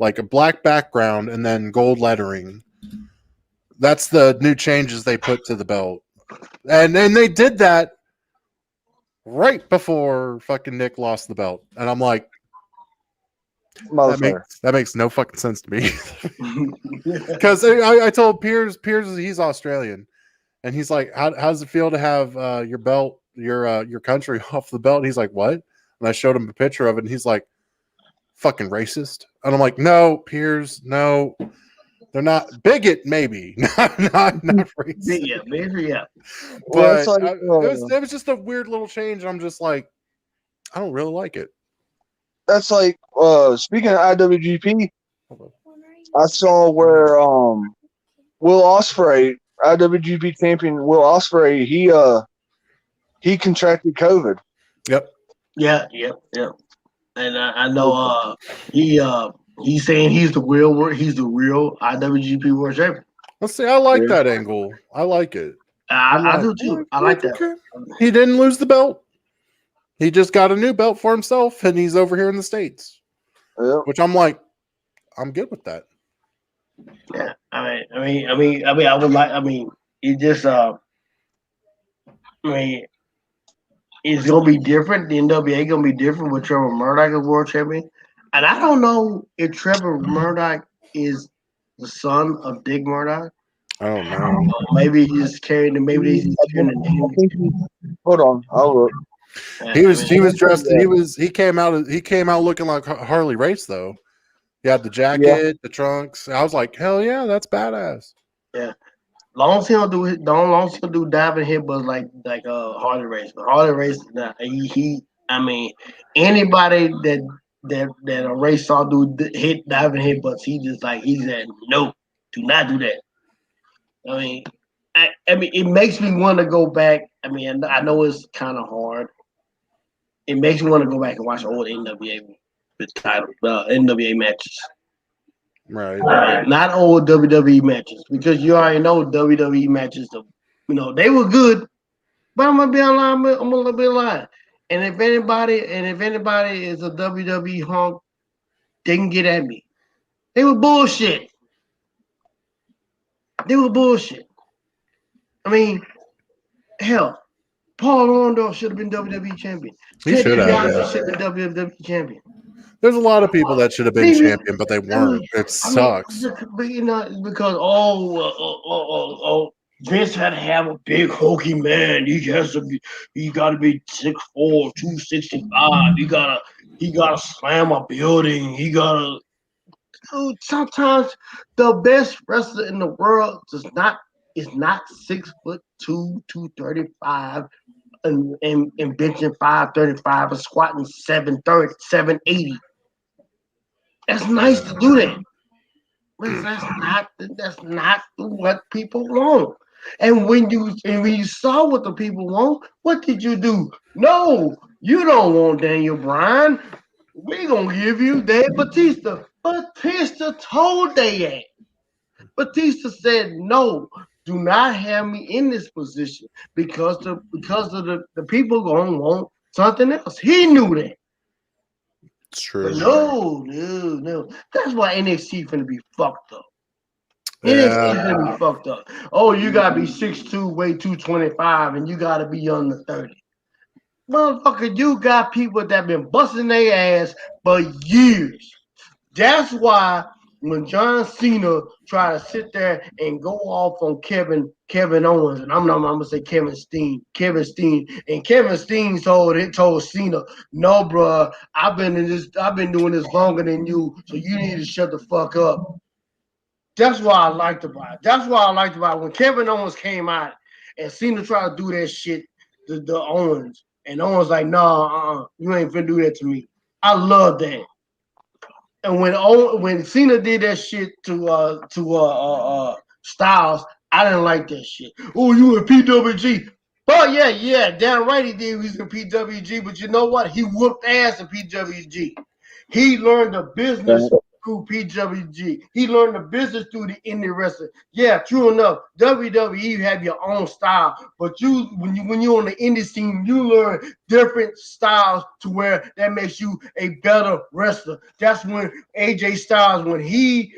a black background and then gold lettering. That's the new changes they put to the belt, and they did that right before fucking Nick lost the belt, and I'm like, That makes no fucking sense to me. Because I told Piers he's Australian, and he's like, how does it feel to have your belt, your country off the belt? And he's like, what? And I showed him a picture of it, and he's like, fucking racist. And I'm like, no, Piers, no, they're not. Bigot, maybe, not racist. Yeah. But it was just a weird little change. I'm just like, I don't really like it. That's like speaking of IWGP, I saw where Will Ospreay, IWGP champion Will Ospreay, he contracted COVID. Yep. Yeah. And I know he's saying he's the real IWGP World Champion. Let's see. I like that angle. I like it. I do too. I like that. Okay. He didn't lose the belt. He just got a new belt for himself, and he's over here in the States. Yeah. Which I'm like, I'm good with that. Yeah, I would like. It just. It's gonna be different. The NWA gonna be different with Trevor Murdoch as world champion, and I don't know if Trevor Murdoch is the son of Dick Murdoch. I don't know. Maybe he's carrying the. Maybe he's carrying the name. Hold on, I'll look. He was dressed. He came out looking like Harley Race though. He had the jacket, the trunks. I was like, hell yeah, that's badass. Yeah, long as he don't do diving headbutts like Harley Race. But Harley Race, anybody that a race saw do hit diving headbutts, he said no, do not do that. It makes me want to go back. I know it's kind of hard. It makes me want to go back and watch old NWA NWA matches. Right. Not old WWE matches, because you already know WWE matches. They were good, but I'm gonna be lying. I'm gonna be lying. And if anybody is a WWE hunk, they can get at me. They were bullshit. Hell, Paul Orndorff should have been WWE champion. He should have been WWE champion. There's a lot of people that should have been champion, but they weren't. It sucks. Because Vince had to have a big hulky man. He got to be 6'4", 265. He gotta slam a building. Sometimes the best wrestler in the world is not 6'2", 235, and benching 535 and squatting 730, 780. That's nice to do that. But that's not what people want. And when you saw what the people want, what did you do? No, you don't want Daniel Bryan. We're gonna give you Dave Batista. Batista told they ass. Batista said, no, do not have me in this position because of the people gonna want something else. He knew that. It's true. But no. That's why NXT finna be fucked up. Yeah. NXT finna be fucked up. Oh, you gotta be 6'2", weigh 225, and you gotta be under 30. Motherfucker, you got people that been busting their ass for years. That's why when John Cena tried to sit there and go off on Kevin Owens, and I'm gonna say Kevin Steen, and Kevin Steen told Cena, no, bro, I've been doing this longer than you, so you need to shut the fuck up. That's why I liked about it. That's why I liked about it. When Kevin Owens came out and Cena tried to do that shit, the Owens, and Owens like, nah, you ain't finna do that to me. I love that. And when Cena did that shit to Styles, I didn't like that shit. Oh, you in PWG? Oh yeah, damn right he did. He was in PWG, but you know what? He whooped ass in PWG. He learned the business through PWG. He learned the business through the indie wrestling. Yeah, true enough. WWE, you have your own style, but when you're on the indie scene, you learn different styles to where that makes you a better wrestler. That's when AJ Styles, when he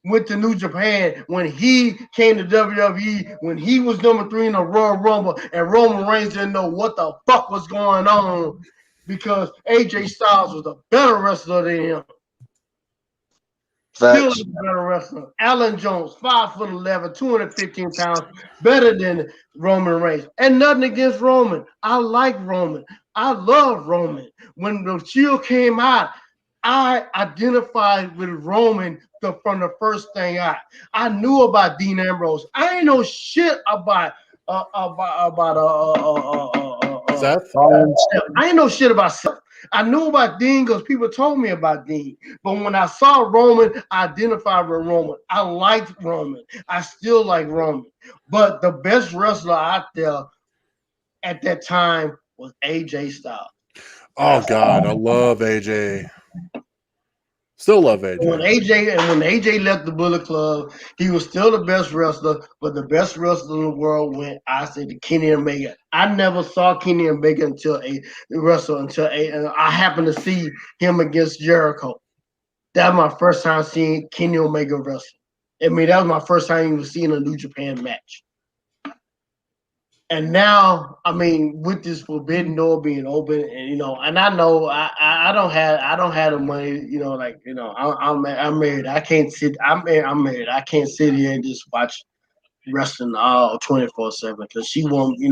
went to New Japan, when he came to WWE, when he was number 3 in the Royal Rumble, and Roman Reigns didn't know what the fuck was going on. because AJ Styles was a better wrestler than him. Facts. Still a better wrestler. Alan Jones, 5'11", 215 pounds, better than Roman Reigns. And nothing against Roman. I like Roman. I love Roman. When the Shield came out, I identified with Roman from the first thing out. I knew about Dean Ambrose. I ain't know shit about Seth. I ain't know shit about Seth. I knew about Dean because people told me about Dean. But when I saw Roman, I identified with Roman. I liked Roman. I still like Roman. But the best wrestler out there at that time was AJ Styles. Oh God, I love AJ. Still love AJ. When AJ left the Bullet Club, he was still the best wrestler, but the best wrestler in the world went, I say, to Kenny Omega. I never saw Kenny Omega until I happened to see him against Jericho. That was my first time seeing Kenny Omega wrestle. I mean, that was my first time even seeing a New Japan match. And now, I mean, with this forbidden door being open, and I know I don't have the money, I'm married. I can't sit. I'm married. I can't sit here and just watch wrestling all 24/7 because she won't me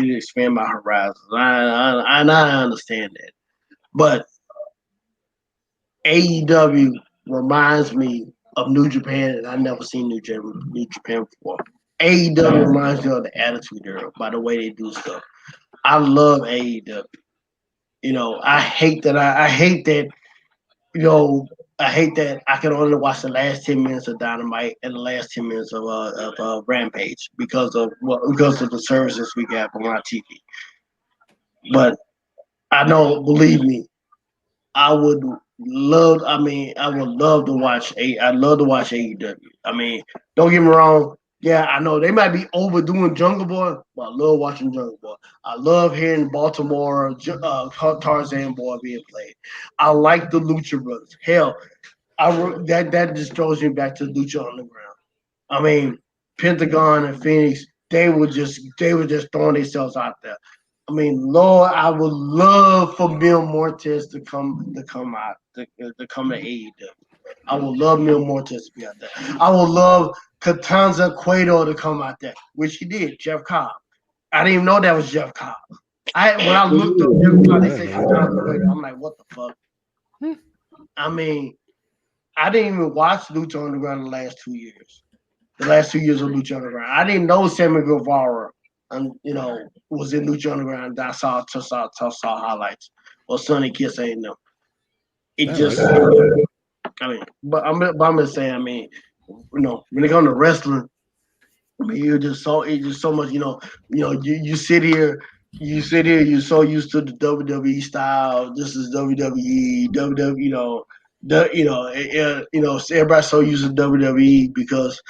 to expand my horizons. I understand that, but AEW reminds me of New Japan, and I never seen New Japan before. AEW reminds me of the Attitude Era by the way they do stuff. I love AEW. I hate that I can only watch the last 10 minutes of Dynamite and the last 10 minutes of Rampage because of the services we got on our TV. But I know, believe me, I would love to watch AEW. I mean, don't get me wrong. Yeah, I know they might be overdoing Jungle Boy, but I love watching Jungle Boy. I love hearing Baltimore Tarzan Boy being played. I like the Lucha Brothers. Hell, that just throws me back to Lucha Underground. I mean, Pentagon and Phoenix, they were just throwing themselves out there. I mean, Lord, I would love for Mil Muertes to come to AEW. I would love Mil Muertes to be out there. I would love Catanza Cueto to come out there, which he did, Jeff Cobb. I didn't even know that was Jeff Cobb. When I looked up Jeff Cobb, they said Catanza Cueto. I'm like, what the fuck? I mean, I didn't even watch Lucha Underground the last 2 years. The last 2 years of Lucha Underground. I didn't know Sammy Guevara was in Lucha Underground. I saw highlights. Or Sonny Kiss ain't know. It just, I mean, but I'm just saying, I mean, when it comes to wrestling, I mean, it's just so much, you sit here, you're so used to the WWE style. This is WWE, everybody's so used to WWE because,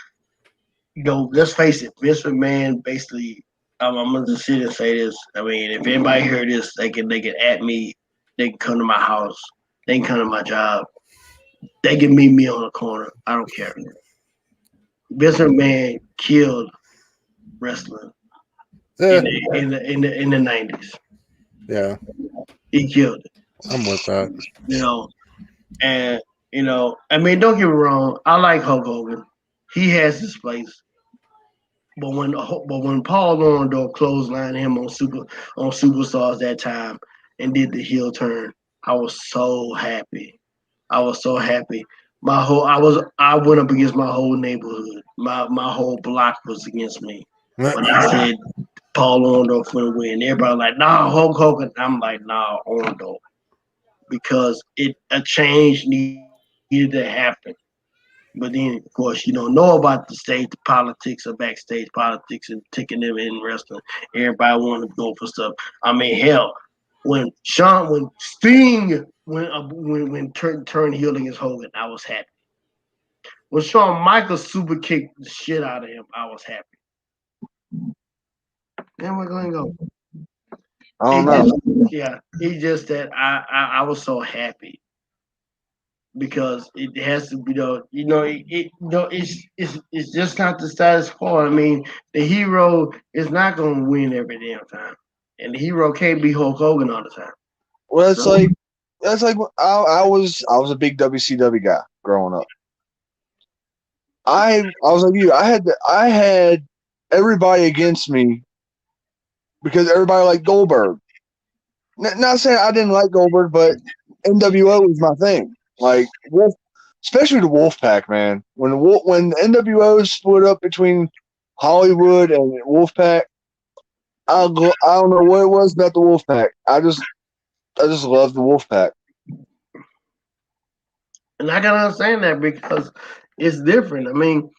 let's face it, Vince McMahon basically. I'm gonna just sit and say this. I mean, if anybody heard this, they can at me. They can come to my house. They can come to my job. They can meet me on the corner. I don't care. Vince McMahon killed wrestling in the 90s. Yeah, he killed it. I'm with that. I mean, don't get me wrong. I like Hulk Hogan. He has his place. But when Paul Orndorff clotheslined him on Superstars that time and did the heel turn, I was so happy. I went up against my whole neighborhood. My whole block was against me. When I said Paul Orndorff would win, everybody was like, nah, Hulk Hogan. I'm like, nah, Orndorff. Because a change needed to happen. But then, of course, you don't know about the stage politics or backstage politics and taking them in wrestling. Everybody wanted to go for stuff. I mean, hell, when Sting turned heel against Hogan, I was happy. When Shawn Michaels super kicked the shit out of him, I was happy. Then we're going to go. I don't know. It's just that I was so happy. Because it has to be, it's just not the status quo. I mean, the hero is not going to win every damn time. and the hero can't be Hulk Hogan all the time. Well, that's like I was a big WCW guy growing up. I was like you. I had everybody against me because everybody liked Goldberg. Not saying I didn't like Goldberg, but NWO was my thing. Like especially the Wolfpack, man. When the NWO split up between Hollywood and Wolfpack, I don't know what it was about the Wolfpack. I just love the Wolfpack. And I can understand that because it's different. I mean,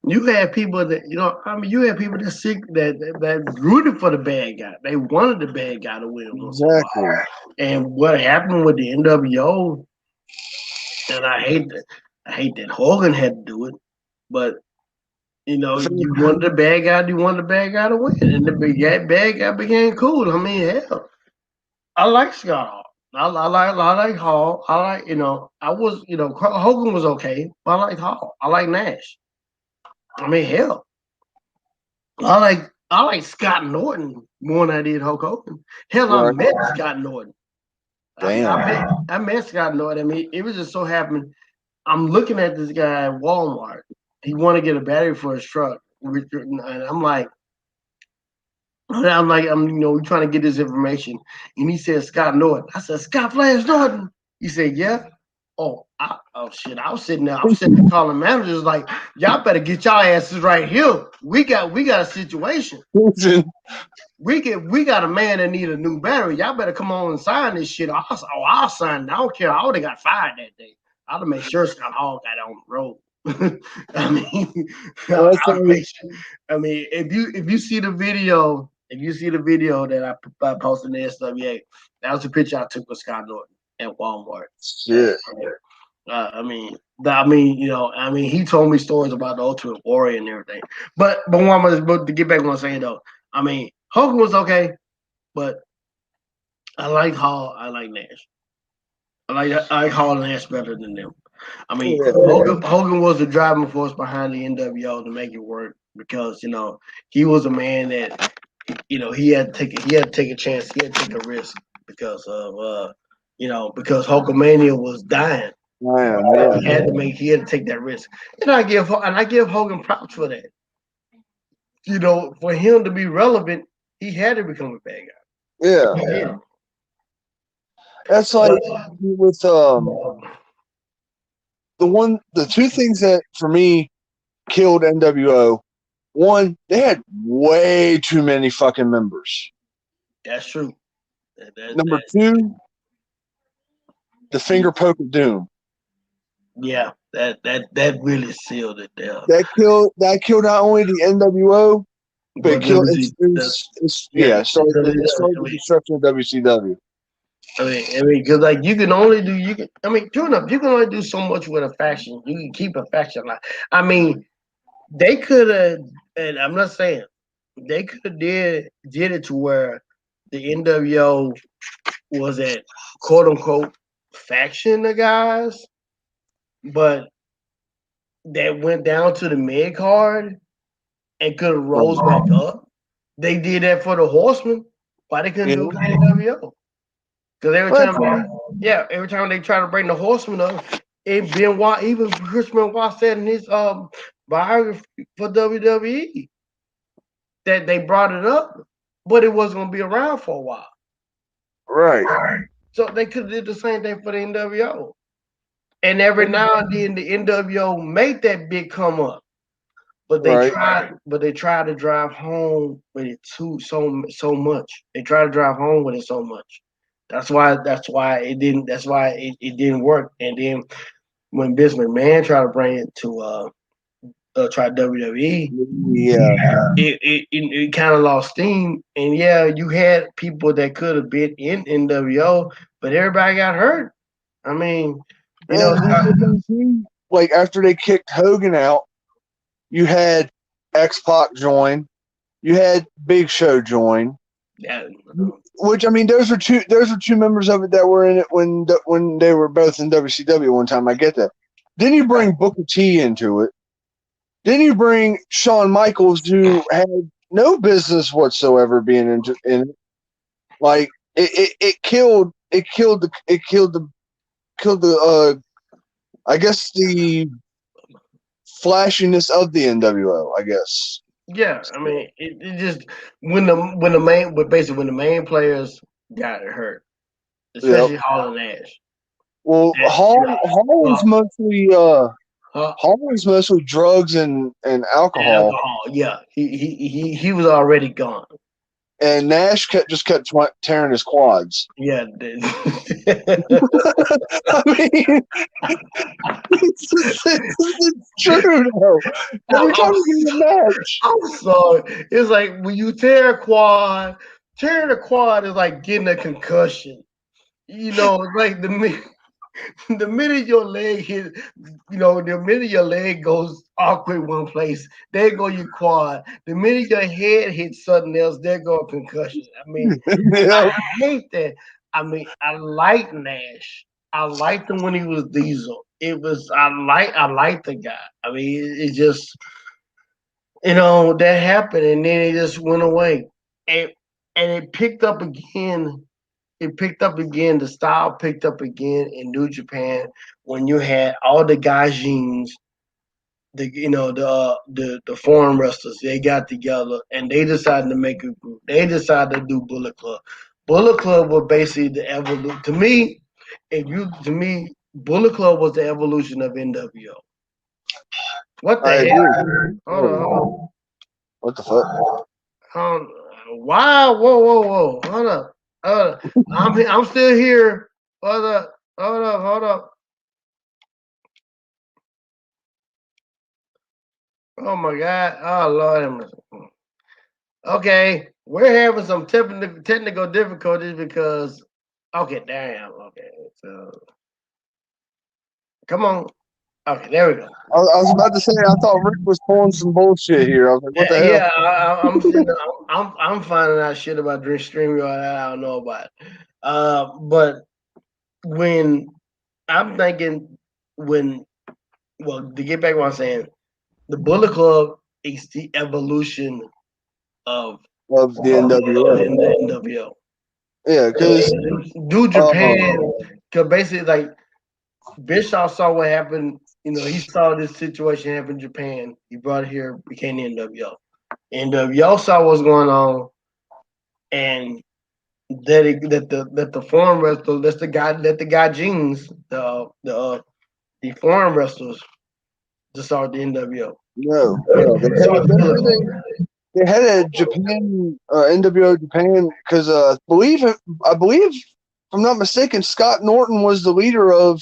you had people that you had people that sick that rooted for the bad guy. They wanted the bad guy to win. Exactly. And what happened with the NWO, and I hate that Hogan had to do it, but you wanted the bad guy. You wanted the bad guy to win, and the bad guy became cool. I mean, hell, I like Scott Hall. I like Hall. I like Hogan was okay, but I like Hall. I like Nash. I mean, hell, I like Scott Norton more than I did Hulk Hogan. Hell, I met Scott Norton. Damn. I met Scott Norton. I mean, it was just so happened. I'm looking at this guy at Walmart. He wanted to get a battery for his truck, and I'm trying to get this information, and he said Scott Norton. I said Scott Flash Norton. He said, yeah. Oh shit! I was sitting there calling managers like, y'all better get y'all asses right here. We got a situation. we got a man that need a new battery. Y'all better come on and sign this shit. I'll sign it. I don't care. I would have got fired that day. I'd have made sure Scott Hall got on the road. I mean, if you see the video, that I posted in the SWA, that was the picture I took with Scott Norton at Walmart. Yeah. He told me stories about the Ultimate Warrior and everything. But to get back to what I'm saying though, I mean, Hogan was okay, but I like Hall. I like Nash. I like Hall and Nash better than them. I mean, Hogan was the driving force behind the NWO to make it work because he was a man that he had to take a chance, he had to take a risk because of because Hulkamania was dying. Yeah. He had to take that risk, and I give Hogan props for that. For him to be relevant, he had to become a bad guy. Yeah. That's like with the two things that for me killed NWO. One, they had way too many fucking members. That's true. Number two, the finger poke of doom. Yeah, that really sealed it down. That killed not only the NWO, but it killed started the destruction of WCW. I mean, because you can only do so much with a faction. You can keep a faction alive. I mean, they could have, and I'm not saying they could have did it to where the NWO was at quote unquote faction of guys, but that went down to the mid card and could have rose back up. They did that for the Horsemen. Why they couldn't do it for the NWO? Because every time they try to bring the Horsemen up, even Chris Benoit said in his biography for WWE that they brought it up, but it wasn't going to be around for a while. Right. So they could have did the same thing for the NWO. And every now and then the NWO make that big come up. But they try to drive home with it so much. They try to drive home with it so much. That's why it didn't work. And then when Vince McMahon tried to bring it to try WWE, it kind of lost steam. And you had people that could have been in NWO, but everybody got hurt. I mean, like after they kicked Hogan out, you had X-Pac join, you had Big Show join. Yeah. Which I mean, those were two members of it that were in it when they were both in WCW one time. I get that. Then you bring Booker T into it. Then you bring Shawn Michaels, who had no business whatsoever being in it. Like it killed the I guess the flashiness of the NWO, I guess. Yeah, I mean, it just when the main players got hurt, especially Hall and Nash. Well, Hall was mostly drugs and alcohol. Yeah, he was already gone. And Nash just kept tearing his quads. Yeah. I mean, it's true though. Every time you get a match. I'm sorry. It's like when you tearing a quad is like getting a concussion. You know, it's like the minute your leg hit, the minute your leg goes awkward one place, there go your quad. The minute your head hits something else, there go a concussion. I mean, I hate that. I mean, I like Nash. I liked him when he was Diesel. I like the guy. I mean, it just, that happened, and then it just went away, and it picked up again. It picked up again. The style picked up again in New Japan when you had all the gaijins, the foreign wrestlers. They got together and they decided to make a group. They decided to do Bullet Club. Bullet Club was basically the evolution. To me, Bullet Club was the evolution of NWO. What the hell? Hold on. What the fuck? Wow! Whoa! Hold up. I'm still here. Hold up. Oh my God. Oh Lord. Okay. We're having some technical difficulties because damn. Okay. So come on. Okay, there we go. I was about to say I thought Rick was pulling some bullshit here. I was like, what the hell? Yeah, I'm finding out shit about StreamYard I don't know about. But when I'm thinking to get back to what I'm saying, the Bullet Club is the evolution of the NWO. Yeah, because New Japan, because basically like Bischoff saw what happened. He saw this situation happen in Japan. He brought it here, became the NWO. NWO saw what's going on, and that the foreign wrestlers, let the gaijins, the foreign wrestlers, to start the NWO. No. They had a Japan NWO Japan because I believe, if I'm not mistaken, Scott Norton was the leader of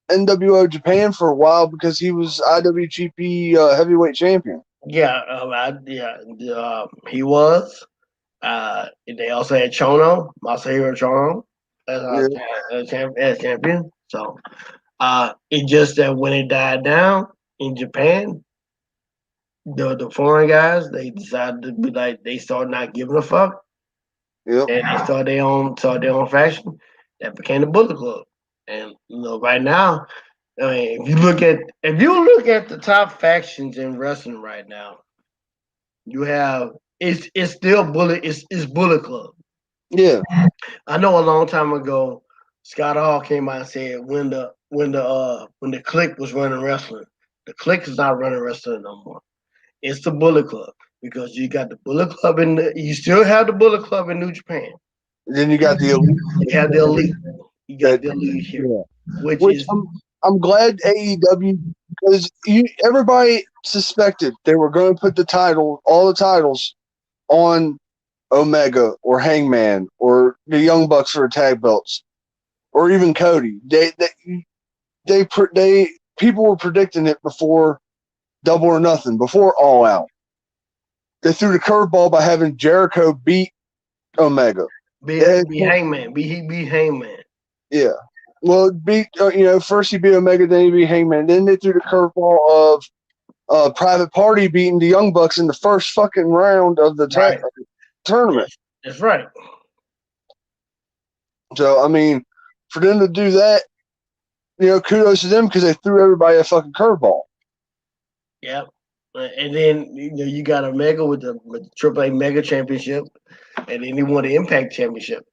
NWO Japan for a while because he was IWGP heavyweight champion. Yeah, he was. They also had Chono, Masahiro Chono, as champion. So it's just that when it died down in Japan, the foreign guys, they decided to be like, they started not giving a fuck. Yep. And they started their own faction. That became the Bullet Club. And right now, I mean, if you look at the top factions in wrestling right now, you have it's still it's Bullet Club. Yeah. I know a long time ago, Scott Hall came out and said when the Clique was running wrestling, the Clique is not running wrestling no more. It's the Bullet Club because you got the Bullet Club you still have the Bullet Club in New Japan. Then you got the Elite. You have the Elite. You got the Elite here, which is. I'm glad AEW, because everybody suspected they were going to put all the titles on Omega or Hangman or the Young Bucks for tag belts, or even Cody. People were predicting it before Double or Nothing, before All Out. They threw the curveball by having Jericho beat Omega. Be Hangman. Be Hangman. Yeah. Well, first he beat Omega, then he beat Hangman. Then they threw the curveball of Private Party beating the Young Bucks in the first fucking round of the tournament. That's right. So, I mean, for them to do that, kudos to them because they threw everybody a fucking curveball. Yep. And then you got Omega with the AAA Mega Championship, and then he won the Impact Championship.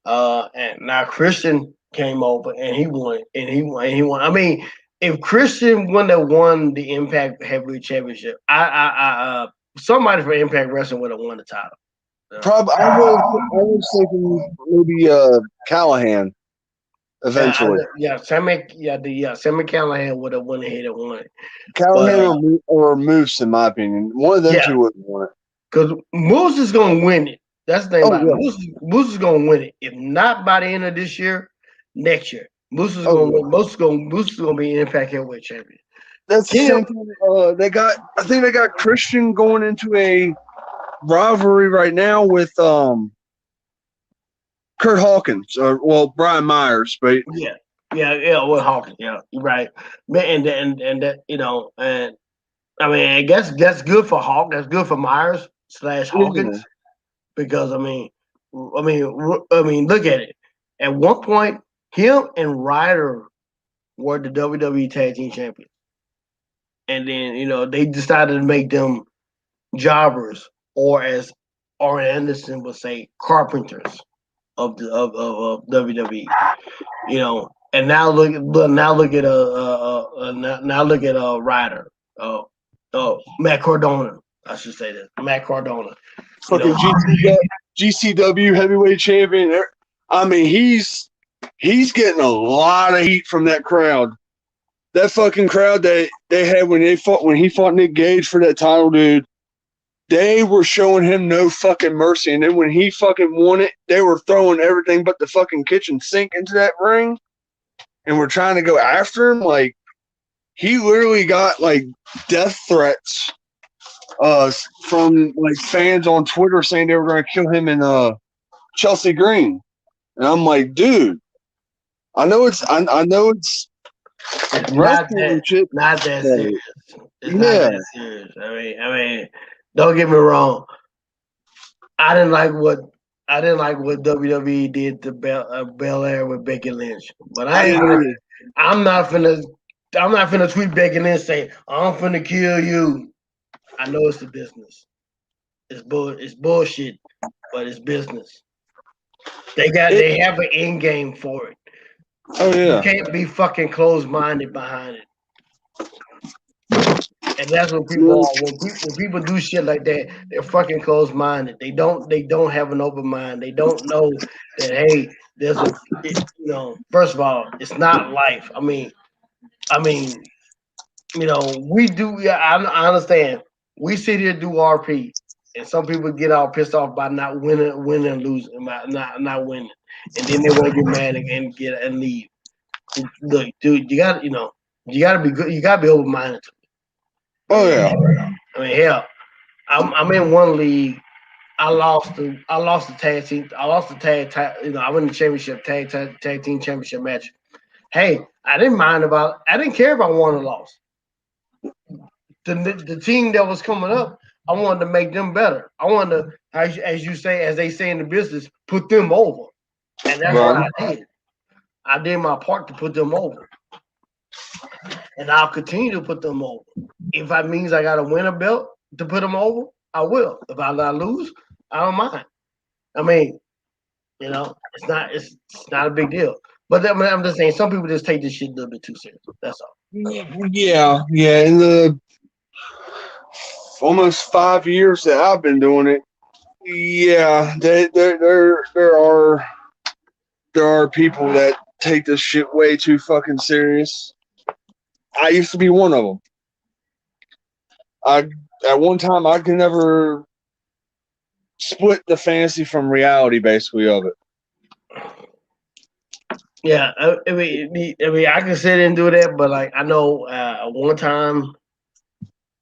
And now Christian came over and he won, and he won. I mean, if Christian wouldn't have won the Impact Heavyweight Championship, somebody from Impact Wrestling would have won the title. Probably, I was thinking maybe Callahan eventually. Sammy Callahan would have won ahead and won it. Callahan or Moose, in my opinion, one of them two would have won it. Because Moose is going to win it. That's the thing about it. Moose is going to win it. If not by the end of this year, next year. Moose is going to win. Moose is going to be an Impact Heavyweight Champion. That's the same thing. I think they got Christian going into a rivalry right now with Kurt Hawkins, Brian Myers, but with Hawkins, you're right. And I mean, I guess that's good for Hawk. That's good for Myers / Hawkins, because I mean, look at it. At one point, him and Ryder were the WWE Tag Team Champions, and then they decided to make them jobbers, or as Arn Anderson would say, carpenters of WWE. And now look at Ryder. Matt Cardona. I should say that. Matt Cardona. Fucking GCW heavyweight champion. I mean, he's getting a lot of heat from that crowd. That fucking crowd that they had when he fought Nick Gage for that title, dude. They were showing him no fucking mercy. And then when he fucking won it, they were throwing everything but the fucking kitchen sink into that ring. And were trying to go after him. Like, he literally got, like, death threats from, like, fans on Twitter saying they were going to kill him in Chelsea Green. And I'm like, dude, I know it's not that serious. It's not that serious. I mean, don't get me wrong. I didn't like what WWE did to Belair with Becky Lynch, but I'm not finna tweet Becky Lynch saying I'm finna kill you. I know it's the business. It's bullshit, but it's business. They have an end game for it. Oh yeah. You can't be fucking closed-minded behind it. And that's what people are. When people do shit like that, they're fucking closed-minded. They don't have an open mind. They don't know that, hey, first of all, it's not life. I mean, we do. Yeah, I understand. We sit here do RP, and some people get all pissed off by not winning and losing, not winning, and then they want to get mad and leave. Look, dude, you gotta be good. You gotta be open-minded. Oh yeah. I mean, hell, I'm in one league. I lost the tag team. I lost the tag. I won the championship tag team championship match. Hey, I didn't care if I won or lost. The team that was coming up, I wanted to make them better. I wanted to, as they say in the business, put them over, and that's what I did. I did my part to put them over. And I'll continue to put them over. If that means I got to win a belt to put them over, I will. If I lose, I don't mind. I mean, it's not a big deal. But I'm just saying, some people just take this shit a little bit too serious. That's all. Yeah. In the almost 5 years that I've been doing it, yeah, there are people that take this shit way too fucking serious. I used to be one of them. At one time I could never split the fantasy from reality, basically, of it. Yeah, I mean, I can sit and do that, but like I know, one time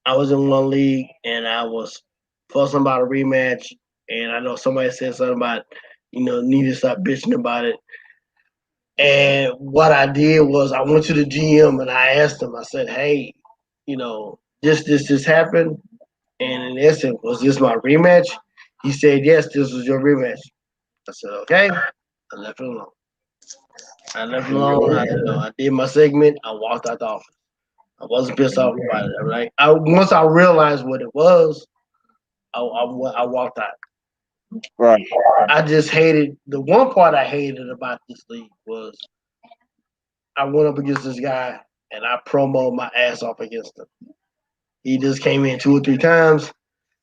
I was in one league and I was fussing about a rematch, and I know somebody said something about, need to stop bitching about it. And what I did was I went to the GM and I asked him. I said, "Hey, this happened, and in essence, was this my rematch?" He said, "Yes, this was your rematch." I said, "Okay." I left it alone. I did my segment. I walked out the office. I wasn't pissed off about it. Right? Once I realized what it was, I walked out. Right. I just hated the one part I hated about this league was I went up against this guy and I promoted my ass off against him. He just came in 2 or 3 times,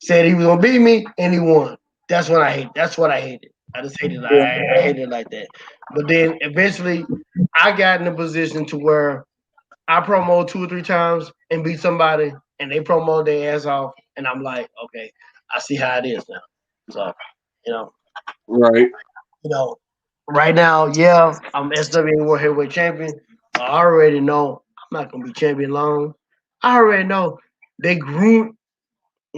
said he was gonna beat me, and he won. That's what I hate. That's what I hated. I just hated it. I hated it like that. But then eventually I got in a position to where I promoted 2 or 3 times and beat somebody, and they promote their ass off, and I'm like, okay, I see how it is now. So, Right. Right now, yeah, I'm SWA World Heavyweight Champion. I already know I'm not gonna be champion long. I already know they groom.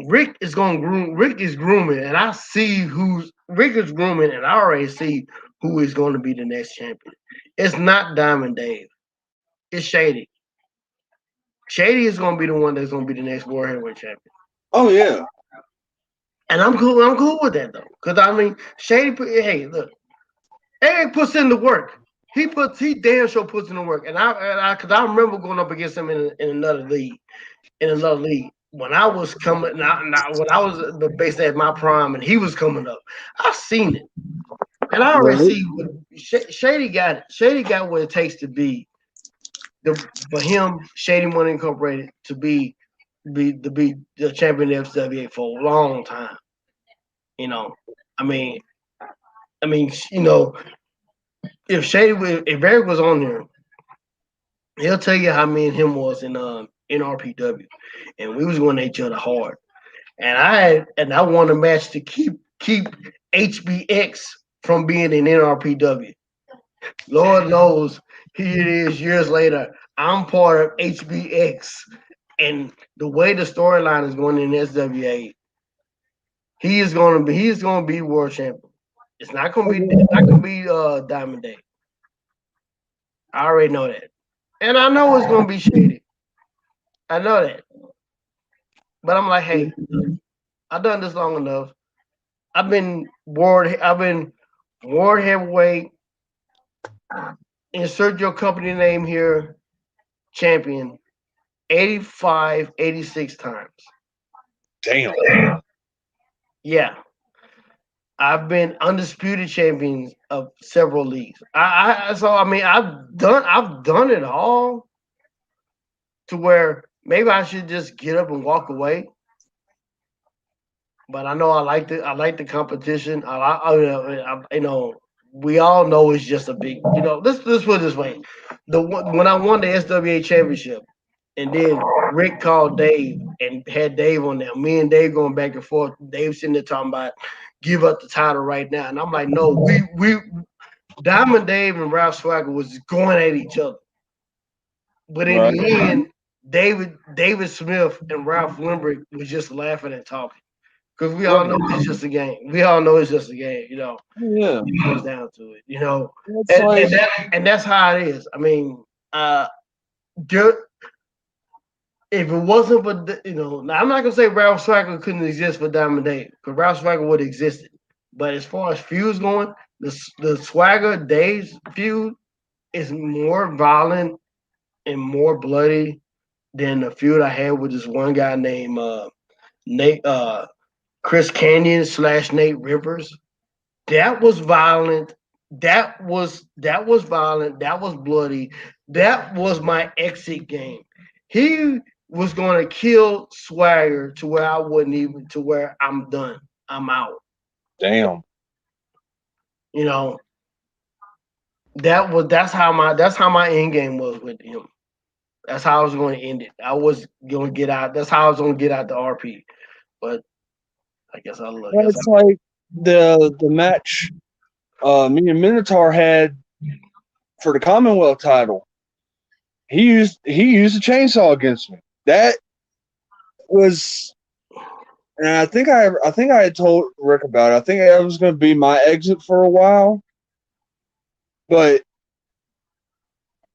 Rick is gonna groom. Rick is grooming, and I see who's Rick is grooming, and I already see who is going to be the next champion. It's not Diamond Dave. It's Shady. Shady is gonna be the one that's gonna be the next World Heavyweight Champion. Oh yeah. And I'm cool. I'm cool with that though, because I mean, Shady. Hey, look, Eric puts in the work. He damn sure puts in the work. And because I remember going up against him in another league, when I was coming, when I was basically at my prime, and he was coming up. I've seen it, and I already see what Shady got. Shady got what it takes to be for him, Shady Money Incorporated, to be the champion of FWA for a long time. I mean, if Eric was on there, he'll tell you how me and him was in RPW, and we was going at each other hard. And I won a match to keep HBX from being in NRPW. Lord knows, here it is years later. I'm part of HBX, and the way the storyline is going in SWA, he is going to be world champion. It's not going to be Diamond Day. I already know that, and I know it's going to be Shady. I know that, but I'm like, hey, I've done this long enough. I've been world heavyweight. Insert your company name here, champion, 85, 86 times. Damn. Yeah. I've been undisputed champions of several leagues. I've done it all to where maybe I should just get up and walk away. But I know I like the competition. We all know it's just a big. Let's put it this way: when I won the SWA championship, and then Rick called Dave and had Dave on there. Me and Dave going back and forth. Dave sitting there talking about give up the title right now, and I'm like, no, we Diamond Dave and Ralph Swagger was going at each other, but in the end, David Smith and Ralph Limbrick was just laughing and talking. Because we all know it's just a game. Yeah. It comes down to it, and that's how it is. I mean, if it wasn't for now, I'm not gonna say Ralph Swagger couldn't exist for Diamond Dave, because Ralph Swagger would have existed. But as far as feuds going, the Swagger Dave's feud is more violent and more bloody than the feud I had with this one guy named Nate. Chris Canyon / Nate Rivers. That was violent. That was violent. That was bloody. That was my exit game. He was going to kill Swagger to where I wouldn't even, to where I'm done. I'm out. Damn. That's how my end game was with him. That's how I was going to end it. I was going to get out. That's how I was going to get out the RP. But I guess I'll look. It's like the match me and Minotaur had for the Commonwealth title. He used a chainsaw against me. That was, and I think I had told Rick about it. I think that was going to be my exit for a while, but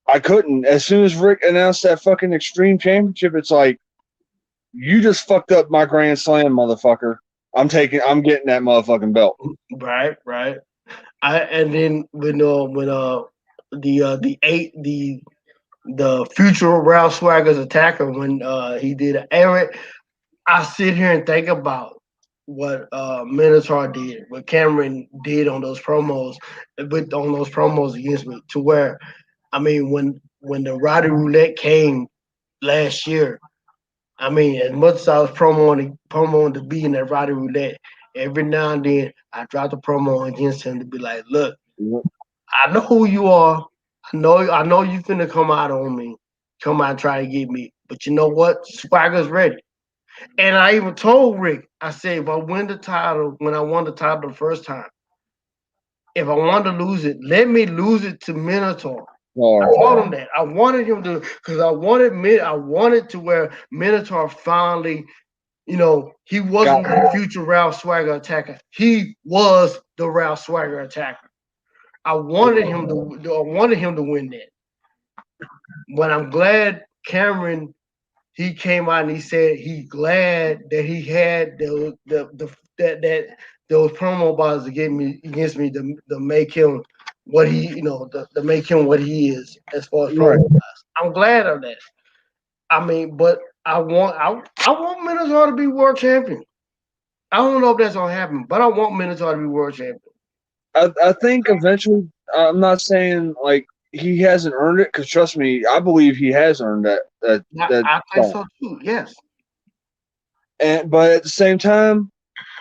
I couldn't. As soon as Rick announced that fucking Extreme Championship, it's like, you just fucked up my Grand Slam, motherfucker. I'm getting that motherfucking belt. Right. And then when the future Ralph Swagger's attacker, when he did Eric, I sit here and think about Minotaur did, what Cameron did on those promos, against me, to where, I mean, when the Roddy Roulette came last year, I mean, as much as I was promoting to be in that Roddy Roulette, every now and then I dropped a promo against him to be like, look, I know who you are. I know you finna come out on me, come out and try to get me. But you know what? Swagger's ready. And I even told Rick, I said, if I win the title, when I won the title the first time, if I want to lose it, let me lose it to Minotaur. I told him that. I wanted him to, because I wanted to where Minotaur finally, you know, he wasn't the future Ralph Swagger attacker. He was the Ralph Swagger attacker. I wanted him to win that. But I'm glad Cameron, he came out and he said he's glad that he had that those promo bottles against me to make him what he, you know, to make him what he is as far as promo bottles. I'm glad of that. I mean, but I want Minotaur to be world champion. I don't know if that's gonna happen, but I want Minotaur to be world champion. I think eventually. I'm not saying like he hasn't earned it, because trust me, I believe he has earned that. I think so too. Yes. But at the same time,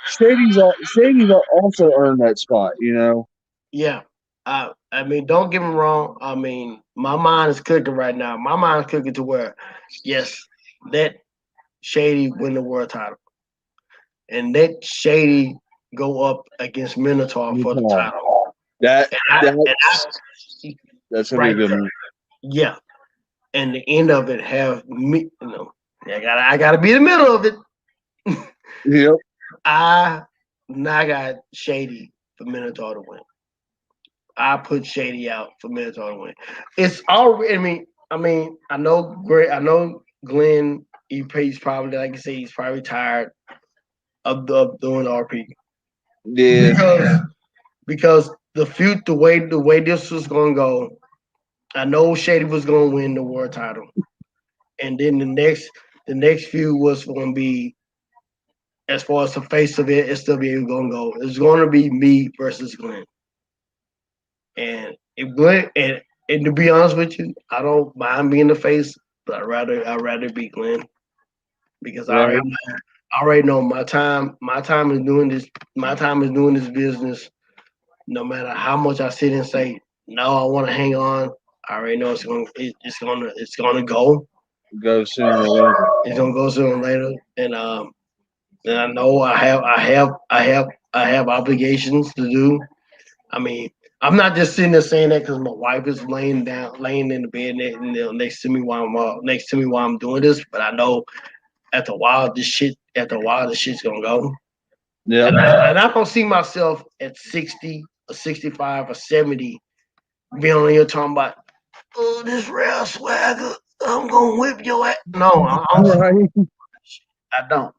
Shady's also earned that spot. You know. Yeah. I mean, don't get me wrong. I mean, my mind is cooking right now. My mind is cooking to where, yes, let Shady win the world title, and let Shady go up against Minotaur for the title. That's gonna be good. Yeah, and the end of it have me. You know, I gotta be in the middle of it. Yep. I got Shady for Minotaur to win. I put Shady out for Minotaur to win. It's already. I mean, I know Glenn. He's probably, like you say, he's probably tired of doing RP. Yeah. Because the way this was gonna go, I know Shady was gonna win the world title, and then the next feud was gonna be, as far as the face of it, it's still being gonna go. It's gonna be me versus Glenn. And if Glenn and to be honest with you, I don't mind being the face, but I'd rather be Glenn, because I already know my time is doing this. My time is doing this business. No matter how much I sit and say no, I want to hang on, I already know it's gonna go. Go sooner or later. It's gonna go sooner or later, and I know I have obligations to do. I mean, I'm not just sitting there saying that because my wife is laying in the bed next to me while I'm doing this. But I know after a while this shit's gonna go. Yeah. And I don't see myself at 60 or 65 or 70 being on here talking about, oh, this Ralph Swagger, I'm gonna whip your ass. No, I don't.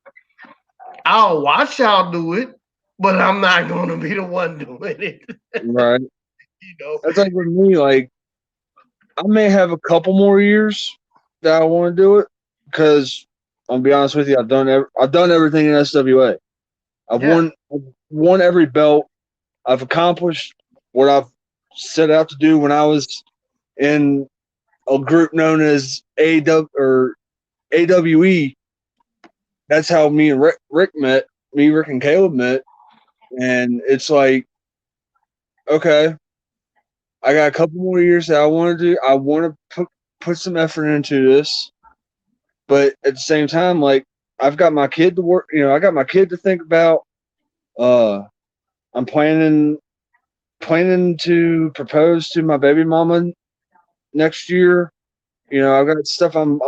I'll watch y'all do it, but I'm not gonna be the one doing it. Right. You know, that's like with me. Like, I may have a couple more years that I want to do it, because I'll be honest with you, I've done everything in SWA. I've won every belt. I've accomplished what I've set out to do when I was in a group known as AWE. That's how me and Rick and Caleb met. And it's like, okay, I got a couple more years that I want to do. I want to put some effort into this. But at the same time, like, I've got my kid to work. You know, I got my kid to think about. I'm planning to propose to my baby mama next year. You know, I've got stuff I'm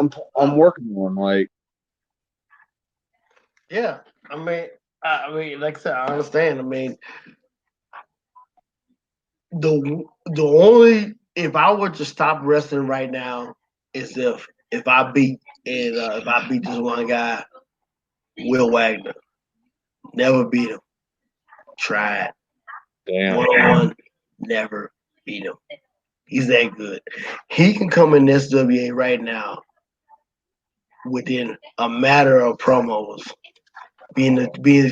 working on. Like, yeah, I mean, like I said, I understand. I mean, the only, if I were to stop wrestling right now, is if I beat this one guy, Will Wagner. Never beat him. Tried. Damn. 1-on-1, never beat him. He's that good. He can come in SWA right now within a matter of promos be in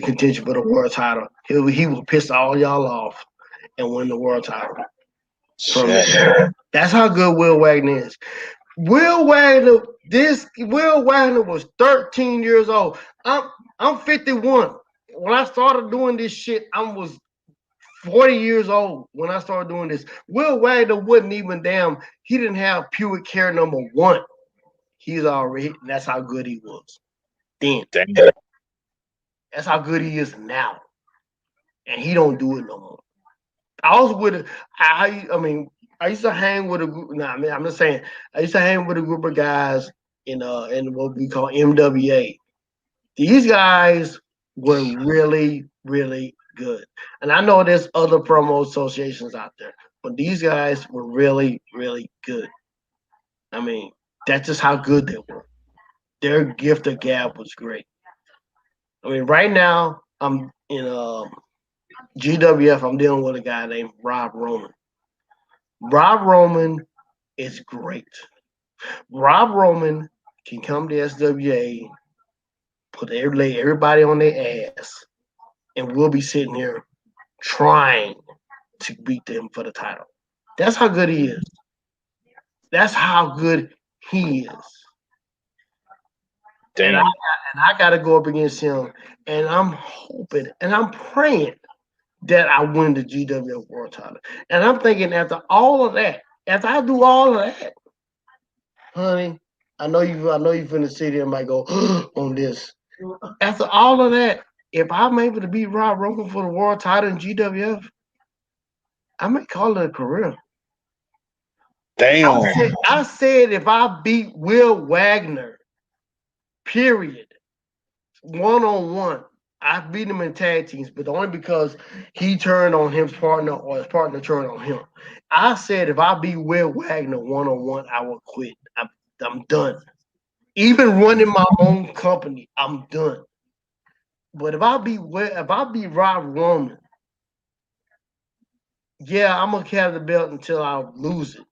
contention for the world title. He will piss all y'all off and win the world title. That's how good Will Wagner is. Will Wagner was 13 years old. I'm 51. When I started doing this shit, I was 40 years old when I started doing this. Will Wagner wasn't even he didn't have pubic hair number 1. He's already, that's how good he was then. That's how good he is now. And he don't do it no more. I used to hang with a group. I'm just saying. I used to hang with a group of guys in what we call MWA. These guys were really, really good. And I know there's other promo associations out there, but these guys were really, really good. I mean, that's just how good they were. Their gift of gab was great. I mean, right now I'm in GWF. I'm dealing with a guy named Rob Roman. Rob Roman is great. Rob Roman can come to SWA, lay everybody on their ass, and we'll be sitting here trying to beat them for the title. That's how good he is. That's how good he is. Damn. And I got to go up against him, and I'm hoping and I'm praying that I win the GWF World Title. And I'm thinking after all of that, after I do all of that, honey, I know you finna sit here and might go on this. After all of that, if I'm able to beat Rob Roman for the world title in GWF, I may call it a career. Damn. I said if I beat Will Wagner, period, 1-on-1, I beat him in tag teams, but only because he turned on his partner or his partner turned on him. I said if I beat Will Wagner 1-on-1, I will quit. I'm done. Even running my own company, I'm done. But if I beat Rob Roman, yeah, I'm gonna carry the belt until I lose it.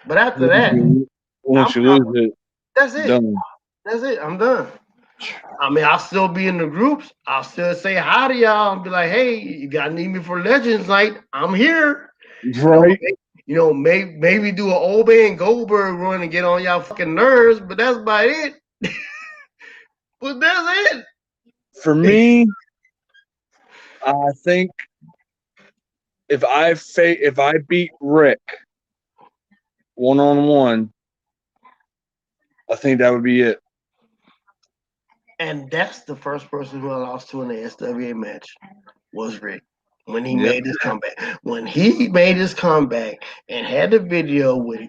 But after that, once you lose it, that's it. Done. That's it. I'm done. I mean, I'll still be in the groups. I'll still say hi to y'all and be like, "Hey, you gotta need me for Legends Night. I'm here." Right. Maybe do an old man Goldberg run and get on y'all fucking nerves, but that's about it. But that's it. For me, I think if I beat Rick 1-on-1, I think that would be it. And that's the first person who I lost to in the SWA match was Rick. When he made his comeback. When he made his comeback and had the video with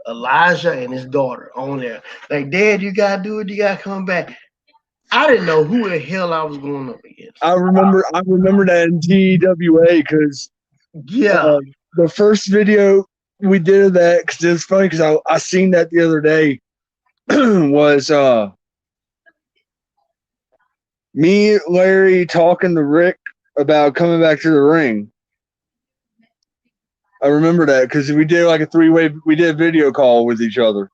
Elijah and his daughter on there. Like, Dad, you gotta do it, you gotta come back. I didn't know who the hell I was going up against. I remember that in TWA because the first video we did of that, because it's funny because I seen that the other day was me, Larry talking to Rick about coming back to the ring. I remember that because we did like a 3-way. We did a video call with each other.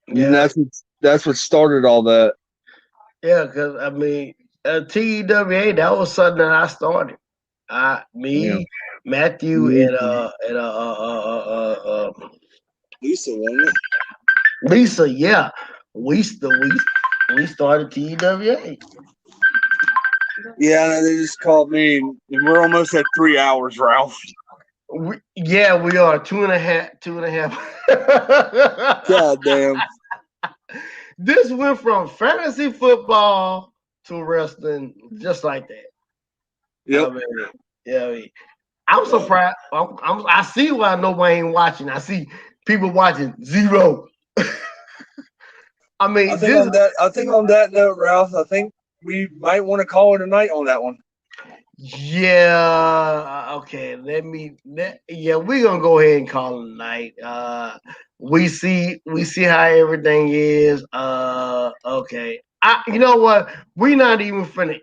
Yeah, and that's what started all that. Yeah, because I mean, TWA, that was something that I started. Matthew, and Lisa, wasn't it? Lisa, yeah, we started TWA. Yeah, they just called me, and we're almost at 3 hours, Ralph. We are 2.5. God damn. This went from fantasy football to wrestling just like that. Yep. I'm surprised. I see why nobody ain't watching. I see people watching 0. I mean, I think on that note, Ralph, I think we might want to call it a night on that one. Yeah. Okay. We're gonna go ahead and call it a night. We see how everything is. Okay. You know what? We're not even finna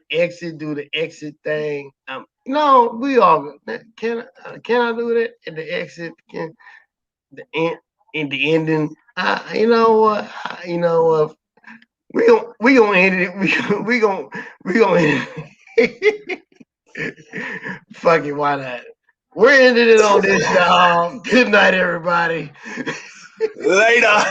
do the exit thing. No, we all can I do that at the exit? In the ending? You know what? We gonna end it. We gonna end it. Fuck it, why not? We're ending it on this, y'all. Good night, everybody. Later.